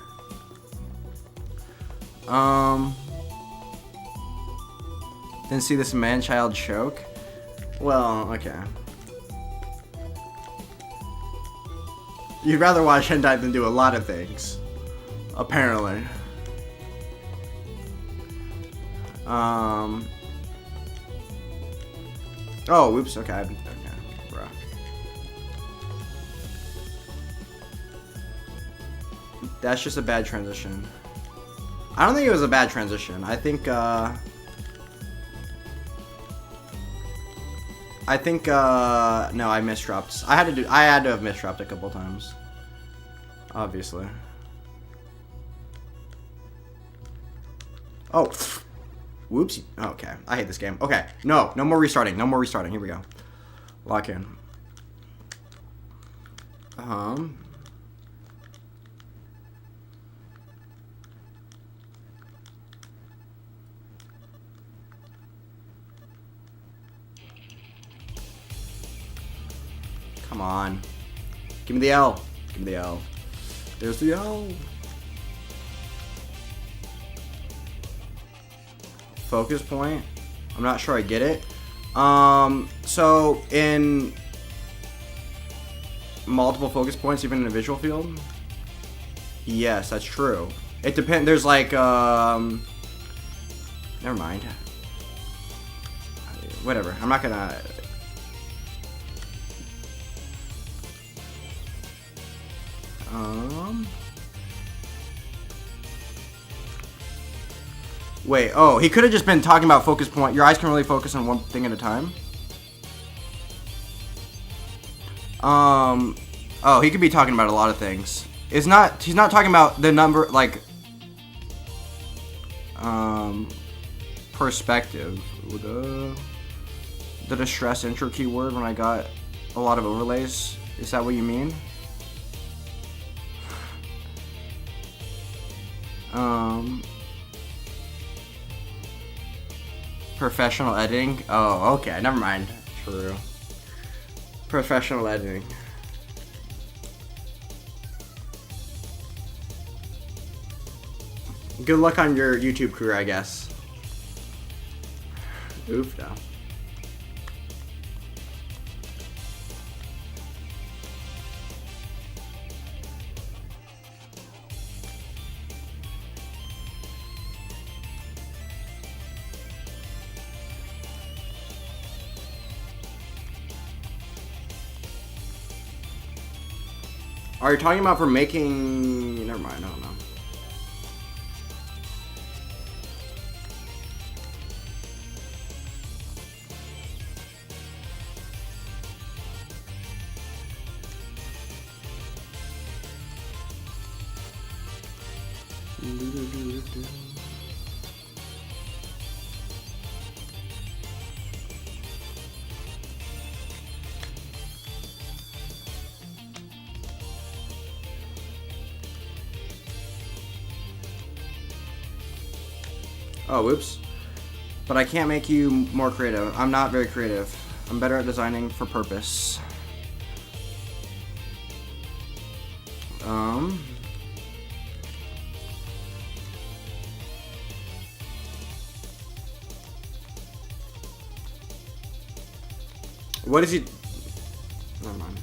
Didn't see this man-child choke? Well, okay. You'd rather watch hentai than do a lot of things. Apparently. Oh, whoops, okay. Okay, bro. That's just a bad transition. I don't think it was a bad transition. I think, no, I misdropped. I had to have misdropped a couple times. Obviously. Oh. Whoops. Okay. I hate this game. Okay. No more restarting. No more restarting. Here we go. Lock in. Come on. Give me the L. Give me the L. There's the L. Focus point. I'm not sure I get it. So in multiple focus points, even in a visual field? Yes, that's true. It depends. There's like, never mind. Whatever. I'm not gonna. Wait, oh, he could have just been talking about focus point. Your eyes can really focus on one thing at a time. Oh, he could be talking about a lot of things. He's not talking about the number, like, perspective. the distress intro keyword when I got a lot of overlays. Is that what you mean? Professional editing? Oh, okay, never mind. True. Professional editing. Good luck on your YouTube career, I guess. Oof, no. Are you talking about for making... Never mind, I don't know. Oh, whoops. But I can't make you more creative. I'm not very creative. I'm better at designing for purpose. What is he... Never mind.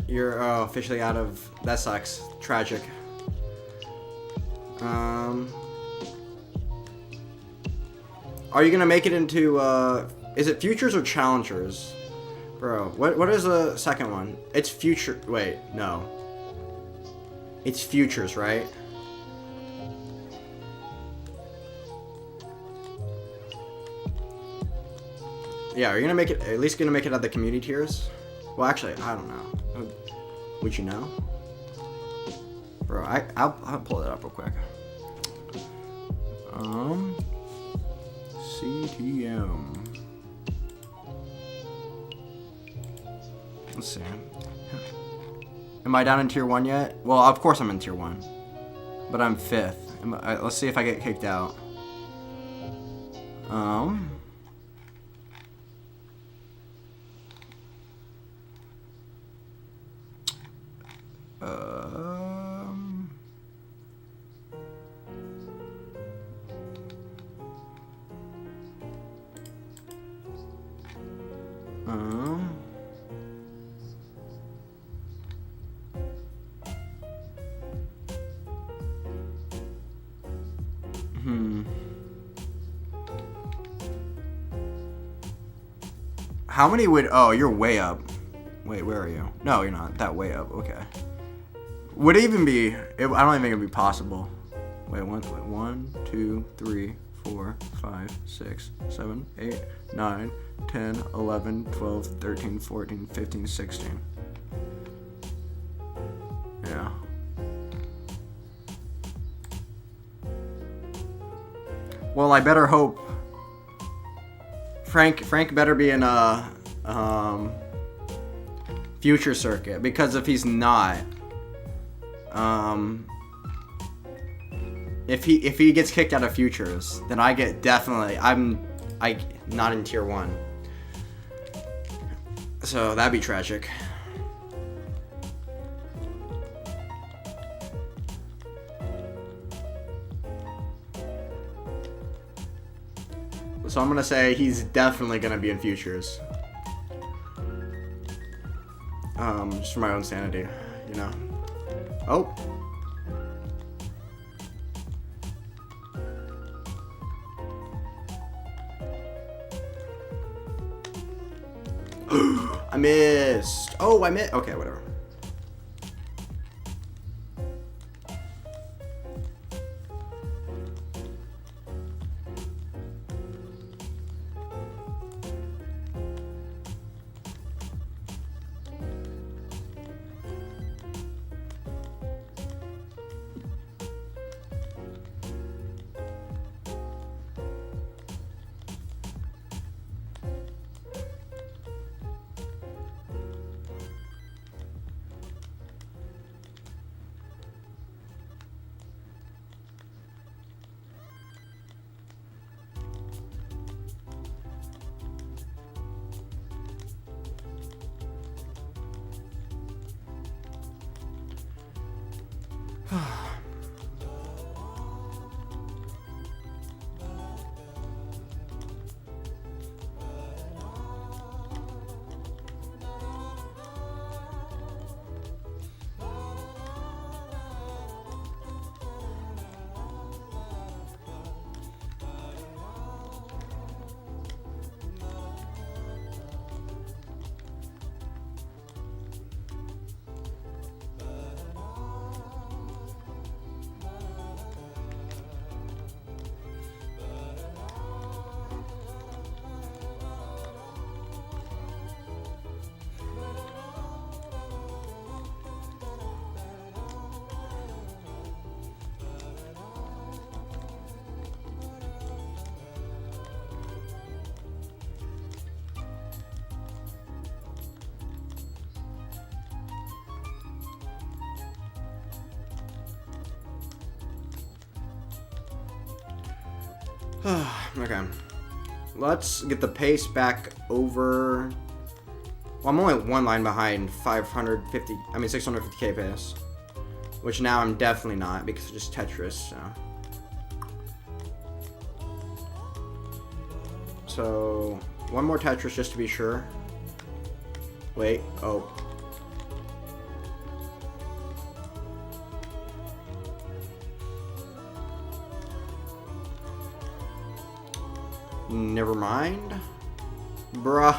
You're officially out of... That sucks. Tragic. Are you gonna make it into, is it futures or challengers? Bro, what is the second one? It's future... Wait, no. It's futures, right? Yeah, are you gonna make it... At least gonna make it at the community tiers? Well, actually, I don't know. Would you know? Bro, I'll pull it up real quick. CTM. Let's see. Am I down in tier 1 yet? Well, of course I'm in tier 1. But I'm 5th. Let's see if I get kicked out. How many would... Oh, you're way up. Wait, where are you? No, you're not. That way up. Okay. Would it even be... I don't even think it would be possible. Wait, 1, 2, 3, 4, 5, 6, 7, 8, 9, 10, 11, 12, 13, 14, 15, 16. Yeah. Well, I better hope Frank better be in a future circuit, because if he's not, if he gets kicked out of futures, then I get I'm not in tier 1. So that'd be tragic. So I'm gonna say he's definitely gonna be in futures. Just for my own sanity, you know. Oh. I missed. Oh, I missed. Okay, whatever. Okay. Let's get the pace back over. Well, I'm only one line behind 650k pace. Which now I'm definitely not, because it's just Tetris, so one more Tetris just to be sure. Wait, oh. Never mind. Bruh.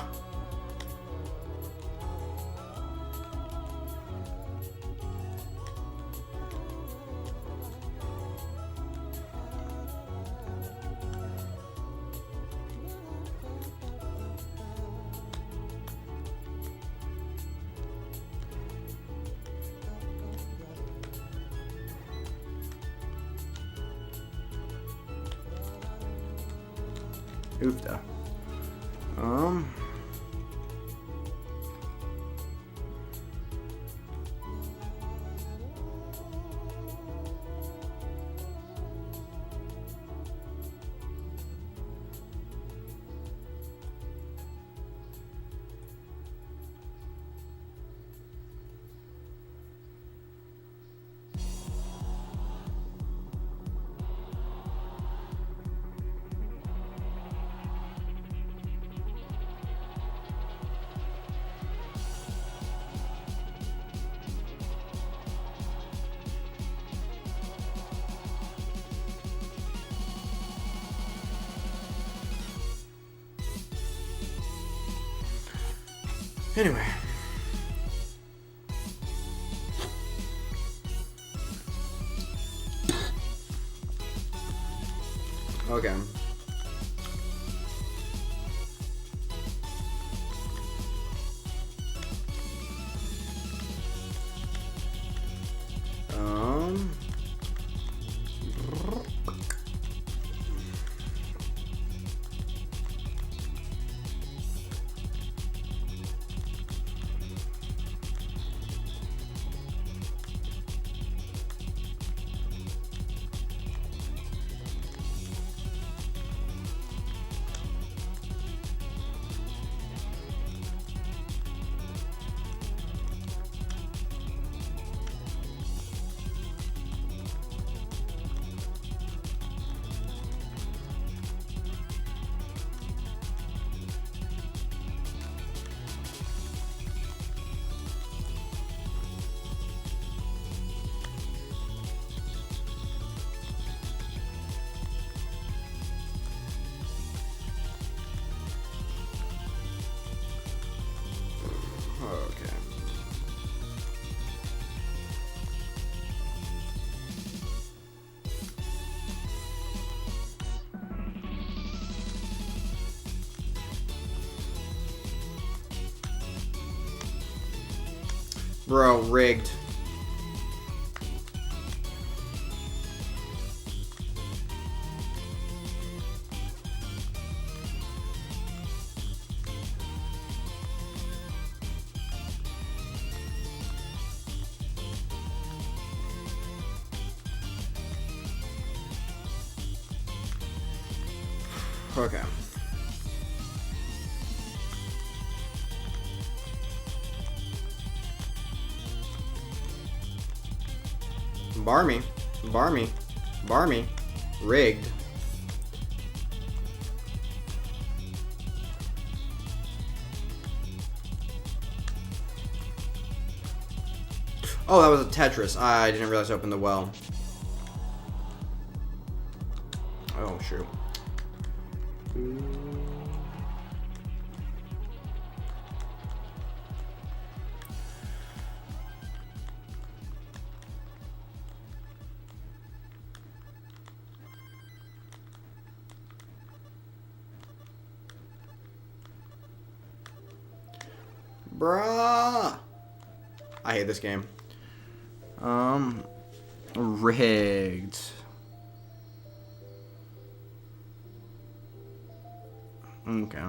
Oofda. Anyway. Okay. Bro, rigged. Okay. Barmy. Barmy. Barmy. Rigged. Oh, that was a Tetris. I didn't realize I opened the well. Oh, shoot. Bruh. I hate this game. Rigged. Okay.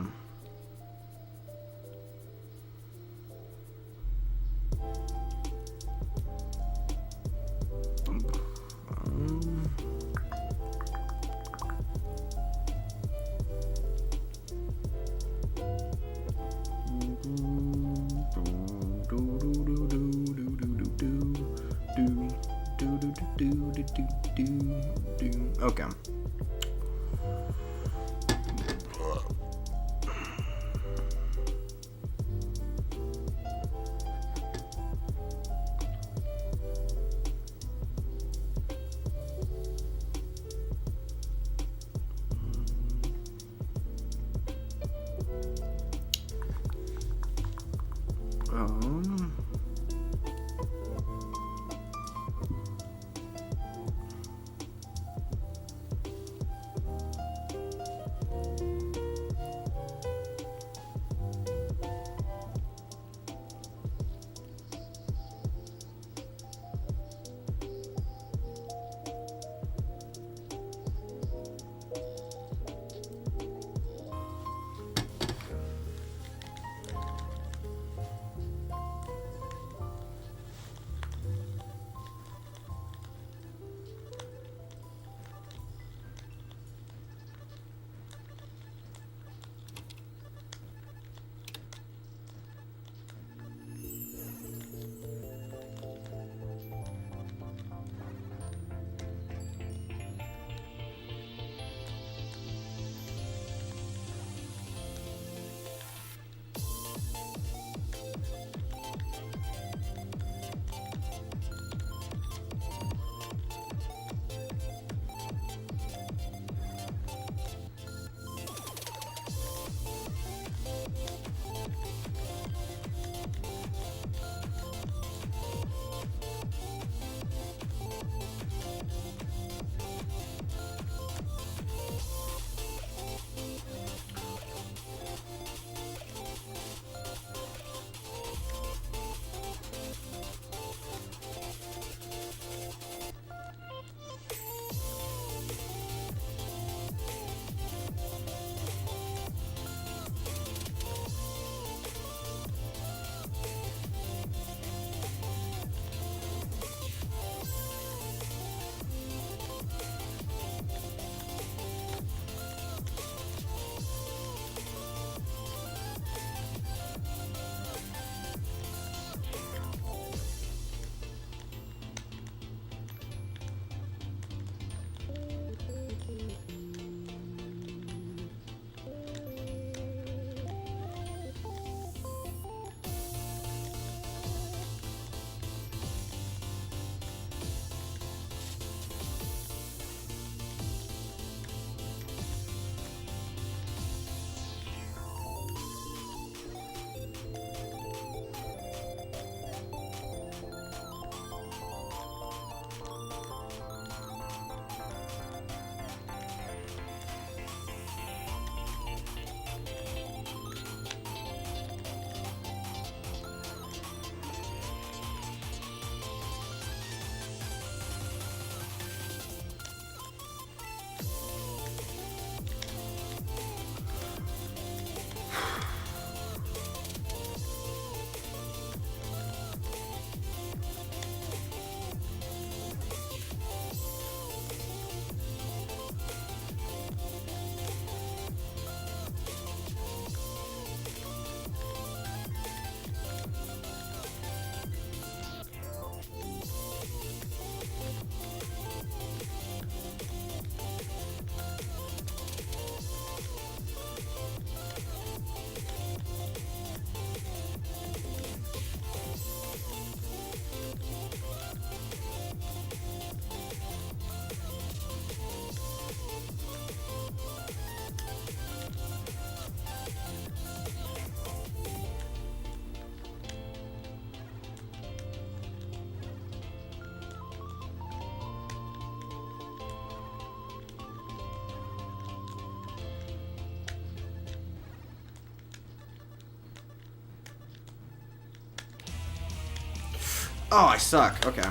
Okay. Oh, I suck. Okay.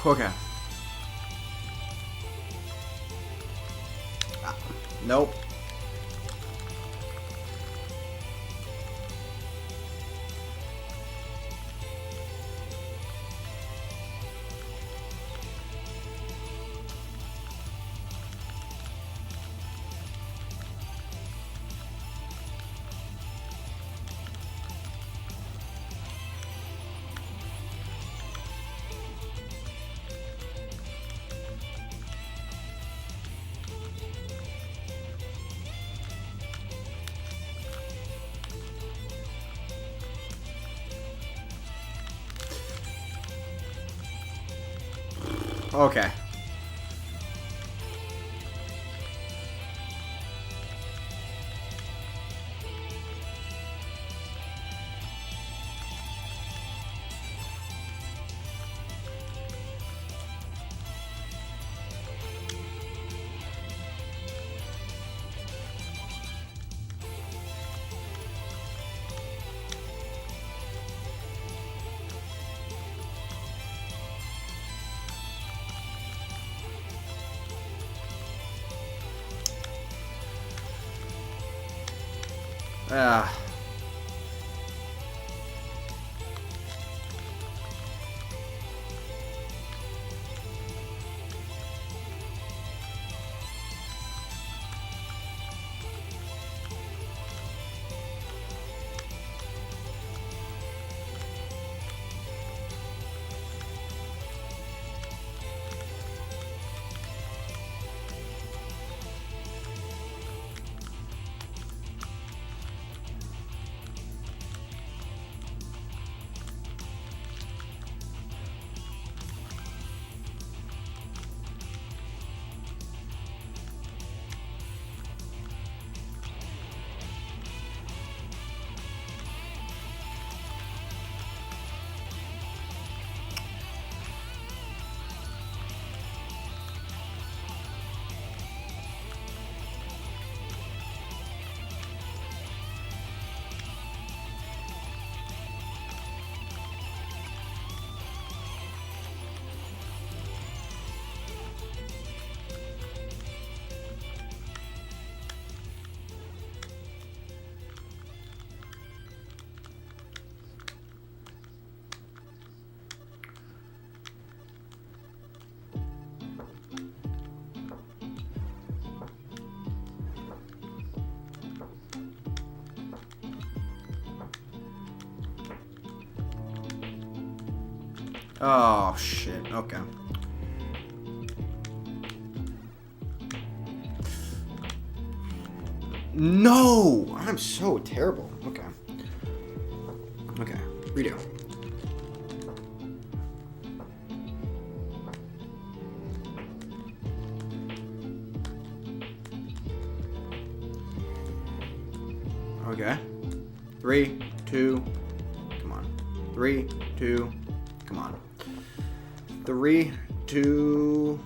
Okay. Nope. Okay. Ah. Oh, shit. Okay. No! I'm so terrible. Okay. Okay. Redo. Okay. 3, 2, come on. 3, 2, come on. 3, 2.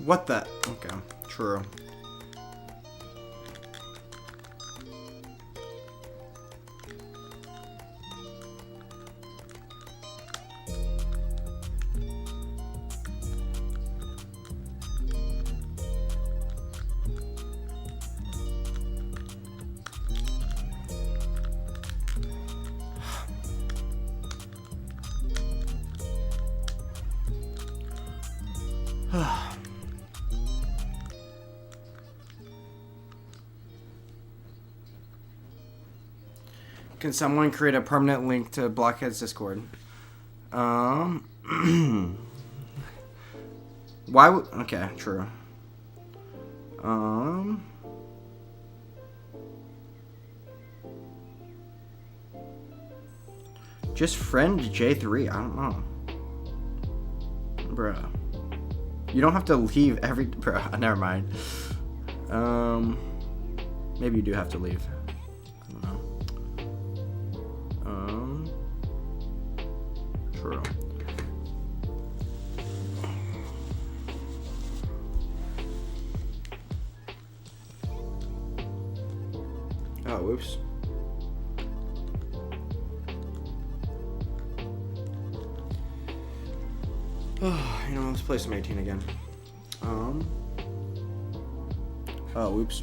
What the? Okay, true. Can someone create a permanent link to Blockhead's Discord? Why would... Okay, true. Just friend J3. I don't know. Bruh. You don't have to leave every... Bruh, never mind. Maybe you do have to leave. I don't know. True. Oh, whoops. Oh, you know, let's play some 18 again. Oh, whoops.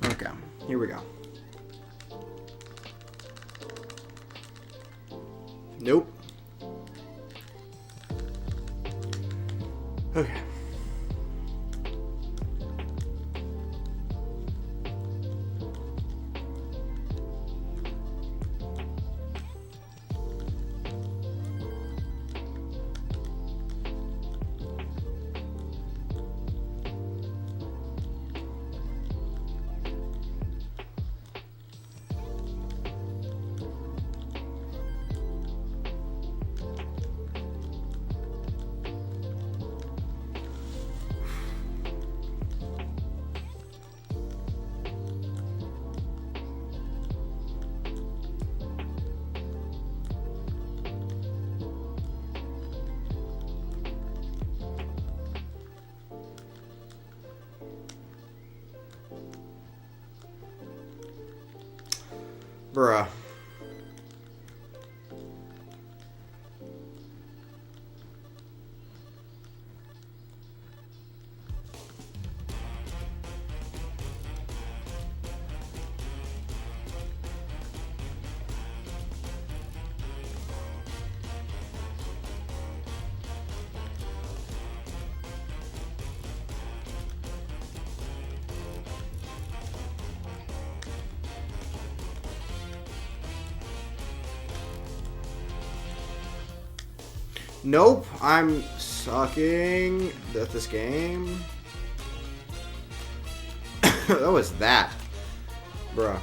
Okay, here we go. Nope. Okay. Bruh. Nope, I'm sucking at this game. What was that? Bruh.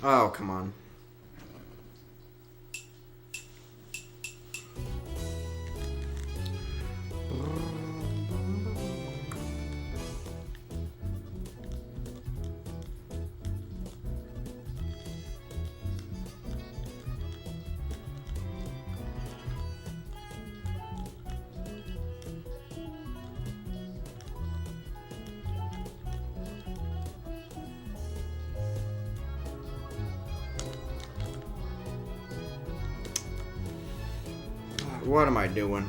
Oh, come on. What am I doing?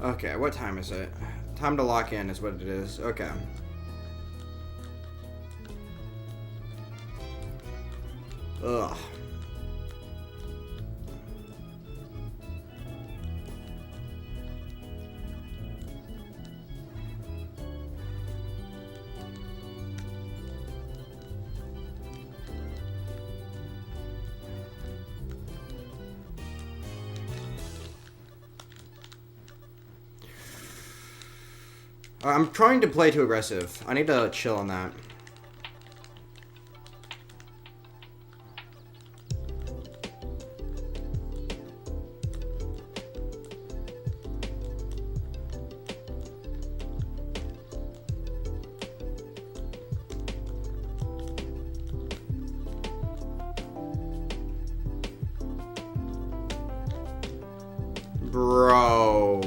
Okay, what time is it? Time to lock in is what it is. Okay. Ugh. I'm trying to play too aggressive. I need to chill on that. Bro.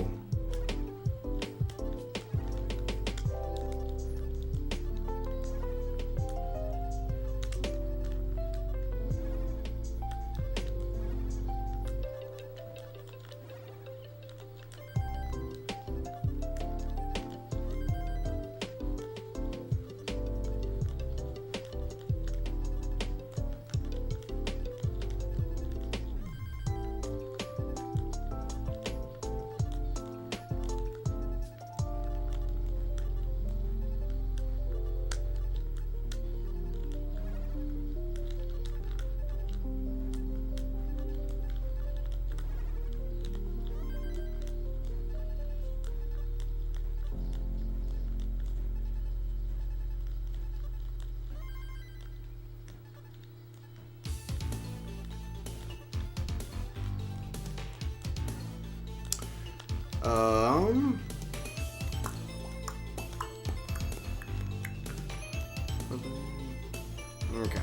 Okay.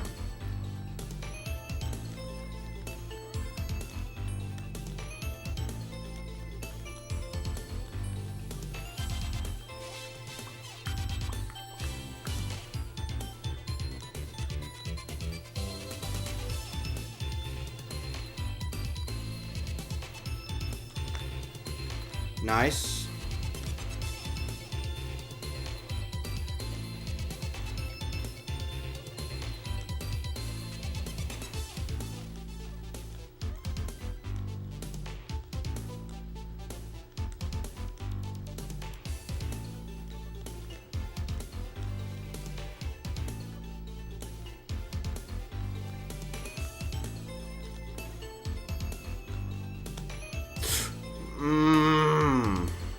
Nice.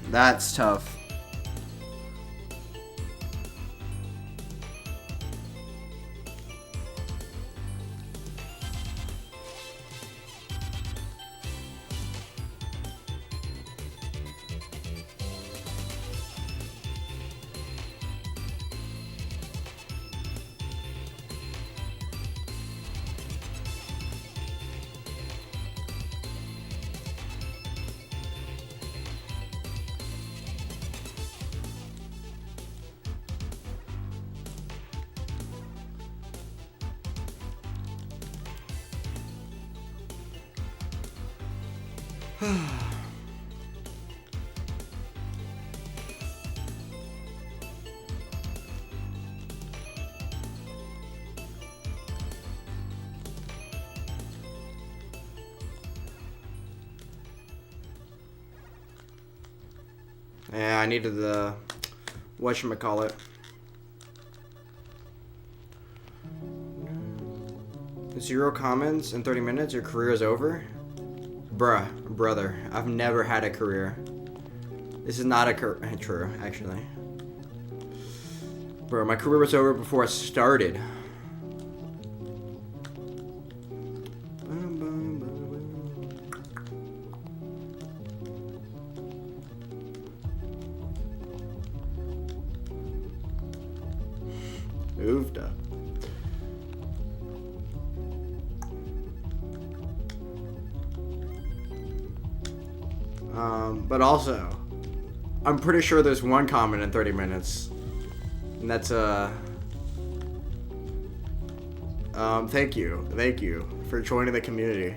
That's tough. Yeah, I needed the whatchamacallit. Zero comments in 30 minutes, your career is over? Bruh, brother, I've never had a career. This is not a career. True, actually. Bro, my career was over before I started. Moved up. But also, I'm pretty sure there's one comment in 30 minutes. And that's, thank you. Thank you for joining the community.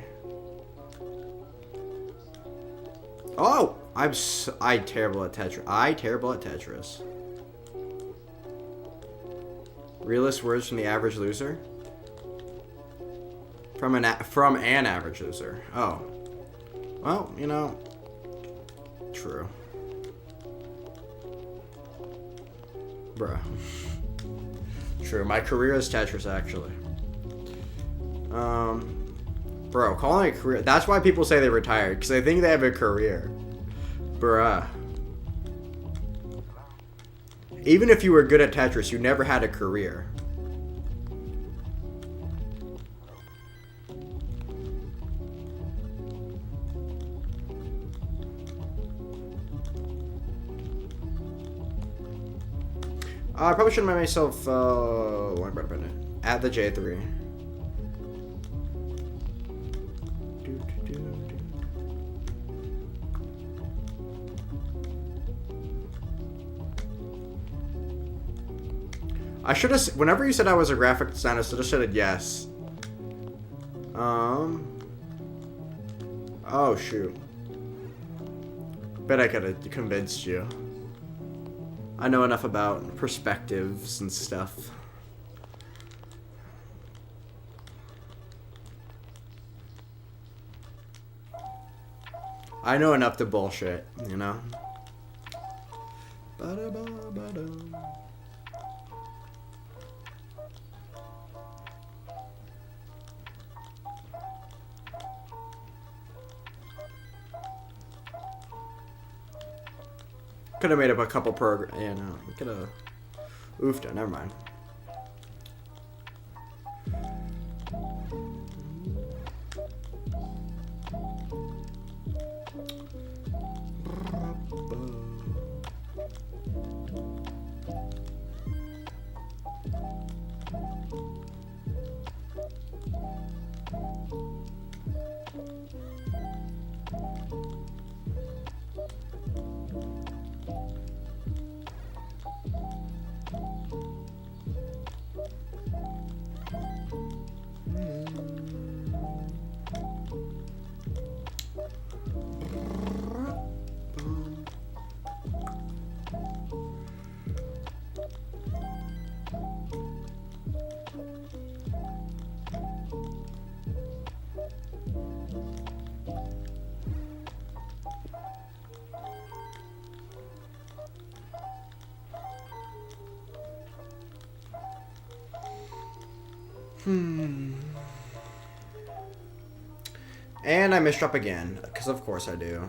Oh! I terrible at Tetris. Realist words from the average loser? From an average loser. Oh. Well, you know. True. Bruh. True, my career is Tetris, actually. Bro, calling it a career... That's why people say they retired, because they think they have a career. Bruh. Even if you were good at Tetris, you never had a career. I probably should have made myself at the J3. I should have. Whenever you said I was a graphic designer, I should have said yes. Oh shoot. Bet I could have convinced you. I know enough about perspectives and stuff. I know enough to bullshit, you know? Could have made up a couple yeah, no. We could have oofed it. Never mind. And I misdrop again, because of course I do.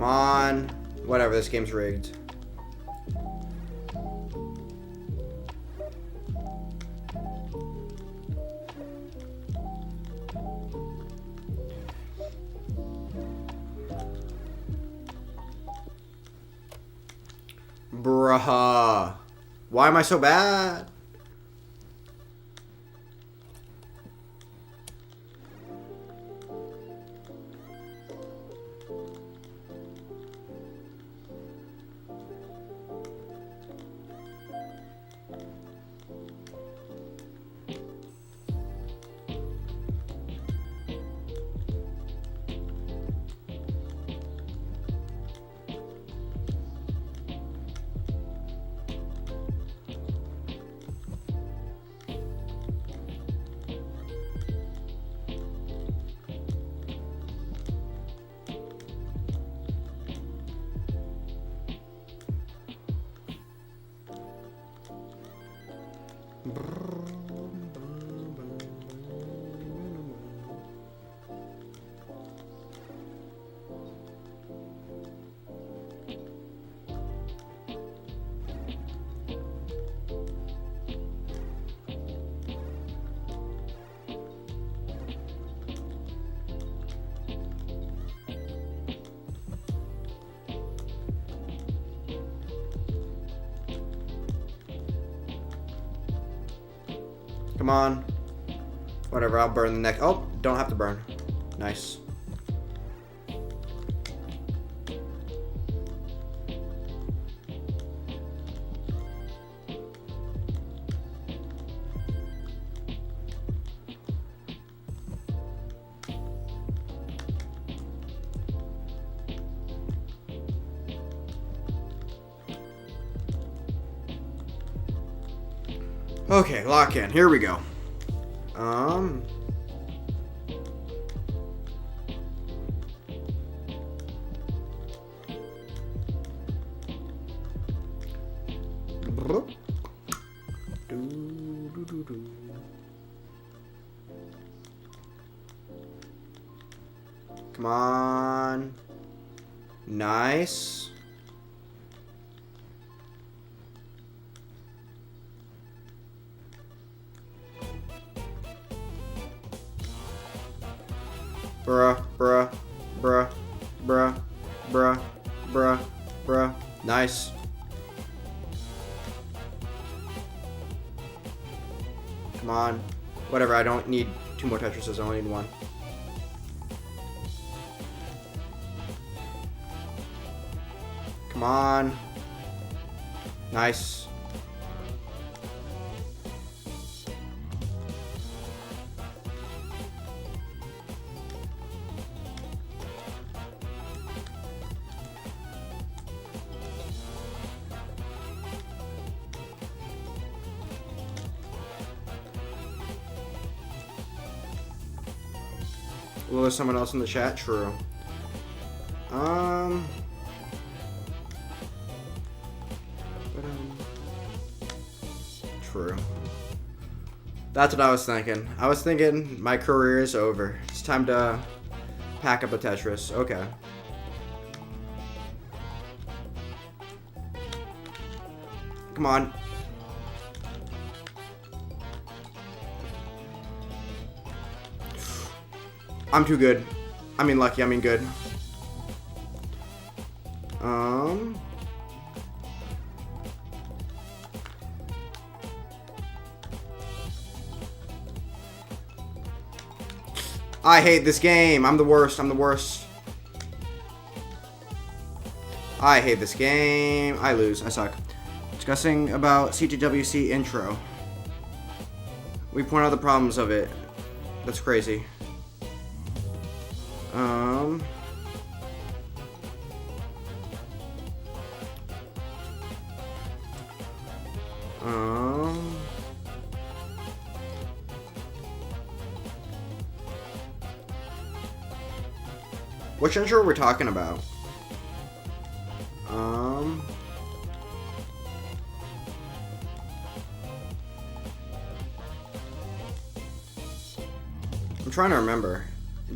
Come on. Whatever, this game's rigged. Bruh. Why am I so bad? Come on. Whatever, I'll burn the neck. Oh, don't have to burn. Nice. Okay, lock in. Here we go. Come on. Nice. Bruh, bruh, bruh, bruh, bruh, bruh, bruh. Nice. Come on. Whatever, I don't need 2 more Tetrises, I only need 1. Come on. Nice. Well, there's someone else in the chat? True. True. That's what I was thinking. I was thinking my career is over. It's time to pack up a Tetris. Okay. Come on. I'm too good. I mean lucky, I mean good. I hate this game. I'm the worst. I'm the worst. I hate this game. I lose. I suck. Discussing about CTWC intro. We point out the problems of it. That's crazy. Which intro are we talking about? I'm trying to remember.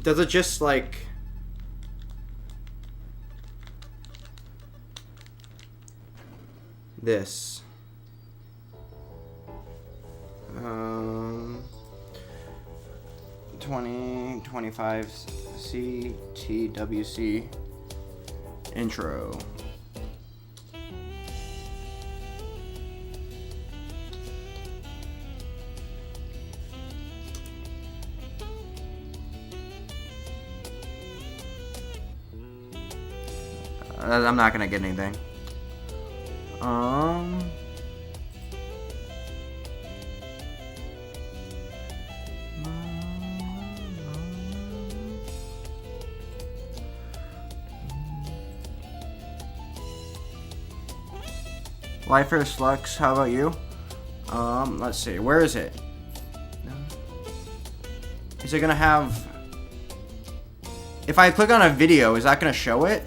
Does it just like... this. 2025 CTWC intro. I'm not gonna get anything. Lifer Slux, how about you? Let's see, where is it? Is it gonna have... If I click on a video, is that gonna show it?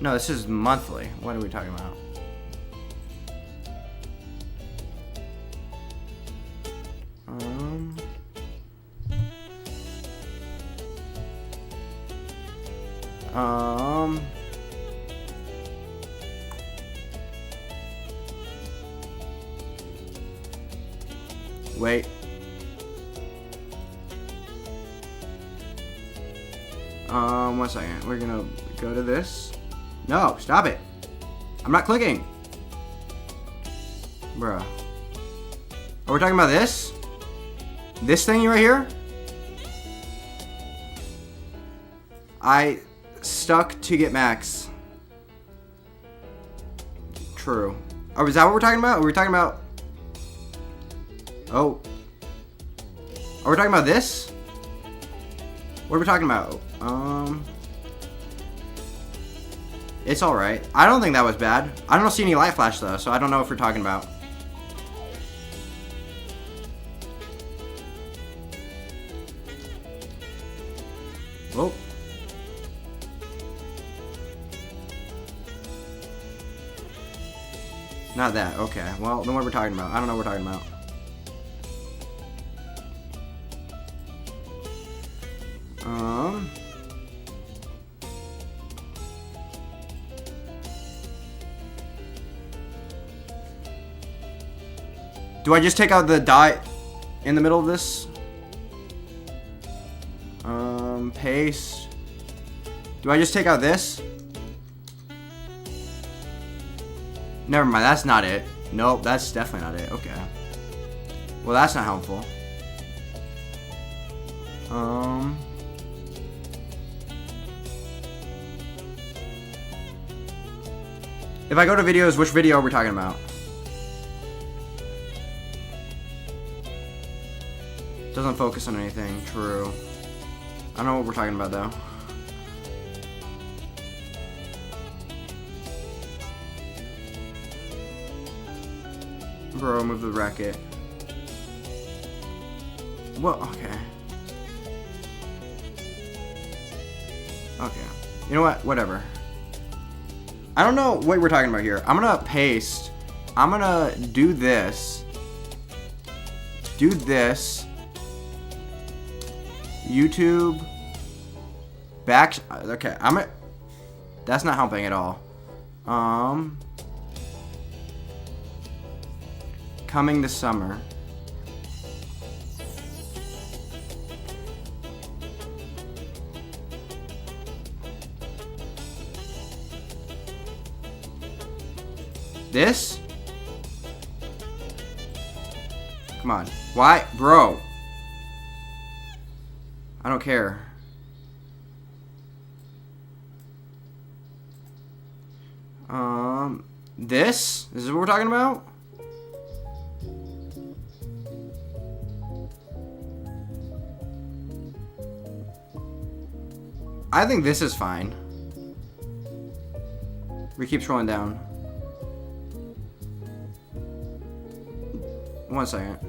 No, this is monthly. What are we talking about? Wait. One second. We're gonna go to this. No, stop it. I'm not clicking. Bruh. Are we talking about this? This thing right here? I stuck to get max. True. Oh, is that what we're talking about? Are we talking about... Oh. Are we talking about this? What are we talking about? It's alright. I don't think that was bad. I don't see any light flash though, so I don't know if we're talking about. Whoa. Not that. Okay. Well, then what we're talking about. I don't know what we're talking about. Do I just take out the dot in the middle of this? Paste. Do I just take out this? Never mind, that's not it. Nope, that's definitely not it. Okay. Well, that's not helpful. If I go to videos, which video are we talking about? Doesn't focus on anything. True. I don't know what we're talking about though. Bro, move the racket. Well, okay. Okay. You know what? Whatever. I don't know what we're talking about here. I'm gonna paste. I'm gonna do this. Do this. YouTube. Back. Okay. That's not helping at all. Coming this summer. This? Come on. Why? Bro. I don't care. This? This is what we're talking about? I think this is fine. We keep scrolling down. 1 second.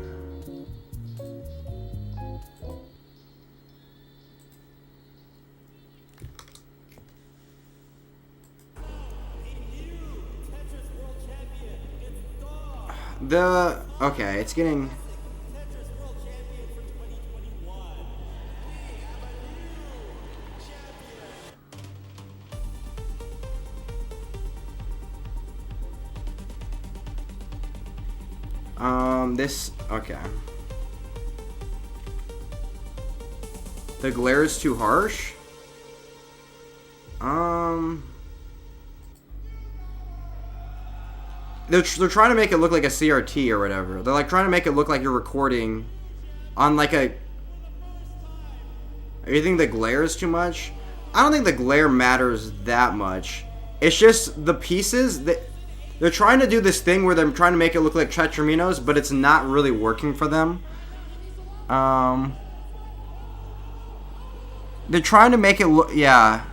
Okay, it's getting... This, okay. The glare is too harsh? They're trying to make it look like a CRT or whatever. They're like trying to make it look like you're recording on like a... You think the glare is too much? I don't think the glare matters that much. It's just the pieces that... They're trying to do this thing where they're trying to make it look like Tetraminos, but it's not really working for them. They're trying to make it look... Yeah.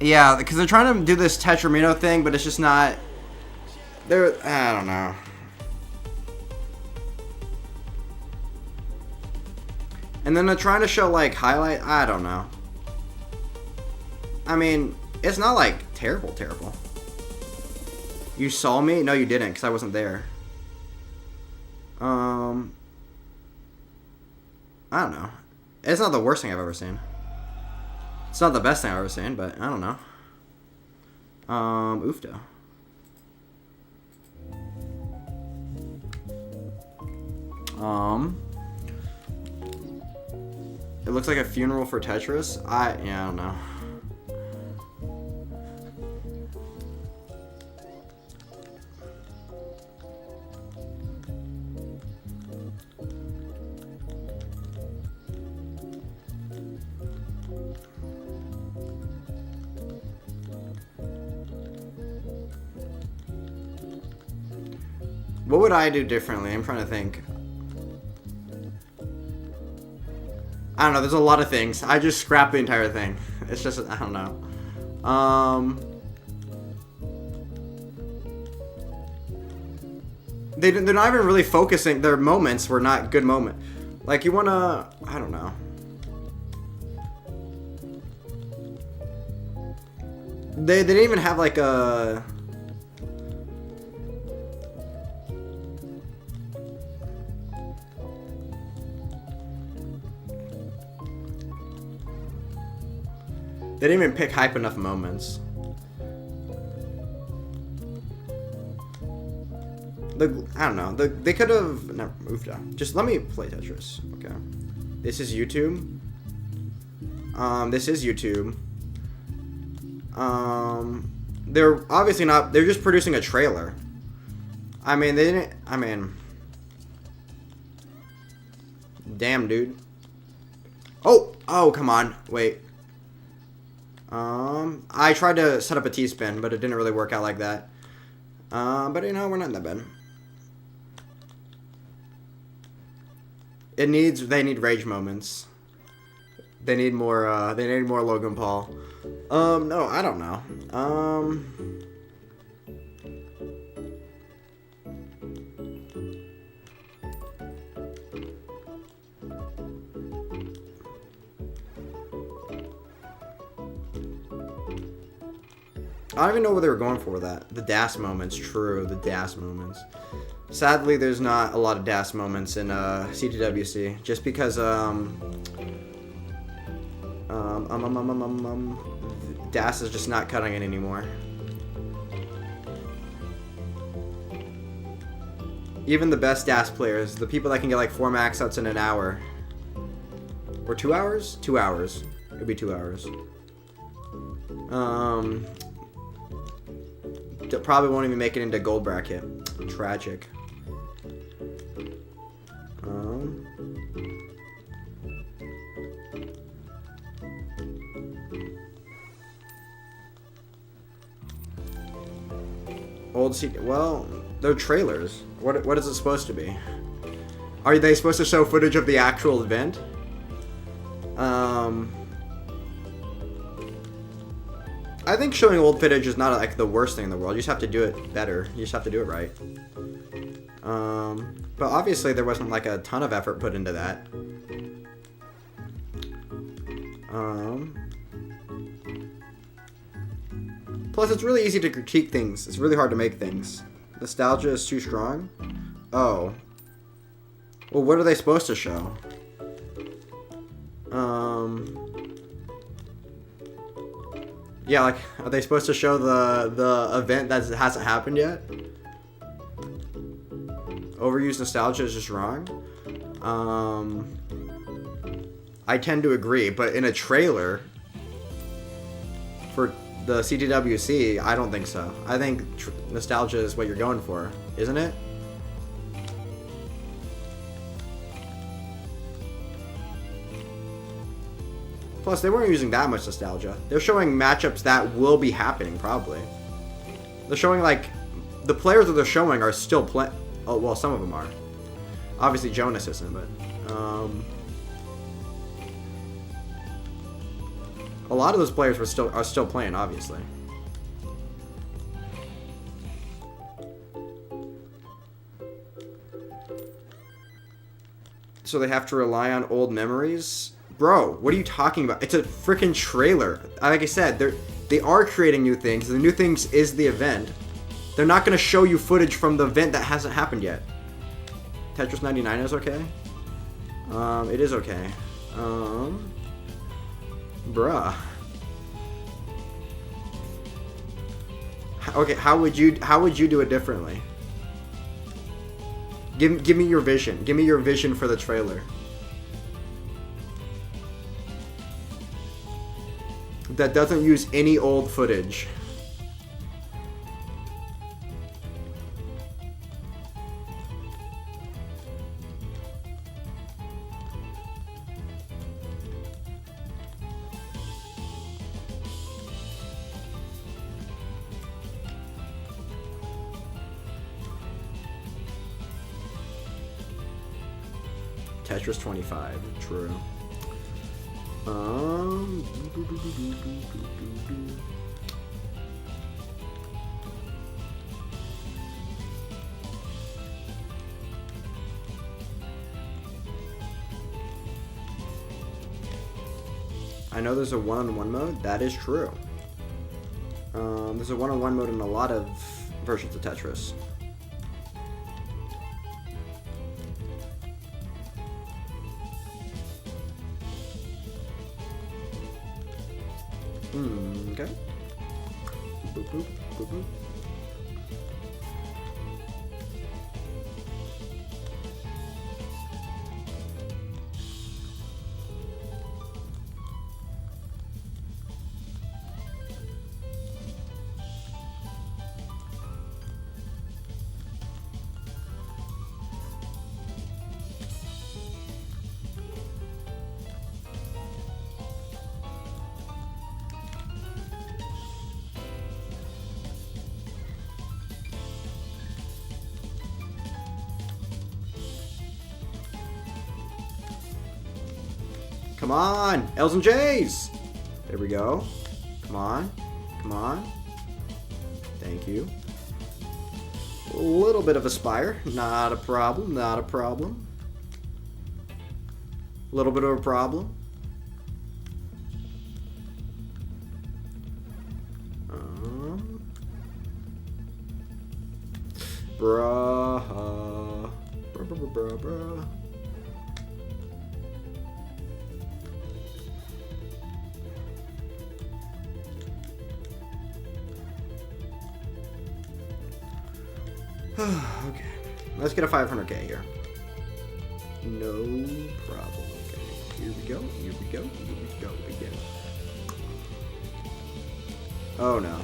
Yeah, because they're trying to do this Tetramino thing, but it's just not... I don't know. And then they're trying to show, like, highlight... I don't know. I mean, it's not, like, terrible. You saw me? No, you didn't, because I wasn't there. I don't know. It's not the worst thing I've ever seen. It's not the best thing I've ever seen, but I don't know. Oofda. It looks like a funeral for Tetris. I don't know. What would I do differently? I'm trying to think. I don't know. There's a lot of things. I just scrapped the entire thing. It's just, I don't know. They're not even really focusing. Their moments were not good moments. Like, you want to... I don't know. They didn't even have, like, a... They didn't even pick hype enough moments. I don't know. They could have... Never moved on. Just let me play Tetris. Okay. This is YouTube. This is YouTube. They're obviously not... They're just producing a trailer. I mean, they didn't... I mean... Damn, dude. Oh, come on. Wait. I tried to set up a T-spin, but it didn't really work out like that. But you know, we're not that bad. They need rage moments. They need more Logan Paul. No, I don't know. I don't even know what they were going for with that. The DAS moments, true, the DAS moments. Sadly, there's not a lot of DAS moments in CTWC, just because DAS is just not cutting it anymore. Even the best DAS players, the people that can get like 4 max outs in an hour, or 2 hours? 2 hours. It'd be 2 hours. Probably won't even make it into gold bracket. Tragic. Old CD. Well, they're trailers. What is it supposed to be? Are they supposed to show footage of the actual event? I think showing old footage is not like the worst thing in the world. You just have to do it better. You just have to do it right. But obviously there wasn't like a ton of effort put into that. Plus, it's really easy to critique things. It's really hard to make things. Nostalgia is too strong? Oh. Well, what are they supposed to show? Yeah, like, are they supposed to show the event that hasn't happened yet? Overused nostalgia is just wrong. I tend to agree, but in a trailer for the CTWC, I don't think so. I think nostalgia is what you're going for, isn't it? Plus, they weren't using that much nostalgia. They're showing matchups that will be happening, probably. They're showing, like, the players that they're showing are still playing. Oh, well, some of them are. Obviously, Jonas isn't, but... a lot of those players are still playing, obviously. So they have to rely on old memories? Bro, what are you talking about? It's a freaking trailer. Like I said, they are creating new things. The new things is the event. They're not going to show you footage from the event that hasn't happened yet. Tetris 99 is okay? It is okay. Bruh. Okay, how would you do it differently? Give me your vision. Give me your vision for the trailer. That doesn't use any old footage. Tetris 25, true. I know there's a one-on-one mode. That is true. There's a one-on-one mode in a lot of versions of Tetris. Okay. Boop, boop, boop, boop. Come on, L's and J's. There we go. Come on, come on. Thank you. A little bit of a spire, not a problem, not a problem. A little bit of a problem. Bruh. Bruh. Okay, let's get a 500k here. No problem. Okay, here we go. Here we go. Here we go again. Oh no.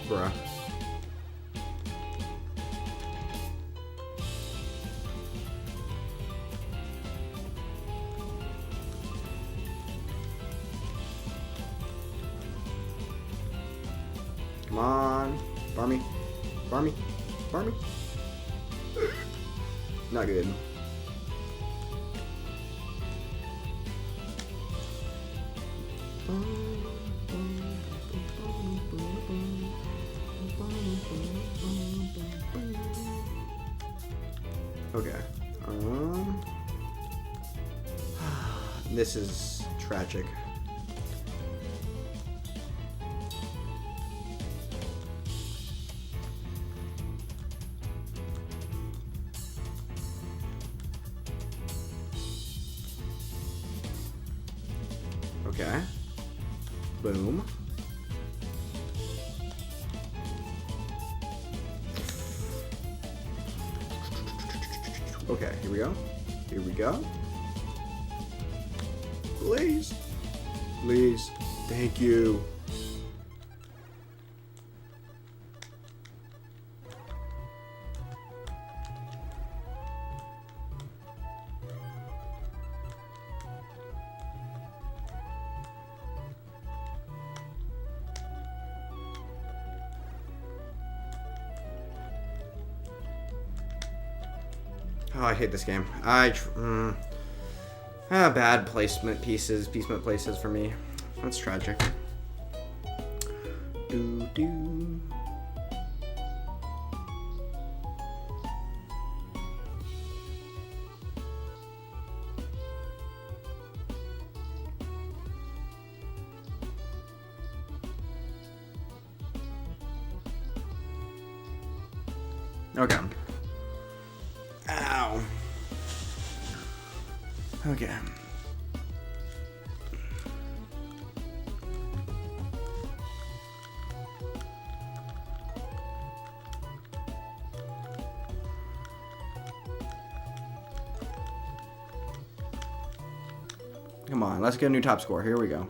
Bruh. Come on. Farmy. Farmy. Farmy. Not good. Okay. This is tragic. Okay. Boom. Okay, here we go. Here we go. Please. Please. Thank you. Oh, I hate this game. Bad placement places for me. That's tragic. Do. Okay. Ow. Okay. Come on, let's get a new top score. Here we go.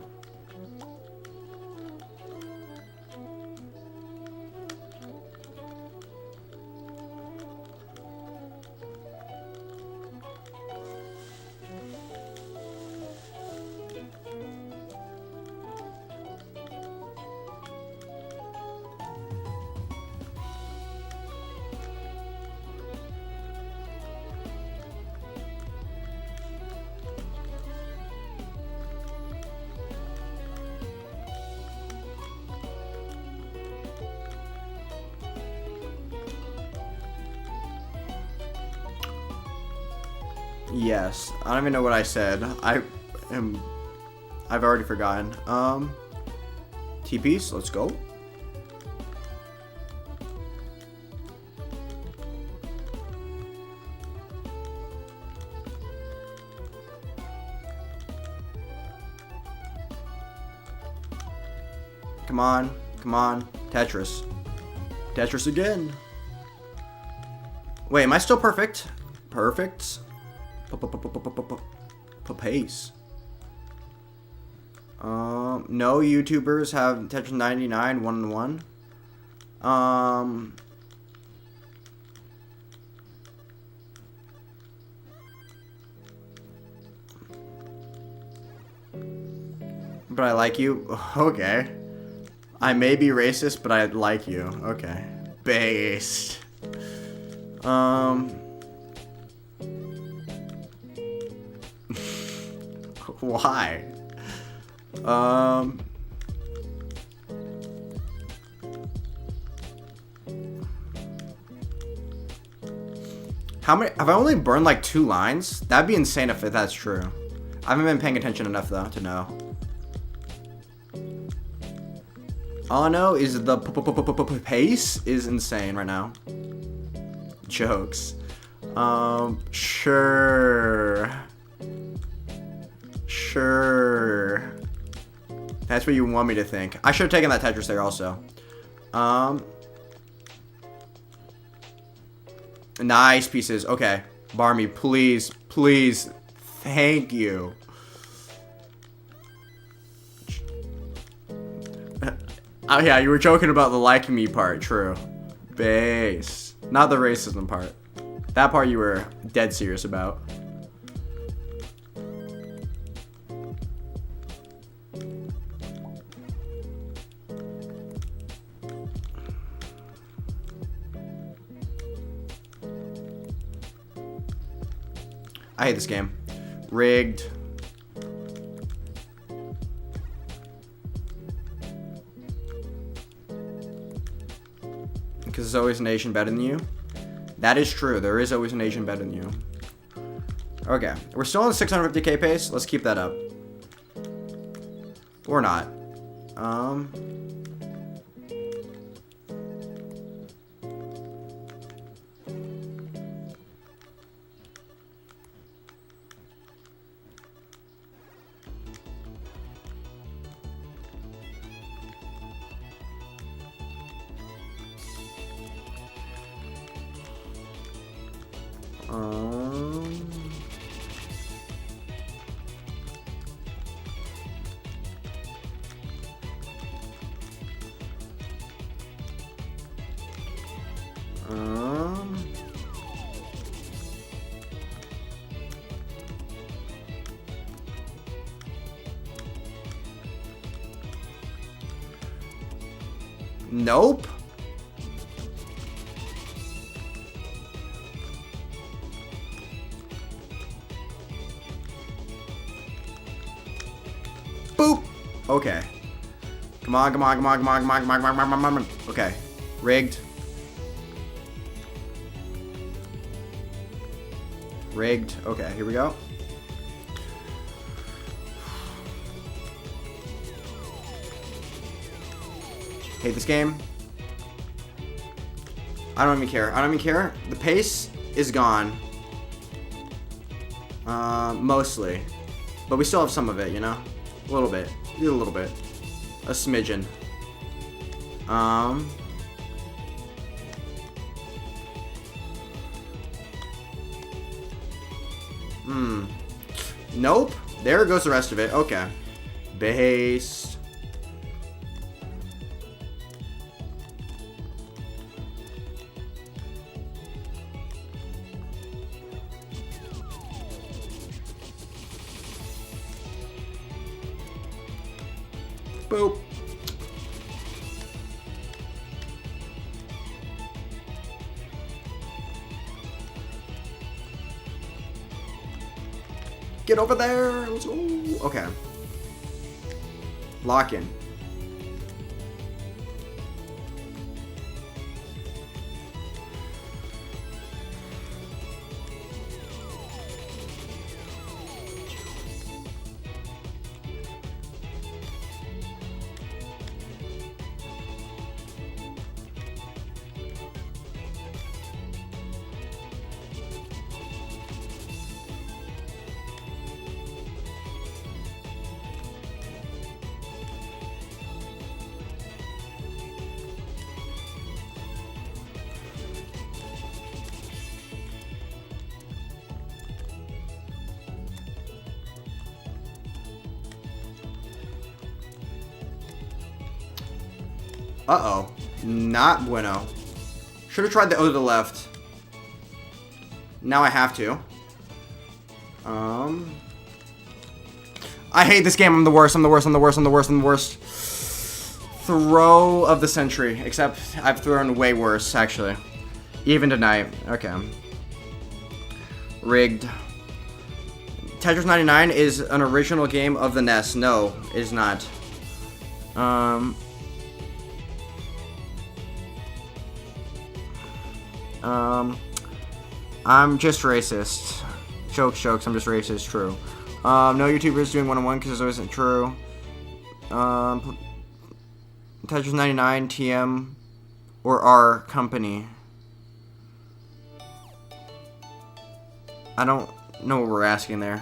Yes. I don't even know what I said. I've already forgotten. TPs, let's go. Come on. Come on. Tetris. Tetris again. Wait, am I still perfect? Perfect. Pace. No YouTubers have Tetris 99 1-1. But I like you. Okay. I may be racist, but I like you. Okay. Based. Why? How many? Have I only burned like 2 lines? That'd be insane if that's true. I haven't been paying attention enough though to know. All I know is the pace is insane right now. Jokes. Sure. Sure. That's what you want me to think. I should have taken that Tetris there also. Nice pieces. Okay. Barmy, please. Please. Thank you. Oh, yeah, you were joking about the liking me part. True. Base. Not the racism part. That part you were dead serious about. I hate this game. Rigged. Because there's always an Asian better than you. That is true. There is always an Asian better than you. Okay. We're still on the 650k pace. Let's keep that up. Or not. Nope. Boop. Okay. Come on, come on, come on, come on, come on, come on, come on, come on, come on. Okay. Rigged. Rigged. Okay, here we go. Hate this game. I don't even care. I don't even care. The pace is gone. Mostly. But we still have some of it, you know? A little bit. A little bit. A smidgen. Nope. There goes the rest of it. Okay. Based. Boop. Get over there. Let's go. Okay. Lock in. Uh-oh. Not bueno. Should have tried the O to the left. Now I have to. I hate this game. I'm the worst. I'm the worst. I'm the worst. I'm the worst. I'm the worst. Throw of the century. Except I've thrown way worse, actually. Even tonight. Okay. Rigged. Tetris 99 is an original game of the NES. No, it is not. I'm just racist. Jokes, I'm just racist, true. No YouTubers doing one-on-one because it isn't true. Tetris 99, TM, or our company. I don't know what we're asking there.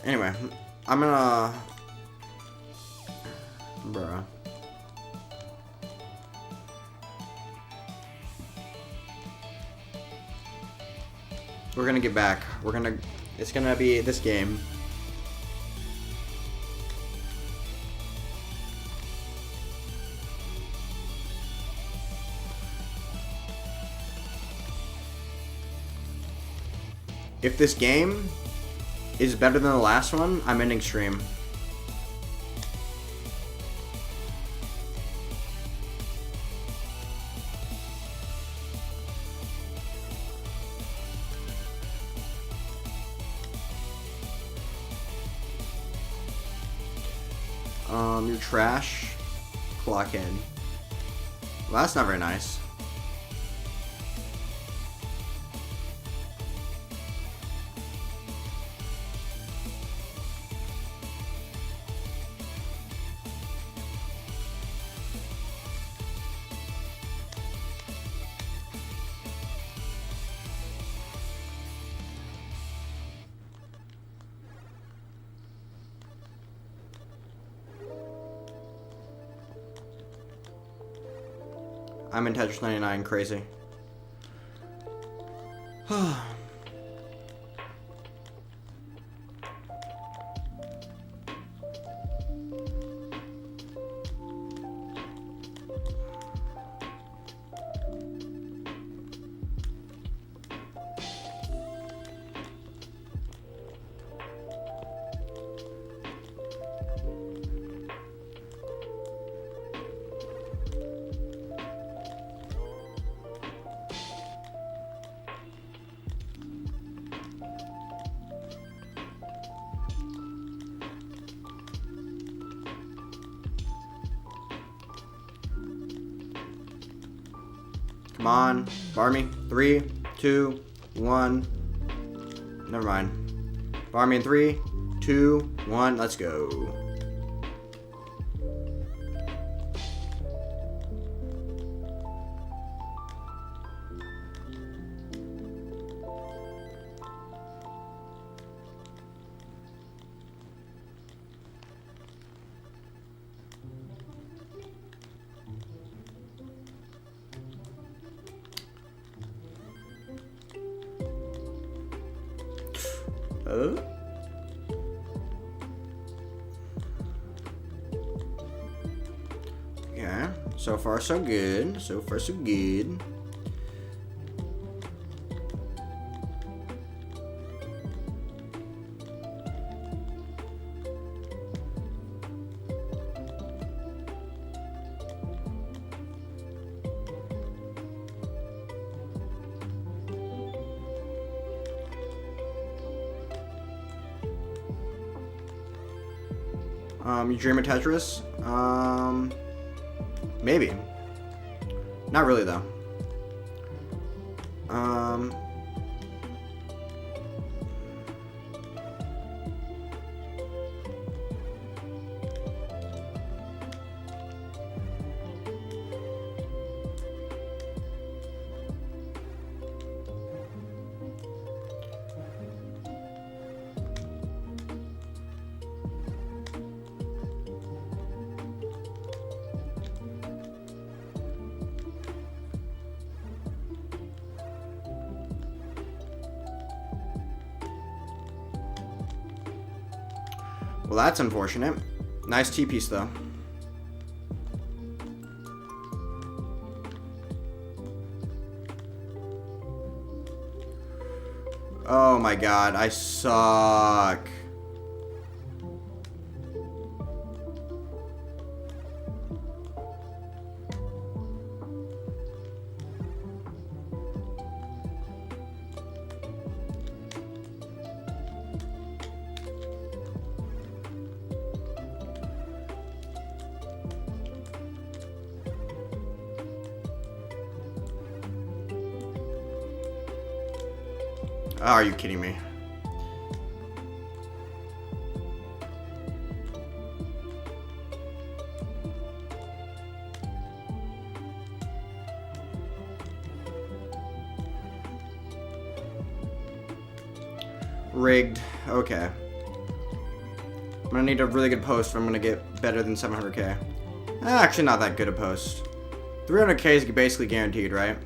Anyway, I'm gonna... Bruh. We're gonna get back. It's gonna be this game. If this game is better than the last one, I'm ending stream. You're trash. Clock in. Well, that's not very nice. I'm in Tetris 99, crazy. Come on. Bar me. 3, 2, 1. Never mind. Bar me in 3, 2, 1. Let's go. Yeah, so far so good. So far so good. You dream of Tetris? Maybe. Not really though. Well, that's unfortunate. Nice T-piece, though. Oh my god, I suck. Oh, are you kidding me? Rigged. Okay. I'm gonna need a really good post if I'm gonna get better than 700k. Actually, not that good a post. 300k is basically guaranteed, right?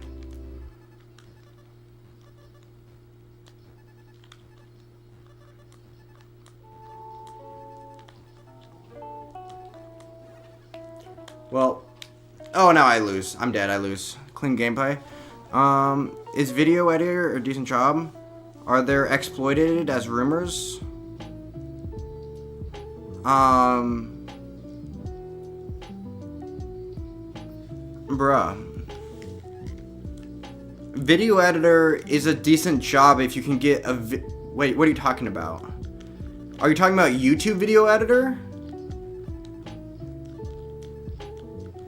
Well, oh, now I lose. I'm dead. I lose. Clean gameplay. Is video editor a decent job? Are they exploited as rumors? Bruh. Video editor is a decent job if you can get a wait, what are you talking about? Are you talking about YouTube video editor?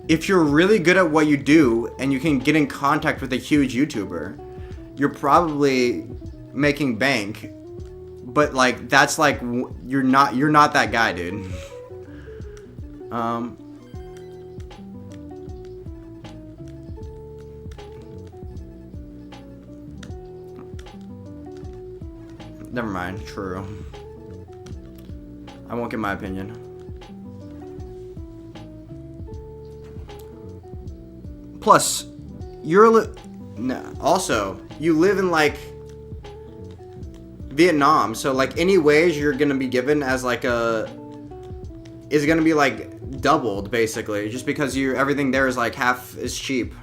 If you're really good at what you do and you can get in contact with a huge YouTuber, you're probably making bank. But like that's like you're not that guy, dude. Never mind. True. I won't give my opinion. Plus, also, you live in, like, Vietnam, so, like, any wage you're gonna be given as, like, is gonna be, like, doubled, basically, just because everything there is, like, half as cheap.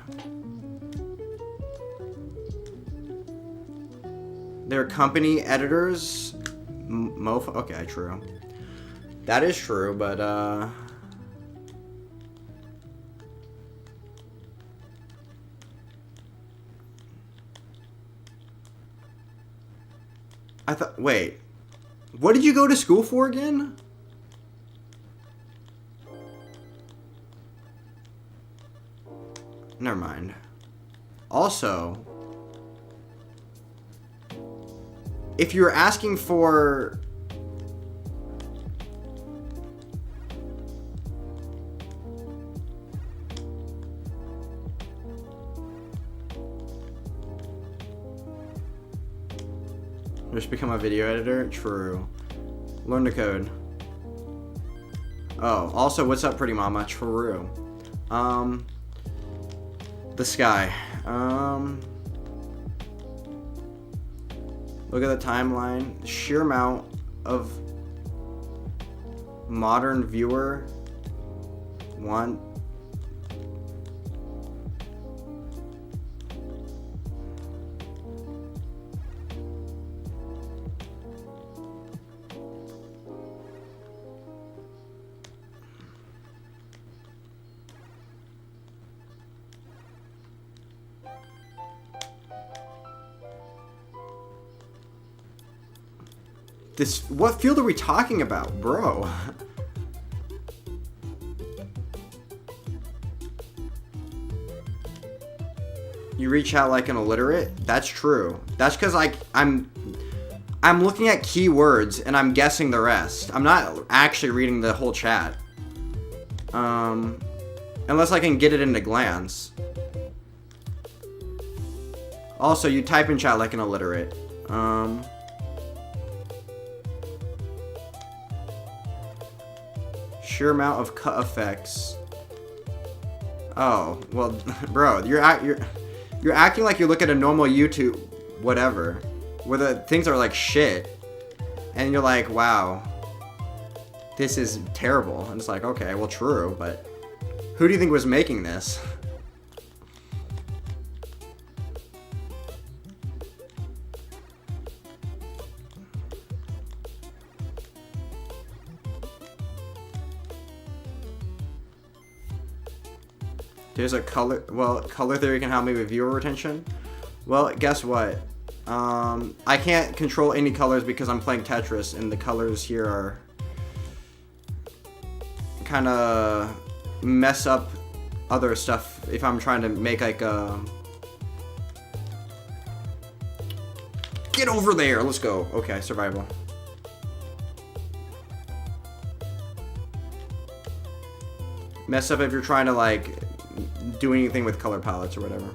They're company editors? Mofo? Okay, true. That is true, but, wait, what did you go to school for again? Never mind. Also, if you're asking for just become a video editor? True. Learn to code. Oh, also, what's up, pretty mama? True. The sky. Look at the timeline. Sheer amount of modern viewer want. What field are we talking about, bro? You reach out like an illiterate? That's true. That's because I'm looking at keywords and I'm guessing the rest. I'm not actually reading the whole chat. Unless I can get it in a glance. Also, you type in chat like an illiterate. Sheer amount of cut effects. Oh, well, bro, you're acting like you look at a normal YouTube whatever, where the things are like shit, and you're like, wow, this is terrible. And it's like, okay, well, true, but who do you think was making this? There's a color, well, color theory can help me with viewer retention. Well, guess what? I can't control any colors because I'm playing Tetris, and the colors here are kind of mess up other stuff if I'm trying to make like a... Get over there, let's go. Okay, survival. Mess up if you're trying to like do anything with color palettes or whatever.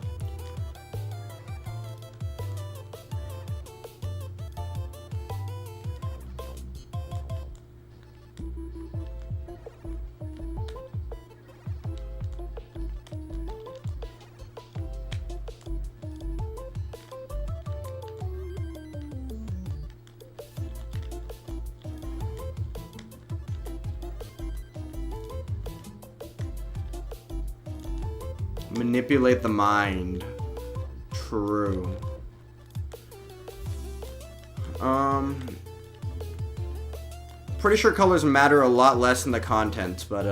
Manipulate the mind. True. Pretty sure colors matter a lot less than the content, but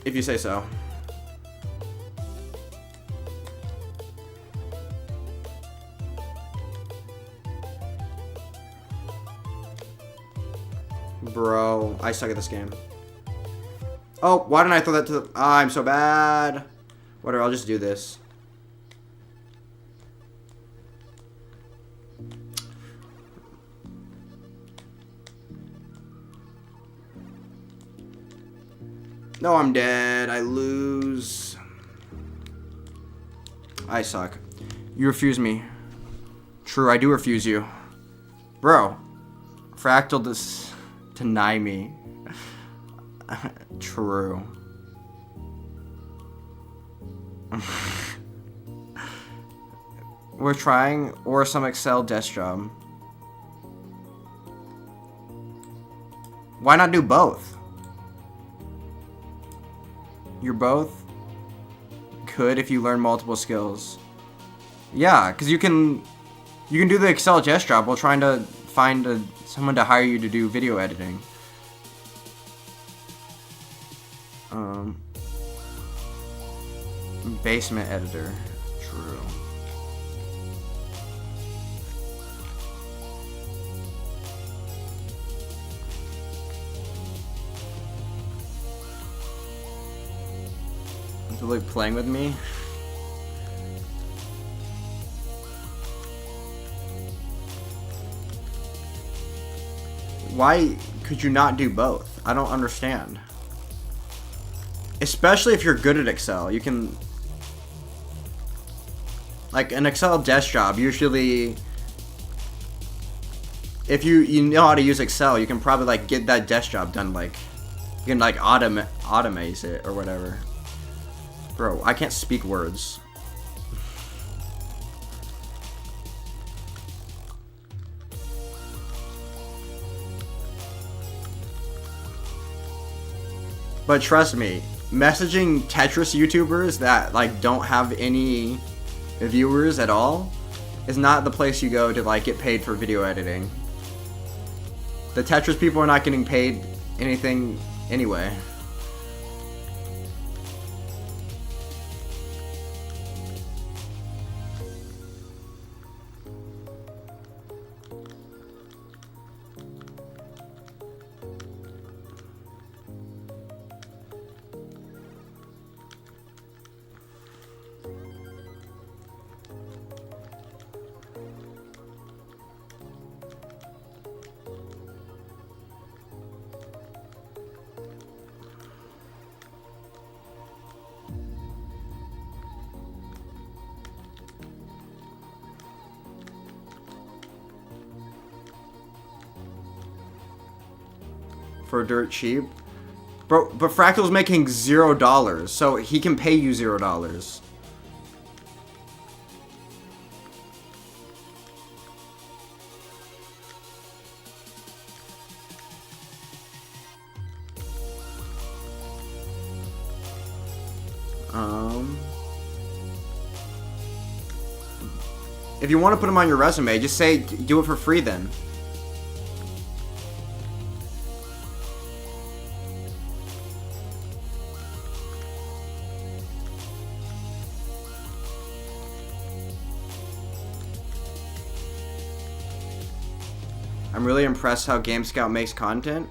if you say so. Bro, I suck at this game. Oh, why didn't I throw that to the... Ah, I'm so bad. Whatever, I'll just do this. No, I'm dead. I lose. I suck. You refuse me. True, I do refuse you. Bro. Fractal deny me. True. We're trying, or some Excel desk job. Why not do both? You're both could if you learn multiple skills. Yeah, because you can do the Excel desk job while trying to find someone to hire you to do video editing. Basement editor. True. They're like playing with me. Why could you not do both? I don't understand. Especially if you're good at Excel, you can, like an Excel desk job, usually if you know how to use Excel, you can probably like get that desk job done, like you can like automate it or whatever. Bro, I can't speak words. But trust me, messaging Tetris YouTubers that like don't have any viewers at all is not the place you go to like get paid for video editing. The Tetris people are not getting paid anything anyway. For dirt cheap. Bro, but Fractal's making $0, so he can pay you $0. If you want to put him on your resume, just say do it for free then. I'm really impressed how GameScout makes content.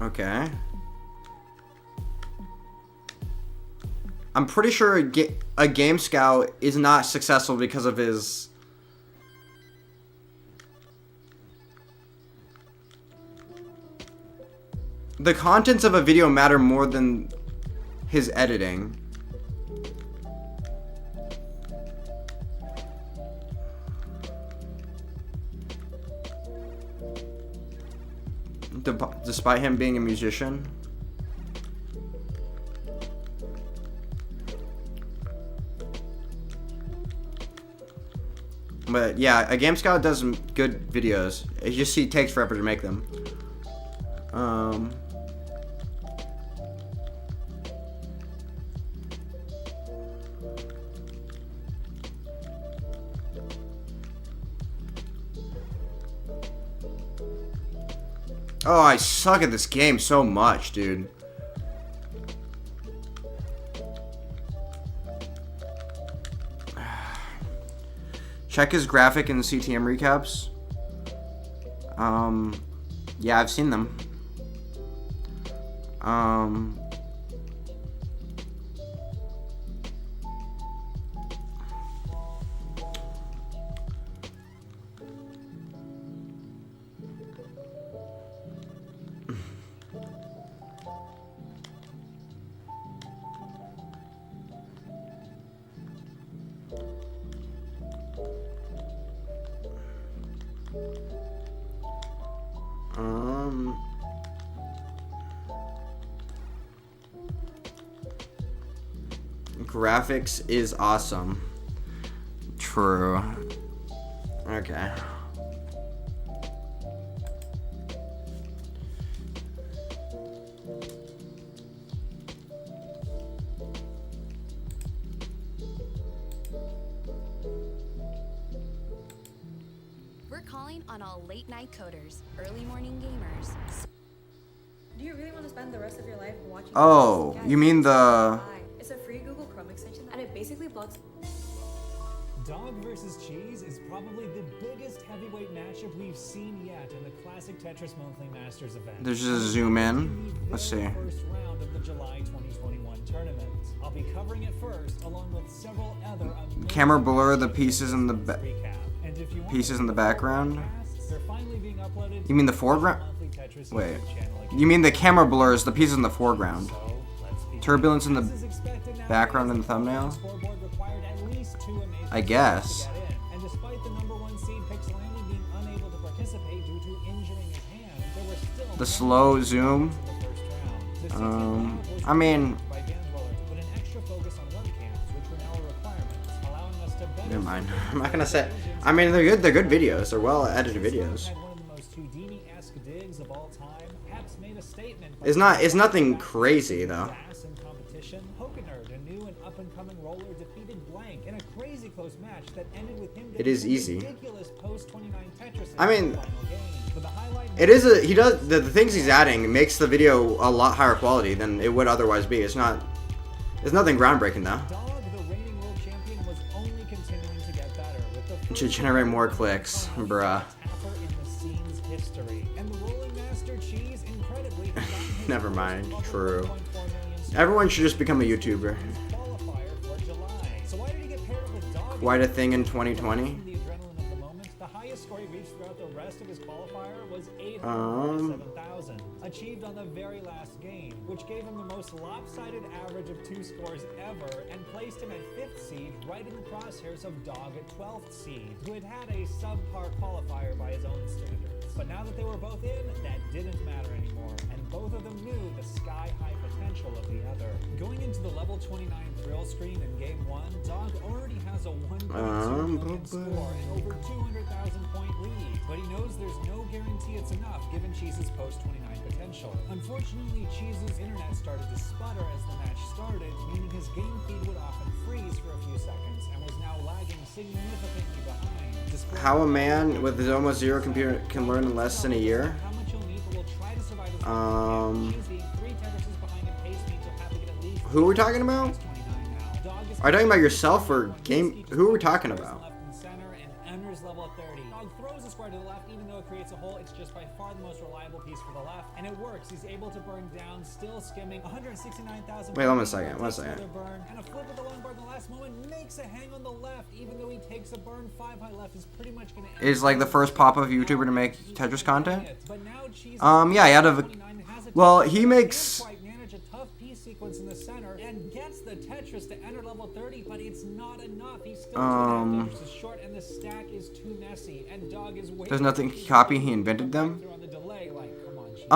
Okay. I'm pretty sure a GameScout is not successful because of his... The contents of a video matter more than his editing. Despite him being a musician. But yeah, a GameScout does good videos. It just takes forever to make them. Oh, I suck at this game so much, dude. Check his graphic and CTM recaps. Yeah, I've seen them. Graphics is awesome. True. Okay. We're calling on all late night coders, early morning gamers. Do you really want to spend the rest of your life watching? Oh, you mean the... It's a free Google Chrome extension and it basically blocks. Dog versus cheese is probably the biggest heavyweight matchup we've seen yet in the classic Tetris Monthly Masters event. There's just a zoom in. Let's see. very first round of the July 2021 tournament. I'll be covering it first, along with several other amazing Camera blur the pieces in the recap. And if you want pieces in the to background. they're finally being uploaded You mean the to foreground? monthly Tetris Wait. YouTube channel again. You mean the camera blurs the pieces in the foreground? So, let's begin. Turbulence in the As is expected nowadays, background in the the thumbnail? scoreboard required at least 2 amazing I guess. scores to get in. And despite the number 1 seed Pixelani being unable to participate due to injuring his hand, there were still The slow zoom. in the first round. The 16th round was I mean, by Van Dweller to put an extra focus on webcams, which were now a requirement, allowing us to better never mind. see I'm not gonna say. I mean, they're good. They're good videos. They're well edited videos. had one of the most Houdini-esque digs of all time. Perhaps made a statement by It's nothing crazy though. Gas in competition. Hokenerd, a new and up-and-coming roller, defeated Blank in a crazy close match that ended with him It is getting easy. ridiculous post-29 Tetris I mean, in the final game. But the highlight It is a he does the things he's adding makes the video a lot higher quality than it would otherwise be. It's nothing groundbreaking though. Dog, the reigning world champion, was only continuing to get better with the It should generate more clicks, bruh. tapper in the scene's history. And the rolling master Cheese incredibly found his Never first mind, level true. 1.4 million Everyone should just become a YouTuber. qualifier for July. So why did he get paired up with Dog? Quite a thing in 2020. The adrenaline of the moment, the highest score he reached throughout the rest of his qualifier was 847,000, achieved on the very last game, which gave him the most lopsided average of 2 scores ever and placed him at 5th seed, right in the crosshairs of Dog at 12th seed, who had had a subpar qualifier by his own standards. But now that they were both in, that didn't matter anymore, and both of them knew the sky-high potential of the other. Going into the level 29 thrill screen in game 1, Dog already has a 1.2 million score and over 200,000 point lead, but he knows there's no guarantee it's enough given Cheese's post-29 potential. Unfortunately, Cheese's internet started to sputter as the match started, meaning his game feed would often freeze for a few seconds and was now lagging significantly behind. Displaying How a man with his almost zero computer can learn in less than a year. how much you'll need, but will try to survive his Cheese being 3 Tetrises behind him pace means you'll have to get at least Who are we talking about? 29 now. Dog is Are you talking about yourself or game? Who are we talking about? left and center and enters level 30. Dog throws a square to the left, even though it creates a hole. It's just by far the most reliable piece for the left, and it works. He's able to burn down, still skimming 169,000. Wait, one second, one Takes second. another burn, and a flip with the long bar in the last moment makes a hang on the left, even though he takes a burn. 5 high left is pretty much going to Is like the first pop-up YouTuber to make Tetris content? But now Cheese Yeah, he had a. Well, he makes. quite manage a tough piece sequence in the center and gets the Tetris to enter level 30, but it's not enough. He's still Tetris is short and the stack is too messy, and Dog is waiting. There's nothing copy. He invented them. On the delay, like, come on, Cheese,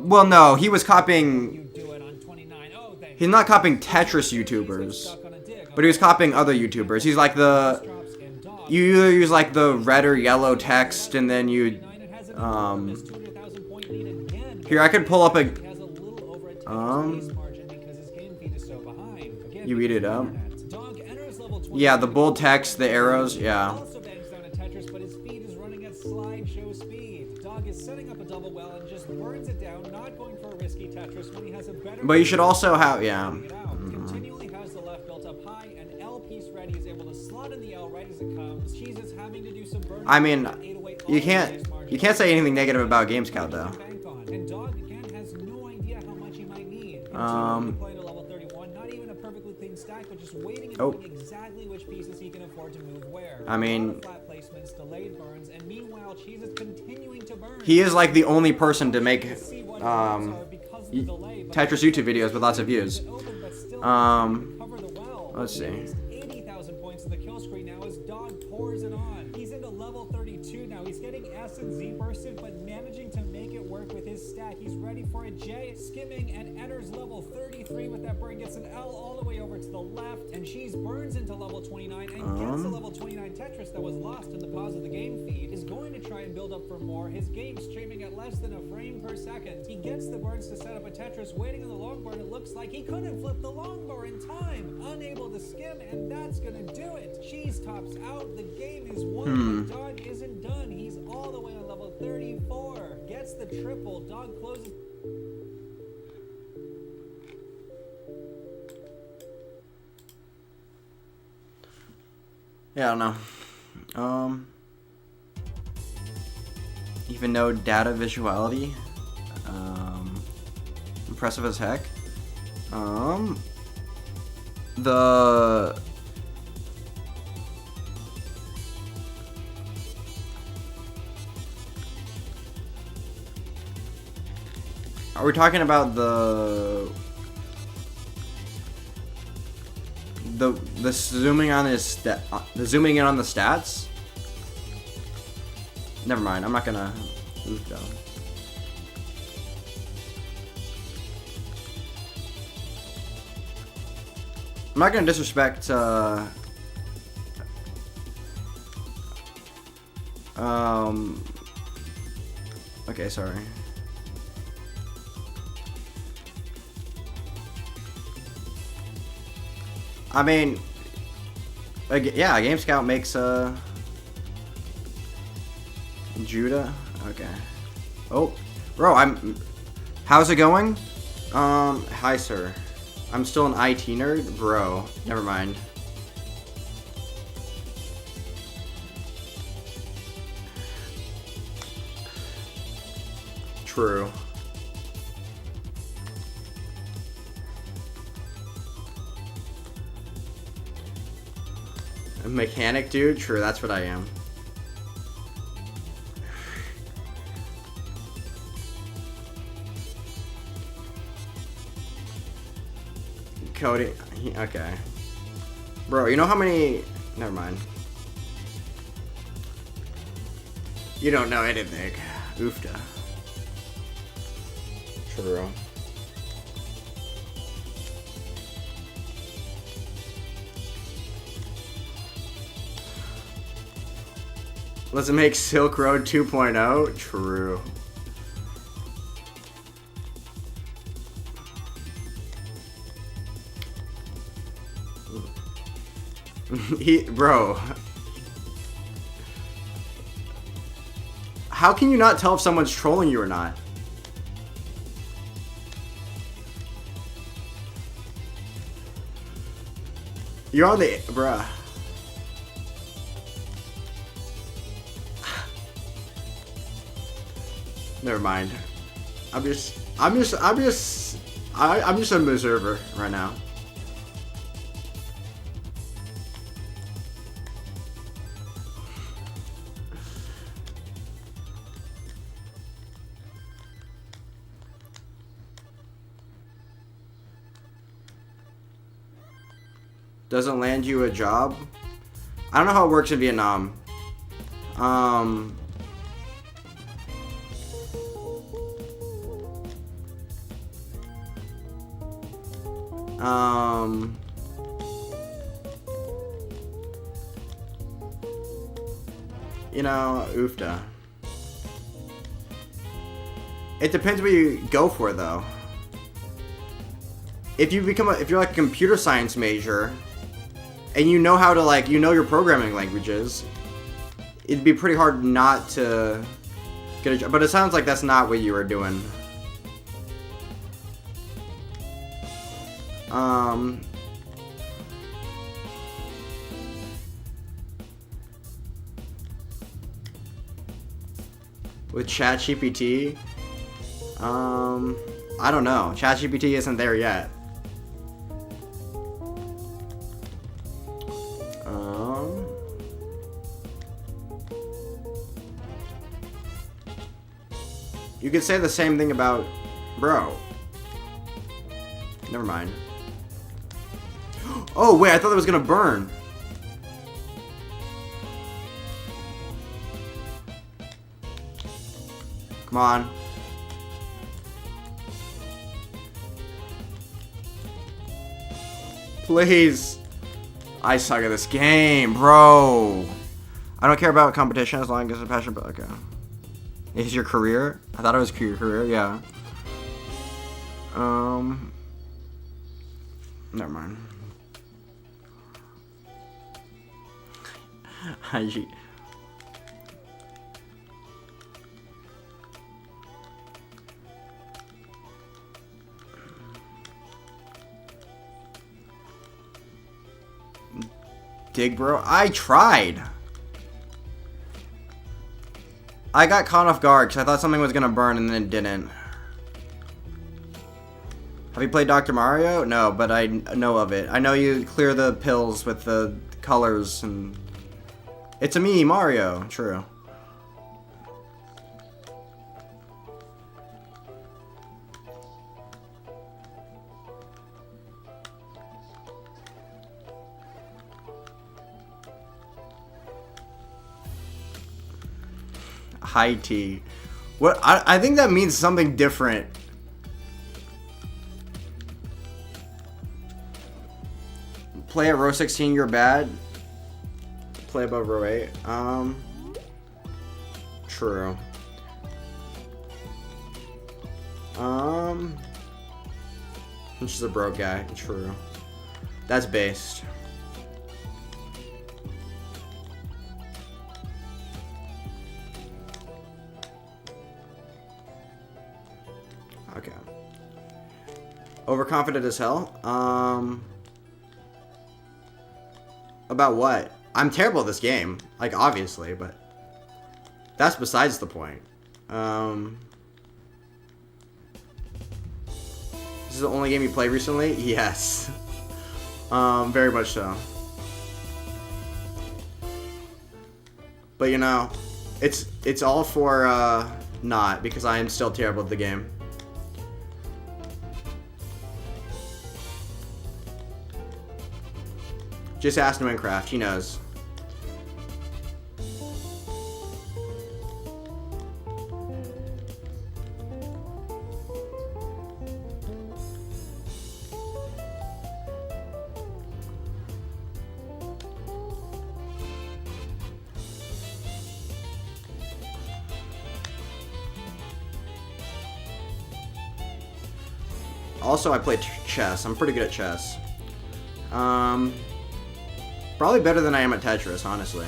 Well, no, he was copying. you do it on 29. Oh, thank He's not copying Tetris YouTubers, stuck on a dig. but he was copying other YouTubers. He's like the. Drops and Dog. You either use like the red or yellow text, and then you. It has an 200,000 point lead again. Here, I could pull up a. He has a little over a 10 pace margin because his game feed is so behind. Again, You read it up. Dog enters level 20. Yeah, the bold text, the arrows, yeah. Also bangs down a Tetris, but his feed is running at slideshow speed. Dog is setting up a double well and just burns it down, not going for a risky Tetris when he has a better. But you should also have, yeah. It out. Continually has the left built up high, and L piece ready is able to slot in the L right as it comes. Cheese is having to do some burning. I mean, at 808 you can't say anything negative about Game Scout though. bank on. And Dog again has no idea how much he might need. Playing to level 31, not even a perfectly clean stack, but just waiting and knowing exactly which pieces he can afford to move where. I mean- A lot of flat placements, delayed burns, and meanwhile Cheese is continuing to burn. He is like the only person to make See what his are because of the delay, but Tetris YouTube videos with lots of views. open, but still cover the well. Let's see. He's 80,000 points in the kill screen now as Dog pours it on. He's into level 32 now. He's getting S and Z bursted, but managing to make it work with his stack. He's ready for a J, skimming and enters level 33 with that burn. Gets an L all the way over to the left, and Cheese burns into level 29 and gets a level 29 Tetris that was lost in the pause of the game feed. Is going to try and build up for more. His game streaming at less than a frame per second. He gets the burns to set up a Tetris, waiting on the long bar. It looks like he couldn't flip the long bar in time. Unable to skim, and that's gonna do it. Cheese tops out. The game is won. But Dog isn't done. He's all the way on level 34. Gets the triple. Dog closes. Yeah, I don't know. Even though data visuality. I'm impressive as heck. The Are we talking about the zooming on his the zooming in on the stats? Never mind. I'm not gonna move down. I'm not gonna disrespect. Okay, sorry. I mean, yeah, Game Scout makes Judah. Okay. Oh, bro, how's it going? Hi, sir. I'm still an IT nerd, bro. Never mind. True. A mechanic dude? True, that's what I am. Cody, okay. Bro, you know how many... Never mind. You don't know anything. Oofda. True. Let's make Silk Road 2.0? True. Bro. How can you not tell if someone's trolling you or not? You're on the... Bruh. Never mind. I'm just an observer right now. Doesn't land you a job? I don't know how it works in Vietnam. You know, oofda. It depends what you go for, though. If you're like a computer science major, and you know how to you know your programming languages, it'd be pretty hard not to get a job. But it sounds like that's not what you were doing. With ChatGPT, I don't know. ChatGPT isn't there yet. You could say the same thing about, bro. Never mind. Oh wait, I thought it was gonna burn. Come on. Please. I suck at this game, bro. I don't care about competition as long as it's a passion, but okay. Is your career? I thought it was your career, yeah. Never mind. IG. Dig, bro. I tried. I got caught off guard because I thought something was gonna burn and then it didn't. Have you played Dr. Mario? No, but I know of it. I know you clear the pills with the colors and... It's a me, Mario. True. High tea. What? I think that means something different. Play at row 16, you're bad. Play above row 8. True. This is a broke guy. True. That's based. Okay. Overconfident as hell. About what? I'm terrible at this game. Like, obviously, but that's besides the point. This is the only game you played recently? Yes. Very much so. But you know, it's all for not, because I am still terrible at the game. Just ask Minecraft, he knows. Also, I play chess. I'm pretty good at chess. Probably better than I am at Tetris, honestly.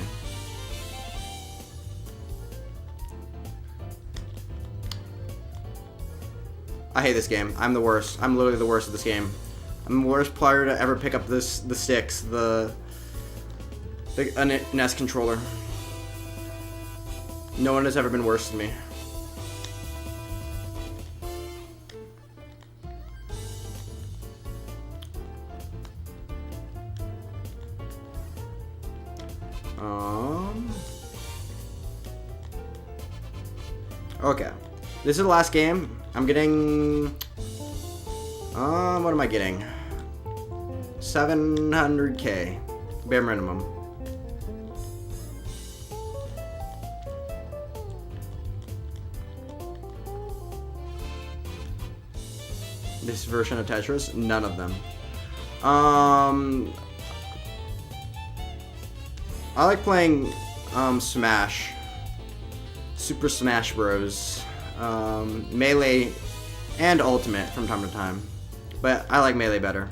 I hate this game. I'm the worst. I'm literally the worst at this game. I'm the worst player to ever pick up the sticks, the NES controller. No one has ever been worse than me. Okay. This is the last game. I'm getting... what am I getting? 700k. Bare minimum. This version of Tetris? None of them. I like playing Smash. Super Smash Bros. Melee and Ultimate from time to time. But I like Melee better.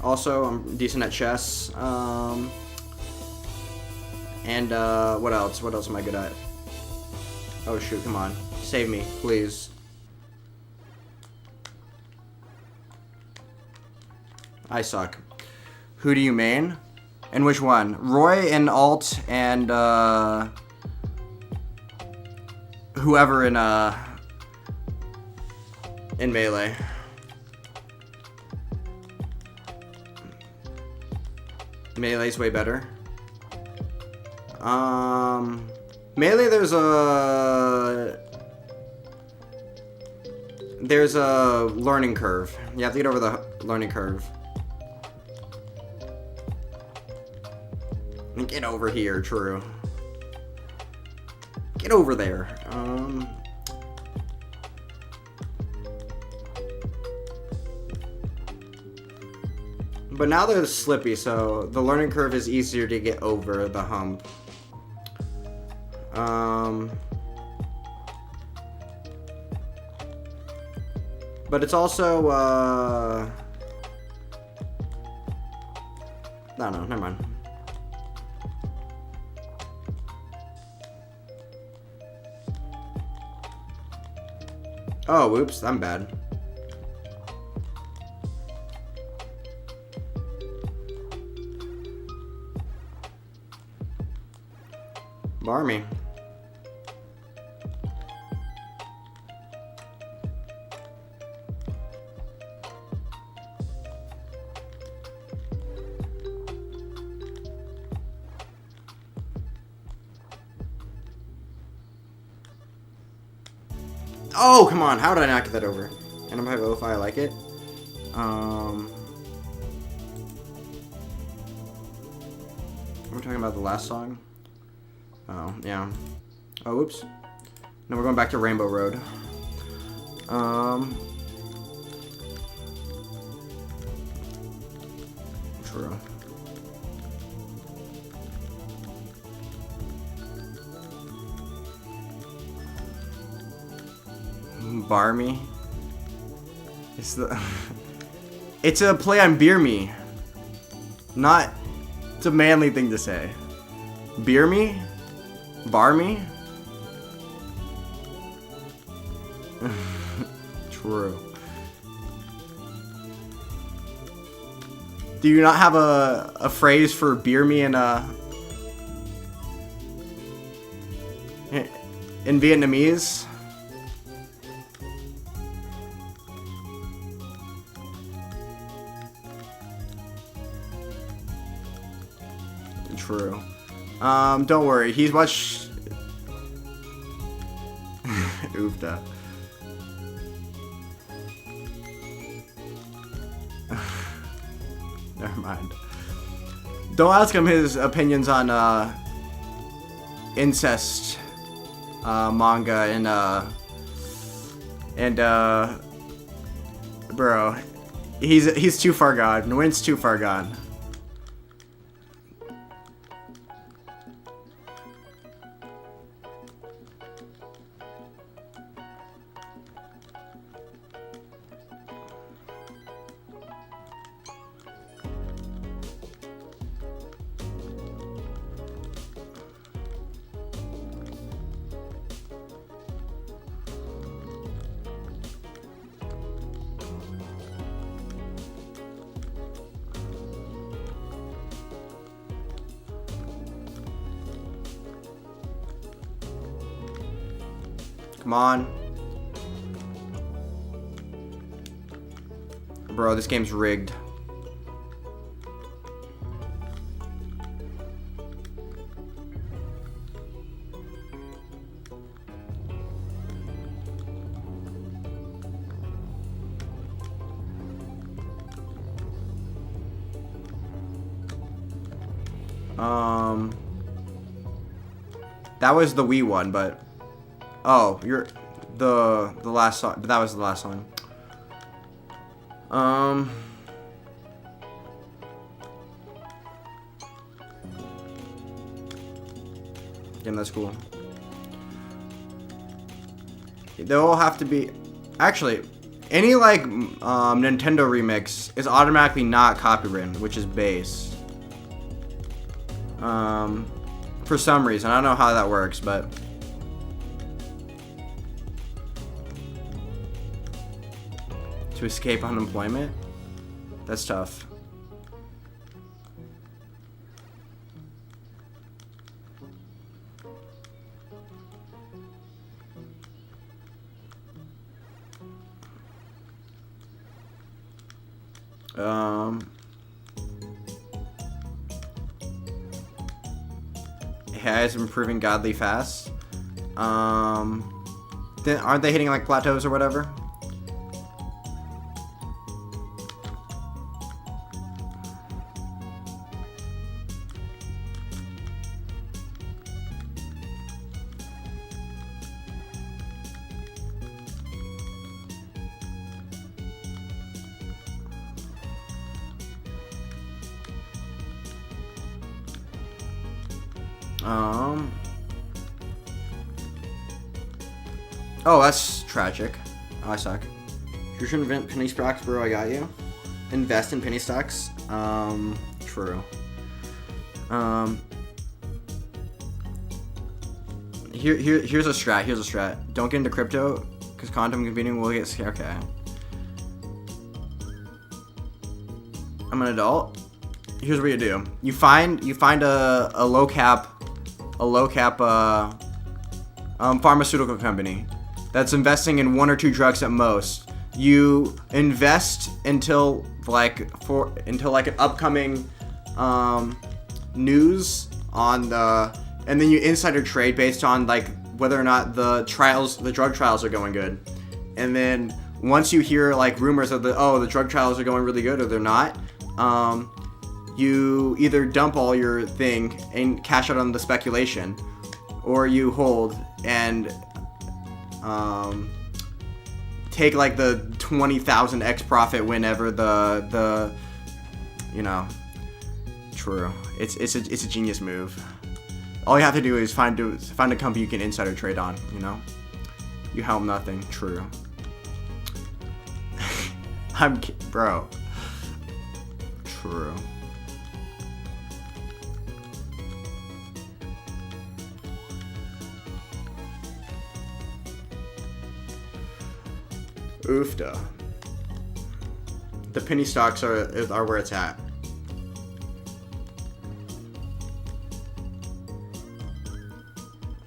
Also, I'm decent at chess. And what else? What else am I good at? Oh shoot, come on. Save me, please. I suck. Who do you main? And which one? Roy and Alt and whoever in Melee. Melee's way better. Melee there's a learning curve. You have to get over the learning curve. Get over here, true. Get over there. But now they're slippy, so the learning curve is easier to get over the hump. But it's also, I don't know, never mind. Oh, whoops, I'm bad. Barmy. Oh, come on. How did I not get that over? And I'm if I like it. We're talking about the last song. Oh, yeah. Oh, oops. No, we're going back to Rainbow Road. True. Barmy. It's the. It's a play on beer me. Not. It's a manly thing to say. Beer me? Barmy? True. Do you not have a phrase for beer me in Vietnamese? True. Don't worry. He's much. Oofda. Never mind. Don't ask him his opinions on incest manga and bro, he's too far gone. Nguyen's too far gone. Come on. Bro, this game's rigged. That was the Wii one, but oh, you're the last song, but that was the last song. Damn, that's cool. They'll have to be, actually, any like Nintendo remix is automatically not copyrighted, which is base. For some reason, I don't know how that works, but to escape unemployment, that's tough. AI is improving godly fast. Then aren't they hitting like plateaus or whatever? Oh, that's tragic. Oh, I suck. You should invent penny stocks, bro. I got you. Invest in penny stocks. True. Here's a strat. Here's a strat. Don't get into crypto, because quantum computing will get scared. Okay. I'm an adult. Here's what you do. You find a low cap low cap pharmaceutical company that's investing in 1 or 2 drugs at most. You invest until an upcoming news on and then you insider trade based on like whether or not the drug trials are going good. And then once you hear like rumors of the drug trials are going really good or they're not, you either dump all your thing and cash out on the speculation, or you hold and take like the 20,000x profit whenever the true. It's a genius move. All you have to do is find a company you can insider trade on. You help nothing. True. Bro. True. Oofda. The penny stocks are where it's at.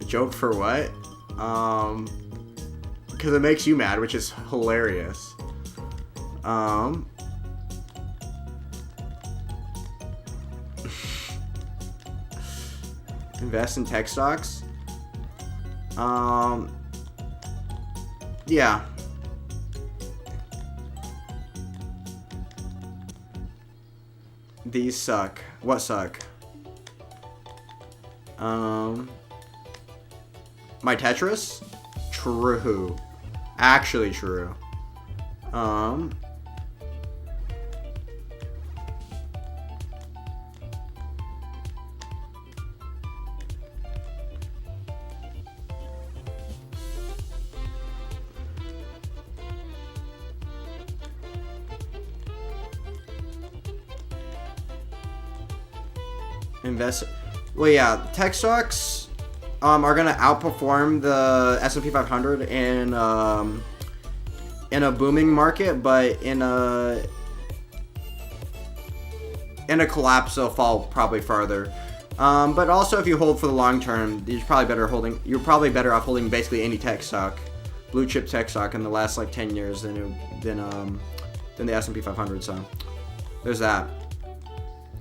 A joke for what? Because it makes you mad, which is hilarious. Invest in tech stocks? Yeah. These suck. What suck? My Tetris? True. Actually true. Well, yeah, tech stocks are gonna outperform the S&P 500 in a booming market, but in a collapse they'll fall probably farther. But also, if you hold for the long term, you're probably better off holding basically any tech stock, blue chip tech stock in the last like 10 years than the S&P 500. So there's that.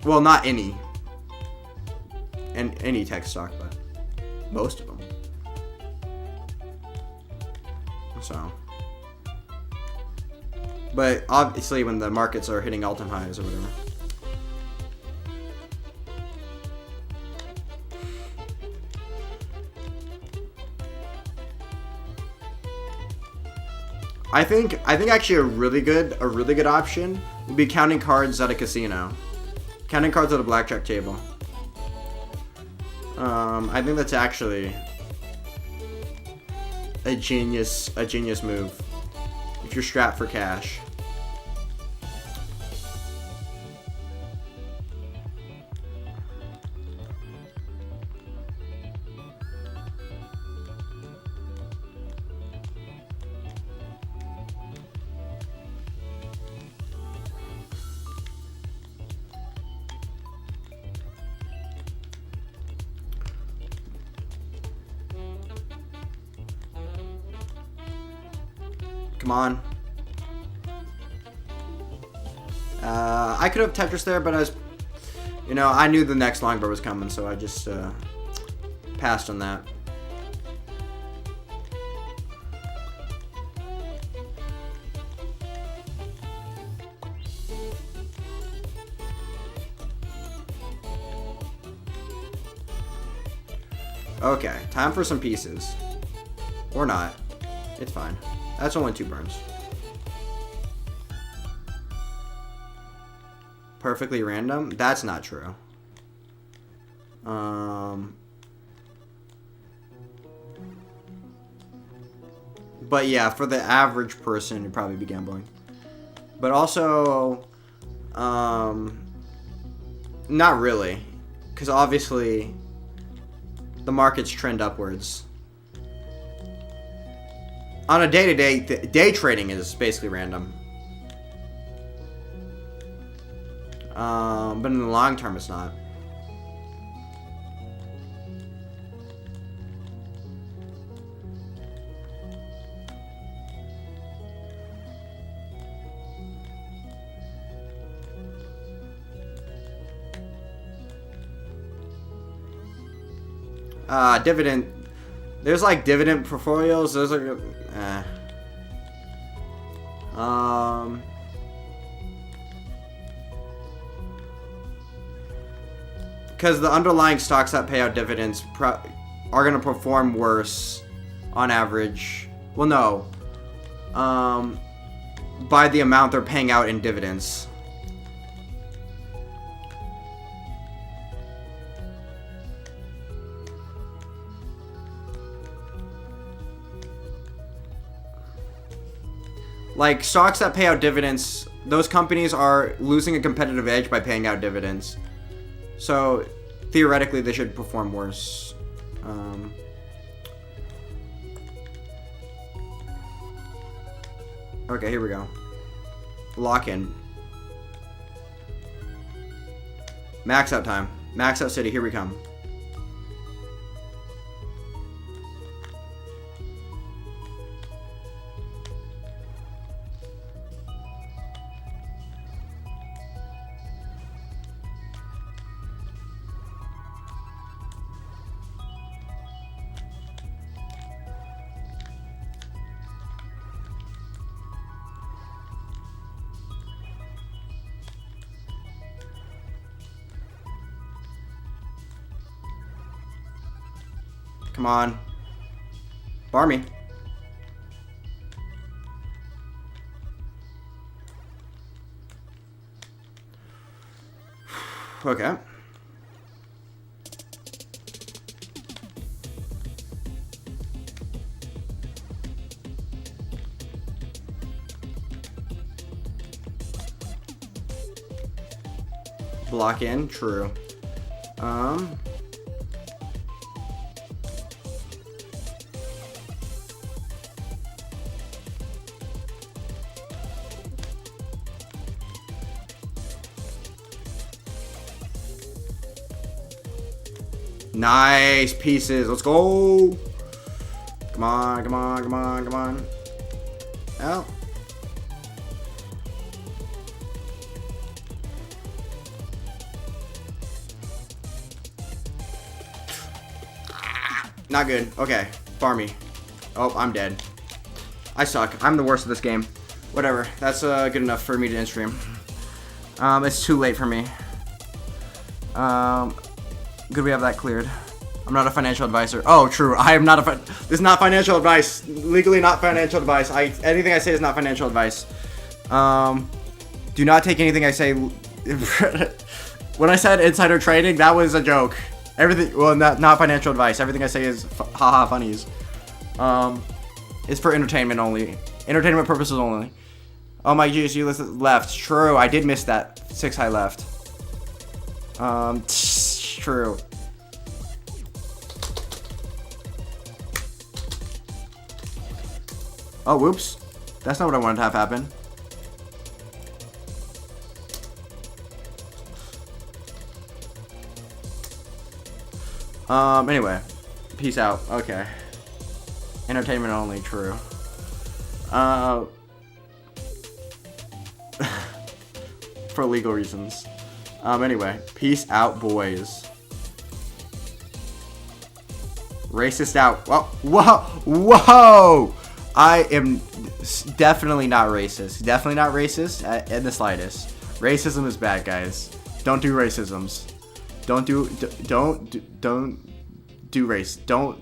Well, not any. And any tech stock, but most of them. So, but obviously when the markets are hitting all-time highs or whatever. I think actually a really good option would be counting cards at a casino, counting cards at a blackjack table. I think that's actually a genius move if you're strapped for cash. Come on. I could have Tetris there, but I knew the next longbow was coming, so I just passed on that. Okay, time for some pieces. Or not. It's fine. That's only 2 burns. Perfectly random? That's not true. But yeah, for the average person, you'd probably be gambling. But also, not really. Because obviously, the markets trend upwards. On a day-to-day, day trading is basically random. But in the long term, it's not. Dividend. There's like dividend portfolios. Those are. Because the underlying stocks that pay out dividends are going to perform worse on average. Well, no. By the amount they're paying out in dividends. Like, stocks that pay out dividends, those companies are losing a competitive edge by paying out dividends. So, theoretically, they should perform worse. Okay, here we go. Lock-in. Max out time. Max out city, here we come. Come on. Bar me. Okay. Block in, true. Nice pieces. Let's go. Come on, come on, come on, come on. Out. Not good. Okay. Bar me. Oh, I'm dead. I suck. I'm the worst at this game. Whatever. That's good enough for me to end stream. It's too late for me. Good we have that cleared. I'm not a financial advisor. Oh, true. I am not a this is not financial advice. Legally not financial advice. Anything I say is not financial advice. Do not take anything I say. When I said insider trading, that was a joke. Everything, well, not financial advice. Everything I say is haha funnies. It's for entertainment only. Entertainment purposes only. Oh my geez, you left. True, I did miss that 6 high left. True. Oh, whoops. That's not what I wanted to have happen. Anyway. Peace out. Okay. Entertainment only, true. For legal reasons. Anyway. Peace out, boys. Racist out. Whoa, whoa, whoa! I am definitely not racist. Definitely not racist in the slightest. Racism is bad, guys. Don't do racisms. Don't do race. Don't